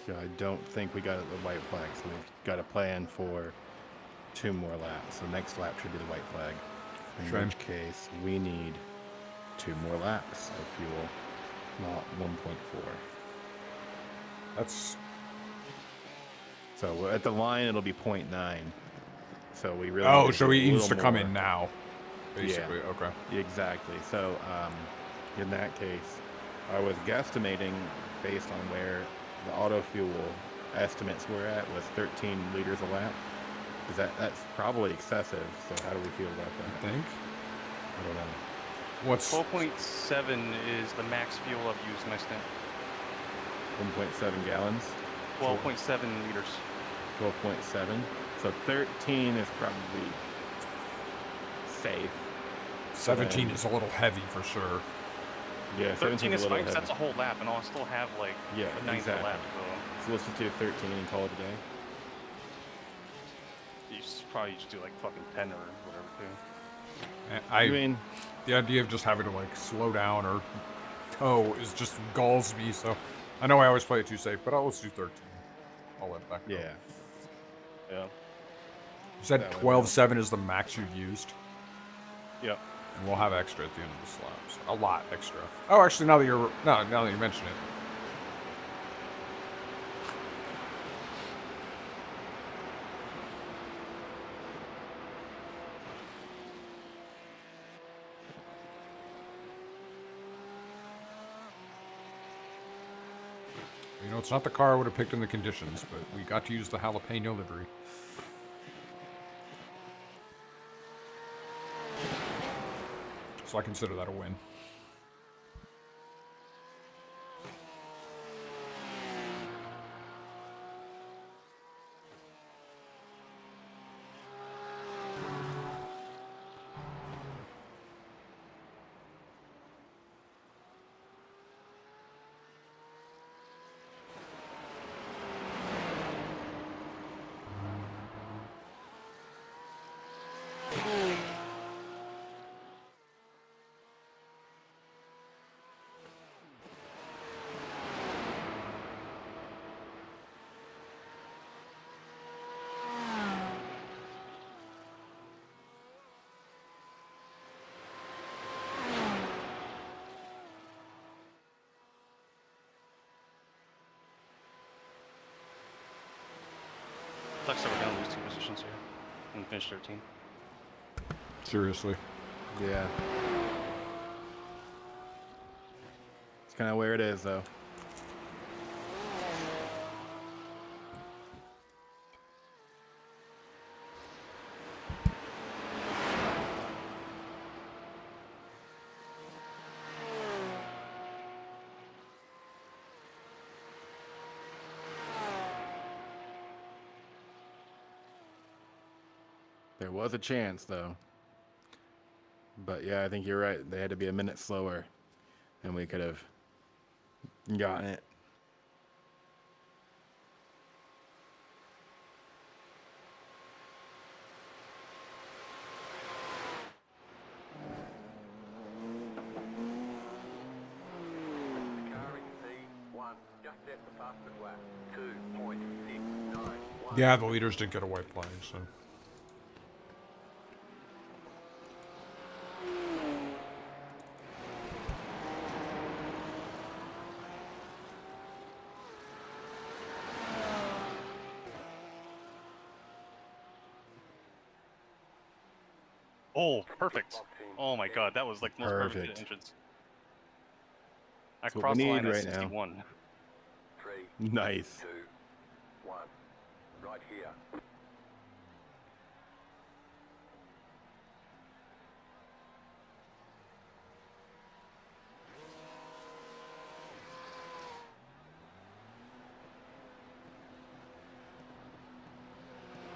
So I don't think we got the white flag, so we've got a plan for 2 more laps. The next lap should be the white flag. In Sure. which case, we need 2 more laps of fuel, not 1.4. That's So at the line, it'll be 0.9. So we really. oh, need so do he a needs to little come more. in now, basically. Yeah. Okay. Exactly. So in that case, I was guesstimating based on where the auto fuel estimates were at was 13 liters a lap. That's probably excessive. So how do we feel about I that? think. I don't know. What's 12.7 is the max fuel I've used in my stint. 1.7 gallons. 12.7 liters. 12.7. So 13 is probably safe. 17 is a little heavy for sure. Yeah, 13 17's is a little fine 'cause heavy. that's a whole lap, and I'll still have like Yeah, a ninth of a lap exactly. to go. So let's just do 13 and call it a day. You probably just do like fucking 10 or whatever too. I I mean, the idea of just having to like slow down or tow is just galls me. So I know I always play it too safe, but I'll let's do 13. I'll let that go. yeah. Yeah. You said That way we 12.7 is the max you've used, Yep. and we'll have extra at the end of the slaps. A lot extra. Oh, actually, now that you mention it. You know, it's not the car I would have picked in the conditions, but we got to use the jalapeno livery. So I consider that a win. Looks like we're gonna lose 2 positions here and finish 13. Seriously. Yeah. It's kind of where it is, though. There was a chance, though. But yeah, I think you're right. They had to be a minute slower, and we could have gotten it. The car in P1 just set the fastest lap. 2.691. Yeah, the leaders did get a white flag, so. Oh, perfect. Oh my god, that was like the most perfect Perfect. entrance. I That's what crossed we the line need at right now. 61. 3, Nice. 2, 1. Right here.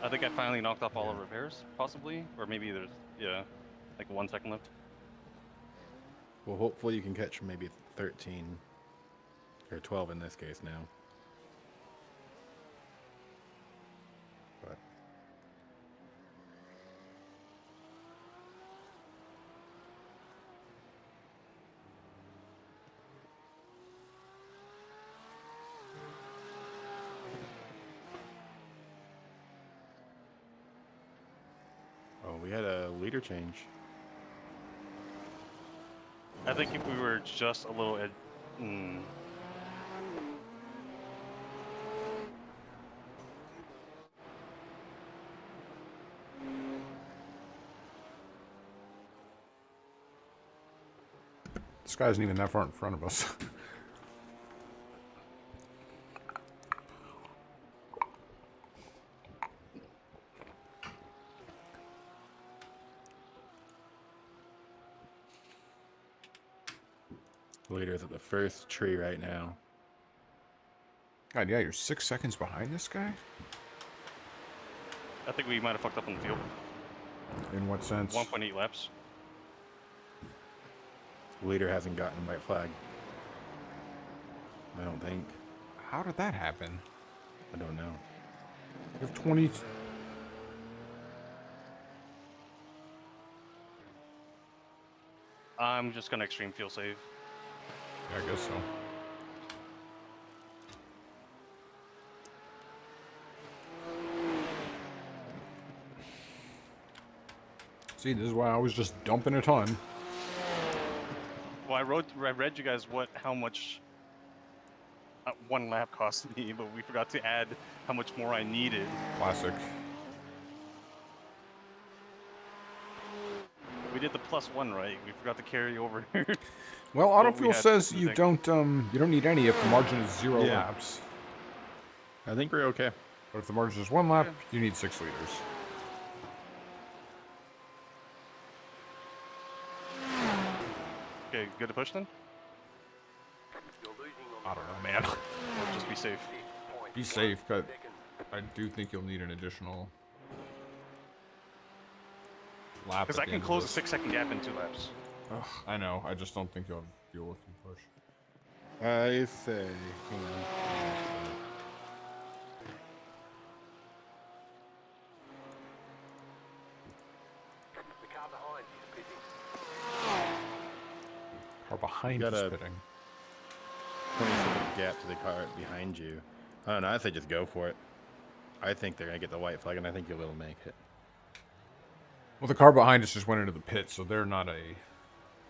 I think I finally knocked off all the repairs, possibly, or maybe there's like 1 second left. Well, hopefully you can catch maybe 13 or 12 in this case now. But oh, we had a leader change. I think if we were just a little This guy isn't even that far in front of us. Leader's at the first tree right now. God, yeah, you're 6 seconds behind this guy? I think we might have fucked up on the field. In what sense? 1.8 laps. Leader hasn't gotten white flag. I don't think. How did that happen? I don't know. You have 20... I'm just gonna extreme fuel save. Yeah, I guess so. See, this is why I was just dumping a ton. Well, I read you guys how much 1 lap cost me, but we forgot to add how much more I needed. Classic. We did the +1 right. We forgot to carry over. Well, What we autofuel had says to you think. don't need any if the margin is 0 Yeah. laps. I think we're okay. But if the margin is 1 lap, you need 6 liters. Okay, good to push then? You're losing on I don't know, man. Or just be safe? Be safe, but I do think you'll need an additional lap. Because at I the can end of close a this. 6-second gap in 2 laps. Ugh, I know. I just don't think you'll have fuel if you push. I say. Hang on. the car behind is pitting. Car behind You is gotta- pitting. 20-second gap to the car behind you. I don't know. I say just go for it. I think they're gonna get the white flag, and I think you'll be able to make it. Well, the car behind us just went into the pit, so they're not a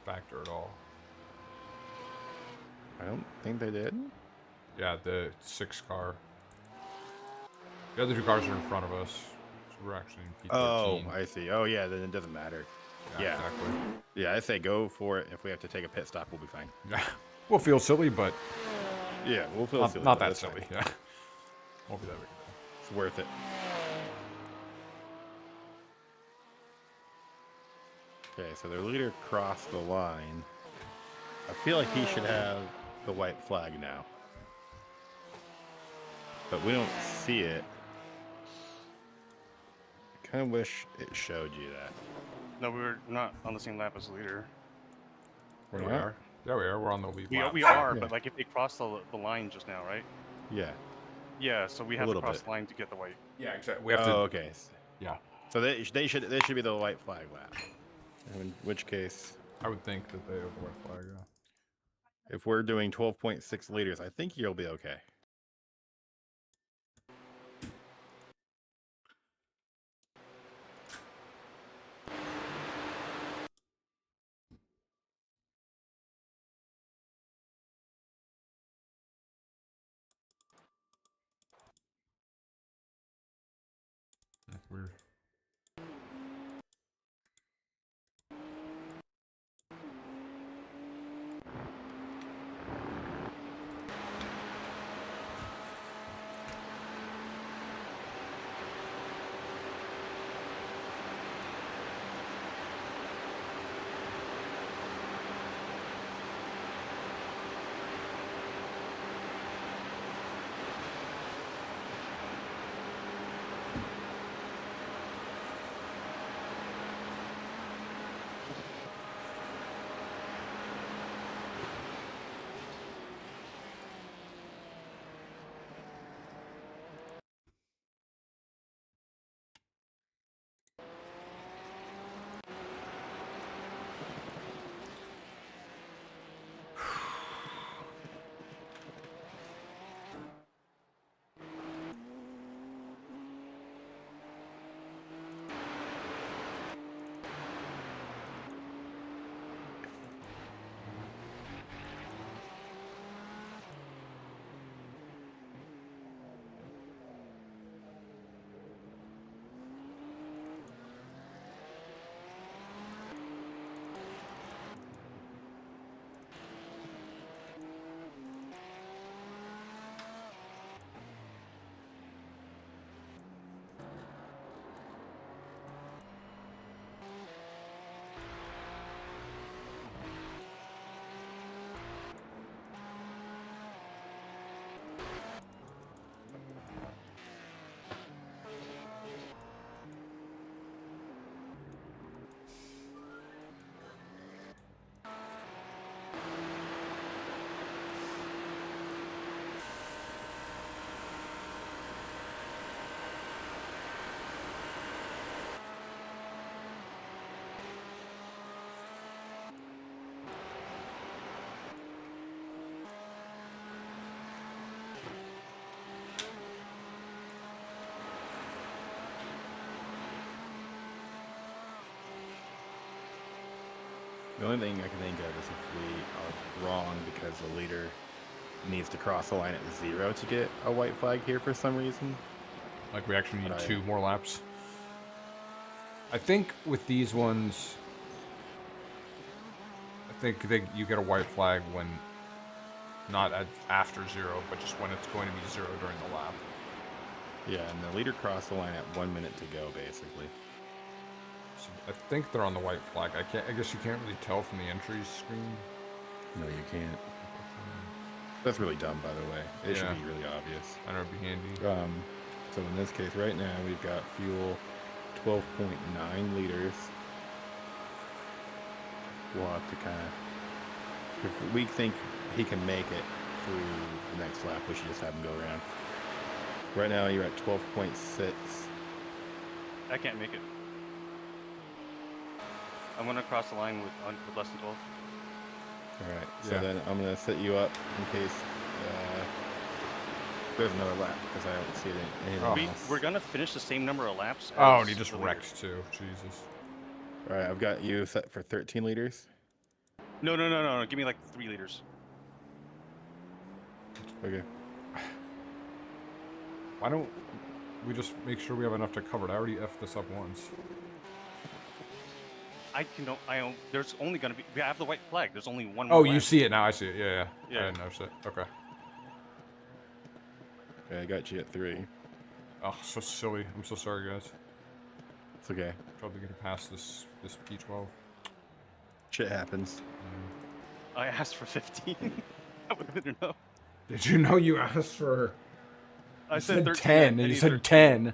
factor at all. I don't think they did. Yeah, the 6 car. The other 2 cars are in front of us. So we're actually in Oh, P13. I see. Oh, yeah. Then it doesn't matter. Yeah. Exactly. Yeah, I say go for it. If we have to take a pit stop, we'll be fine. Yeah. We'll feel silly, but Yeah, we'll feel not, silly. not but that that's silly. fine. Yeah. Won't be that big. It's worth it. Okay, so their leader crossed the line. I feel like he should have the white flag now. But we don't see it. kind of wish it showed you that. No, we're not on the same lap as the leader. We're Yeah, we not? are. Yeah, we are. We're on the lead lap. We are, Yeah. but like if they cross the line just now, right? Yeah. Yeah, so we A have to little cross bit. the line to get the white. Yeah, exactly. We have to. Oh, okay. Yeah, So they should be the white flag lap. In which case, I would think that they have a white flag. Yeah. if we're doing 12.6 liters, I think you'll be okay. That's weird. The only thing I can think of is if we are wrong because the leader needs to cross the line at 0 to get a white flag here for some reason. Like we actually need But 2 more laps. I think with these ones, I think you get a white flag when not after 0, but just when it's going to be 0 during the lap. Yeah, and the leader crossed the line at 1 minute to go, basically. So I think they're on the white flag. I guess you can't really tell from the entries screen. No, you can't. That's really dumb, by the way. It should Yeah. be really obvious. I know it'd be handy. So in this case, right now, we've got fuel 12.9 liters. We'll have to kind of... If we think he can make it through the next lap, we should just have him go around. Right now, you're at 12.6. I can't make it. I'm gonna cross the line with less than 12. Alright, so Yeah. then I'm going to set you up in case there's another lap, because I don't see anything else. We're gonna finish the same number of laps. Oh, as and he just the leader. wrecked too. Jesus. Alright, I've got you set for 13 liters. No. Give me like 3 liters. Okay. Why don't we just make sure we have enough to cover it? I already effed this up once. There's only gonna be. We have the white flag. There's only one. Oh, more you lap. see it now. I see it. Yeah. I Yeah. didn't notice it. Okay. Okay, I got you at 3. Oh, so silly. I'm so sorry, guys. It's okay. Probably gonna pass this P12. Shit happens. I asked for 15. I would have been no. Did you know you asked for? I You said said 13. 10, and you said 10.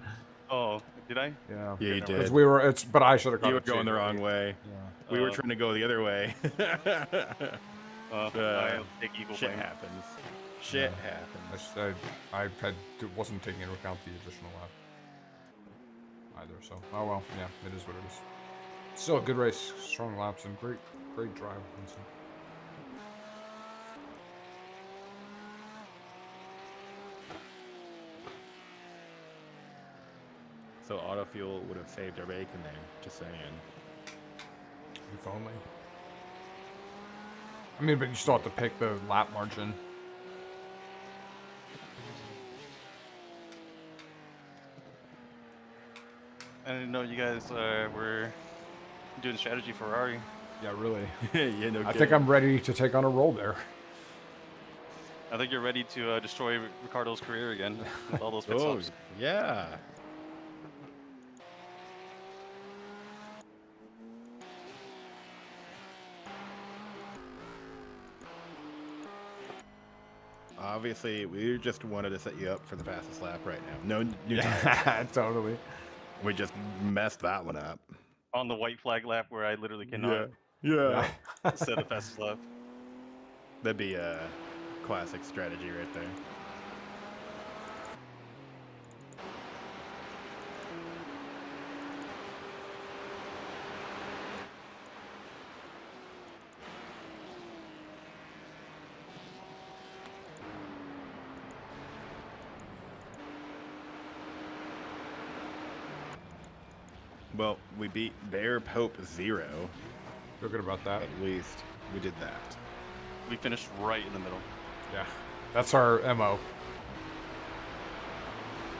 Oh, Did I? Yeah. Yeah, you never Because did. we were. But I should have. You were going the wrong way. Yeah. We were trying to go the other way. I'll take equal Shit blame. happens. Shit Yeah. happens. Wasn't taking into account the additional lap either. So, oh well. Yeah, it is what it is. Still a good race, strong laps, and great drive, Vincent. So auto fuel would have saved our bacon there. Just saying. If only. I mean, but you still have to pick the lap margin. I didn't know you guys were doing strategy Ferrari. Yeah, really. Yeah, no I think I'm ready to take on a role there. I think you're ready to destroy Ricardo's career again with all those pit Oh, stops. yeah. Obviously, we just wanted to set you up for the fastest lap right now. No new tires. Yeah, totally. We just messed that one up. On the white flag lap where I literally cannot Yeah. set a fastest lap. That'd be a classic strategy right there. Well, we beat their Pope 0. Feel good about that. At least we did that. We finished right in the middle. Yeah, that's our MO.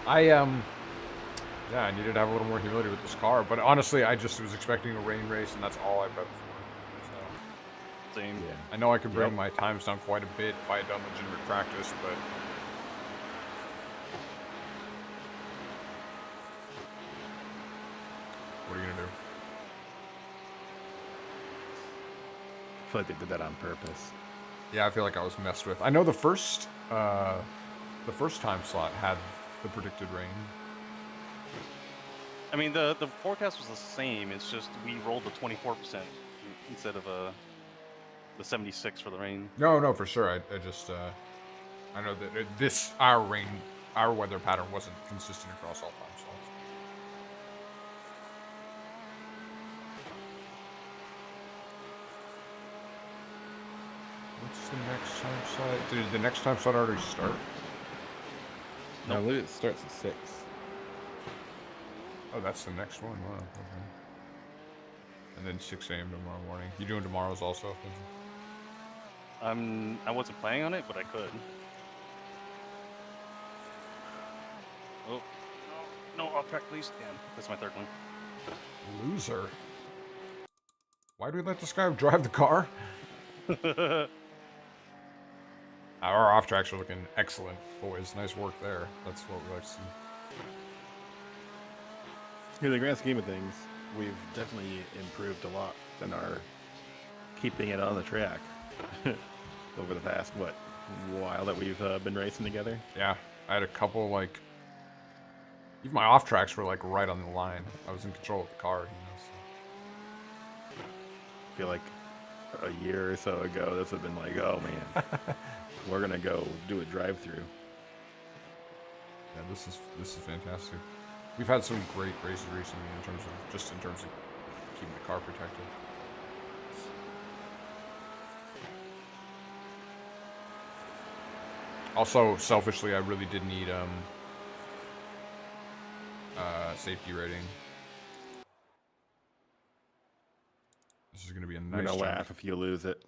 Yeah, I needed to have a little more humility with this car, but honestly, I just was expecting a rain race, and that's all I bet for. So, Same. Yeah. I know I could bring my times down quite a bit if I had done legitimate practice, but what are you gonna do? I feel like they did that on purpose. Yeah, I feel like I was messed with. I know the first time slot had the predicted rain. I mean, the forecast was the same. It's just we rolled the 24% instead of the 76 for the rain. No, for sure. I just I know that our weather pattern wasn't consistent across all time slots. What's the next time slot? Did the next time slot already start? No, I believe it starts at 6. Oh, that's the next one. Wow. Okay. And then 6 a.m. tomorrow morning. You doing tomorrow's also? I wasn't planning on it, but I could. Oh. No, off track, please. Damn, that's my third one. Loser. Why do we let this guy drive the car? Our off tracks are looking excellent, boys. Nice work there. That's what we like to see. In the grand scheme of things, we've definitely improved a lot than our keeping it on the track over the past, while that we've been racing together. Yeah, I had a couple, even my off tracks were, right on the line. I was in control of the car, I feel like a year or so ago, this would have been like, oh man, we're going to go do a drive-through. Yeah, this is fantastic. We've had some great races recently in terms of keeping the car protected. Also, selfishly, I really did need safety rating. This is gonna be a nice. I'm gonna jump. laugh if you lose it.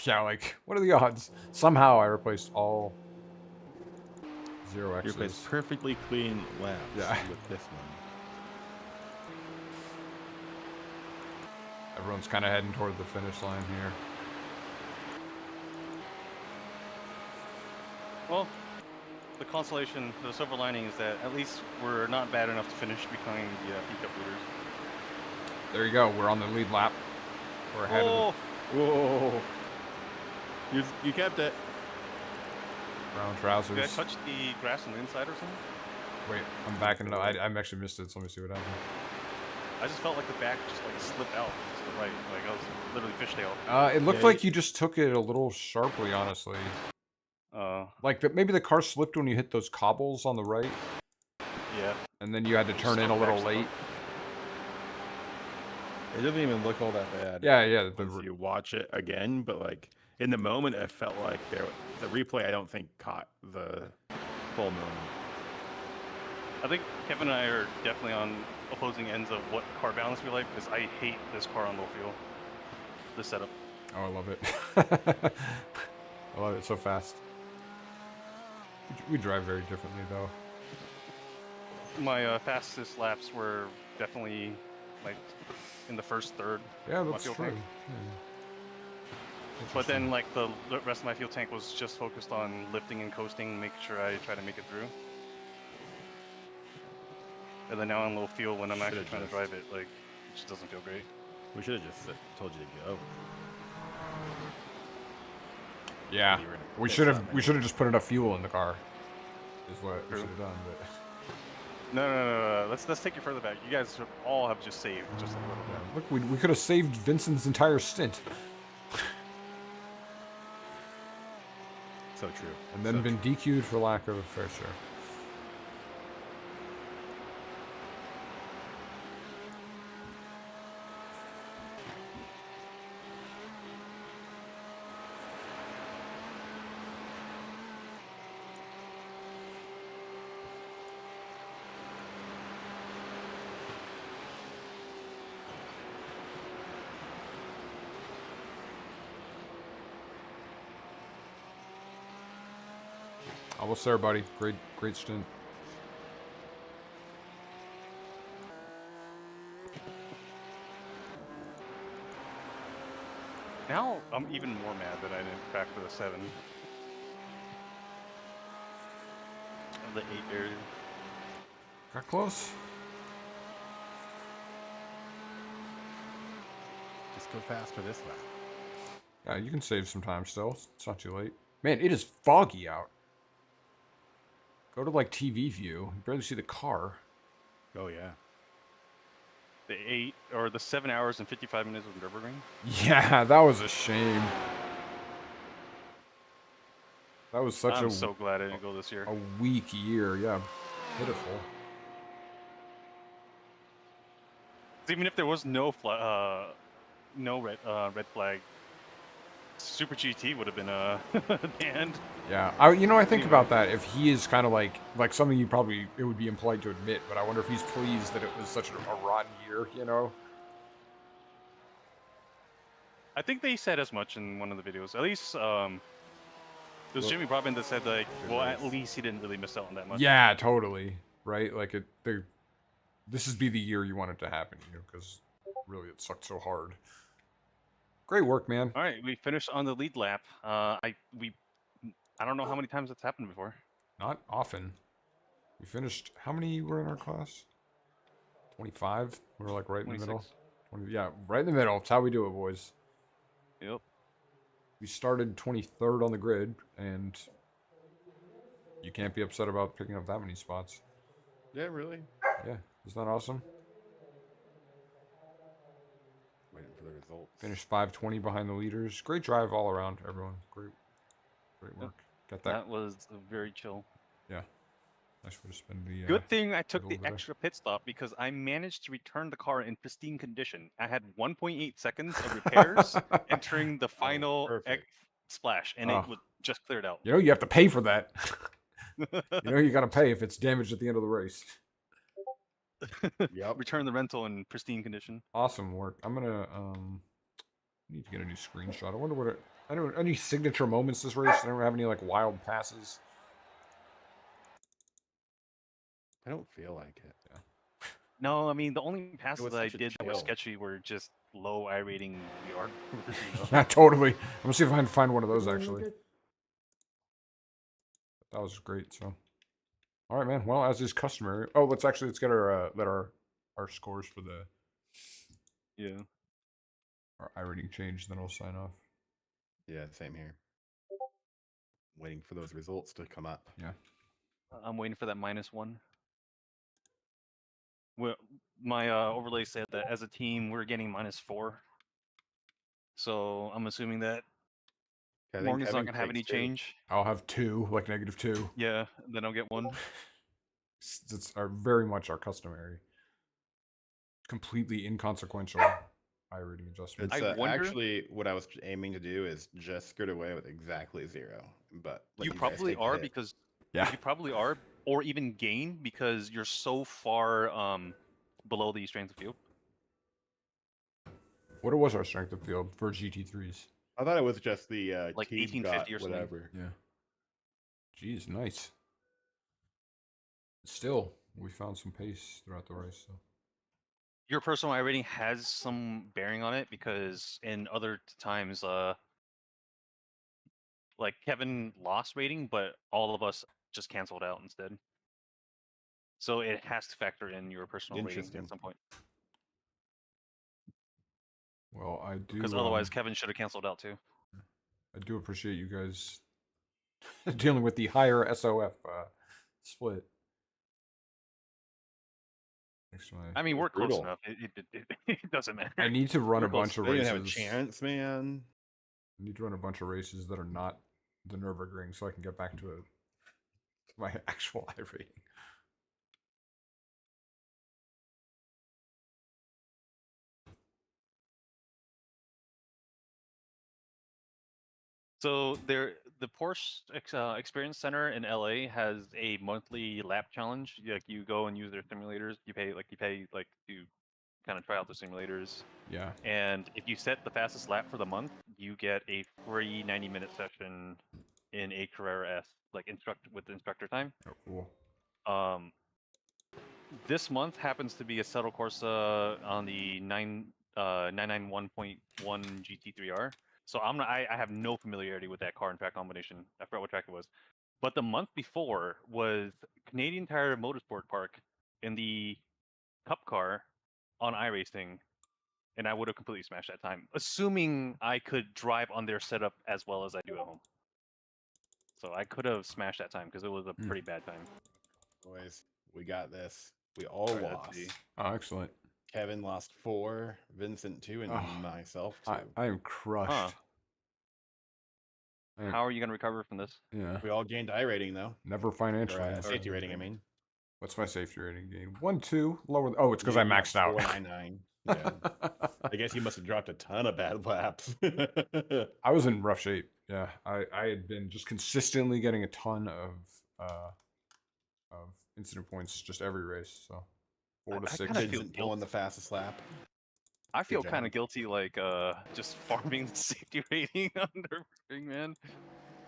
Yeah, what are the odds? Somehow I replaced all 0 You X's. replaced perfectly clean laps Yeah. with this one. Everyone's kind of heading toward the finish line here. Well, the consolation, the silver lining is that at least we're not bad enough to finish behind the pickup leaders. There you go. We're on the lead lap. We're ahead of Whoa! You kept it. the brown Did I trousers. touch the grass on the inside or something? Wait, I'm backing it up. I actually missed it, so let me see what happened. I just felt like the back just like slipped out to the right. Like I was literally fishtail. It looked Yeah, like you just took it a little sharply, honestly. Like maybe the car slipped when you hit those cobbles on the right, Yeah. and then you had to turn in a Just little back late. It doesn't even look all that bad. Yeah. Once you watch it again, but like in the moment, it felt like the replay. I don't think caught the full moon. I think Kevin and I are definitely on opposing ends of what car balance we like, because I hate this car on low fuel. This setup. Oh, I love it. I love it so fast. We drive very differently, though. My fastest laps were definitely like in the first third. Yeah, of my that's fuel true. tank. But then like the rest of my fuel tank was just focused on lifting and coasting, making sure I try to make it through. And then now on low fuel, when I'm actually trying to drive it, like it just doesn't feel great. We should have just told you to go. Yeah, You were gonna we piss should off have anyway. just put enough fuel in the car. Is what we True. should have done. But No. Let's take it further back. You guys all have just saved just a little bit. yeah, look, we could have saved Vincent's entire stint, So true. and then So been DQ'd for lack of a fair share. Almost there, buddy. Great stint. Now I'm even more mad that I didn't crack for the 7. The 8 area. Got close. just go faster this lap. Yeah, you can save some time still. It's not too late. Man, it is foggy out. Go to like TV view. You barely see the car. Oh yeah. The 8 or the 7 hours and 55 minutes of Nurburgring. Yeah, that was a shame. That was such I'm so glad I didn't go this year. a weak year. Yeah, pitiful. Even if there was no red flag, Super GT would have been banned. Yeah, I think about that. If he is kind of like something you probably, it would be impolite to admit, but I wonder if he's pleased that it was such a rotten year. I think they said as much in one of the videos. At least, it was Jimmy Broadbent that said like, well, at least he didn't really miss out on that much. Yeah, totally. Right? Like this would be the year you want it to happen, because really it sucked so hard. Great work, man. All right, we finished on the lead lap. I don't know how many times that's happened before. Not often. We finished. How many were in our class? 25. We were like right in the middle. 26. Yeah, right in the middle. That's how we do it, boys. Yep. We started 23rd on the grid, and you can't be upset about picking up that many spots. Yeah, really. Yeah, isn't that awesome? Waiting for the results. Finished 520 behind the leaders. Great drive all around, everyone. Great work. Got that. That was very chill. Yeah. Nice way to spend the. Good thing I took a the little bit. extra pit stop because I managed to return the car in pristine condition. I had 1.8 seconds of repairs entering the final perfect. splash, and it was just cleared out. You have to pay for that. You got to pay if it's damaged at the end of the race. Yep. Return the rental in pristine condition. Awesome work. I'm gonna need to get a new screenshot. I wonder what any signature moments this race. I don't have any like wild passes. I don't feel like it. Yeah. No, I mean the only passes was that I such a did that were chill. sketchy were just low iRating VR. Yeah, totally. I'm gonna see if I can find one of those actually. That was great. So, all right, man. Well, as is customary. Oh, let's get our scores for the our iRating change. Then I'll sign off. Yeah, same here. Waiting for those results to come up. Yeah. I'm waiting for that -1. Well, my overlay said that as a team we're getting -4. So I'm assuming that I think Morgan's not Kevin gonna have any takes 2. change. I'll have 2, like -2. Yeah, then I'll get 1. It's very much our customary. Completely inconsequential iRating adjustment. It's I wonder- actually what I was aiming to do is just skirt away with exactly 0. But let You guys probably take the are hit. because Yeah. you probably are, or even gain because you're so far below the strength of field. What was our strength of field for GT3s? I thought it was just the Like team 1850 got or something. whatever. Yeah. Jeez, nice. Still, we found some pace throughout the race. So. Your personal iRating has some bearing on it because in other times, like Kevin lost rating, but all of us just canceled out instead. So it has to factor in your personal rating Interesting. at some point. Well, I do. Because otherwise, Kevin should have canceled out too. I do appreciate you guys dealing with the higher SOF split. Thanks to my- I mean, we're close brutal. enough. It doesn't matter. I need to run We're a close. bunch of They didn't races. have a chance, man. I need to run a bunch of races that are not the Nurburgring so I can get back to my actual iRating. So the Porsche Experience Center in LA has a monthly lap challenge. Like you go and use their simulators. You pay to kind of try out the simulators. Yeah. And if you set the fastest lap for the month, you get a free 90-minute session in a Carrera S, like with instructor time. Oh, cool. This month happens to be a Settle Corsa on the 991.1 GT3 R. So I have no familiarity with that car and track combination. I forgot what track it was. But the month before was Canadian Tire Motorsport Park in the Cup car on iRacing, and I would have completely smashed that time, assuming I could drive on their setup as well as I do at home. So I could have smashed that time because it was a pretty bad time. Boys, we got this. We all Alright, let's lost. see. Oh, excellent. Kevin lost 4, Vincent 2, and Oh, myself 2. I am crushed. Huh. I am- How are you going to recover from this? Yeah. We all gained I rating though. Never Or financially. safety rating, I mean. What's my safety rating gain? 1, 2, lower. Oh, it's because I maxed out. 499. Yeah. I guess you must have dropped a ton of bad laps. I was in rough shape. Yeah, I had been just consistently getting a ton of incident points just every race. So 4 to I 6. kinda feel Vincent pulling the fastest lap. I feel job. kind of guilty, like just farming the safety rating on Nurburgring, man.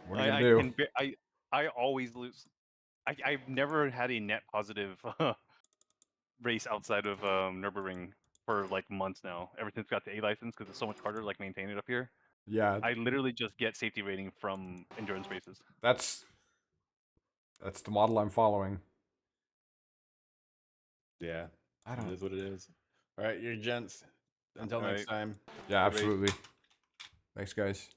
What are you gonna do? I always lose. I've never had a net positive race outside of Nurburgring for like months now. Ever since I got the A license, because it's so much harder to like maintain it up here. Yeah, I literally just get safety rating from endurance races. that's the model I'm following. Yeah. I It don't. is what it is. All right, you gents. Until next Alright. time. Yeah, Good race. absolutely. Thanks, guys.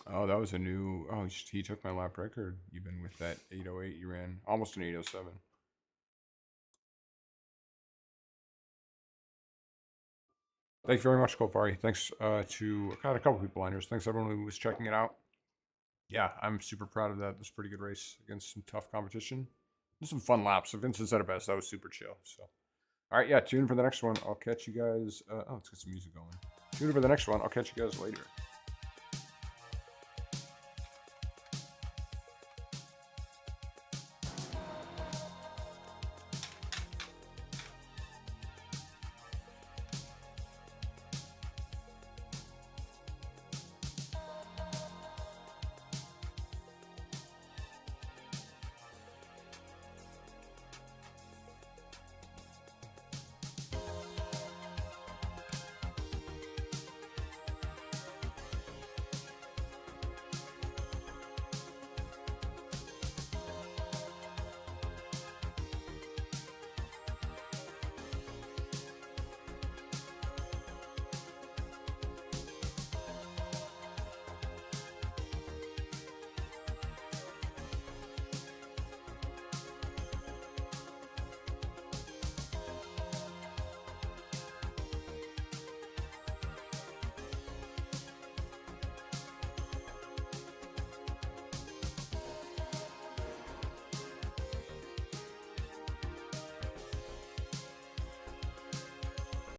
Oh, that was a new. Oh, he took my lap record even with that 808 you ran. Almost an 807. Thank you very much, Kolpari. Thanks to got a couple people on here. So thanks everyone who was checking it out. Yeah, I'm super proud of that. It was a pretty good race against some tough competition. There's some fun laps. So Vincent said it best. That was super chill. So, all right, yeah, tune in for the next one. I'll catch you guys. Oh, let's get some music going. Tune in for the next one. I'll catch you guys later.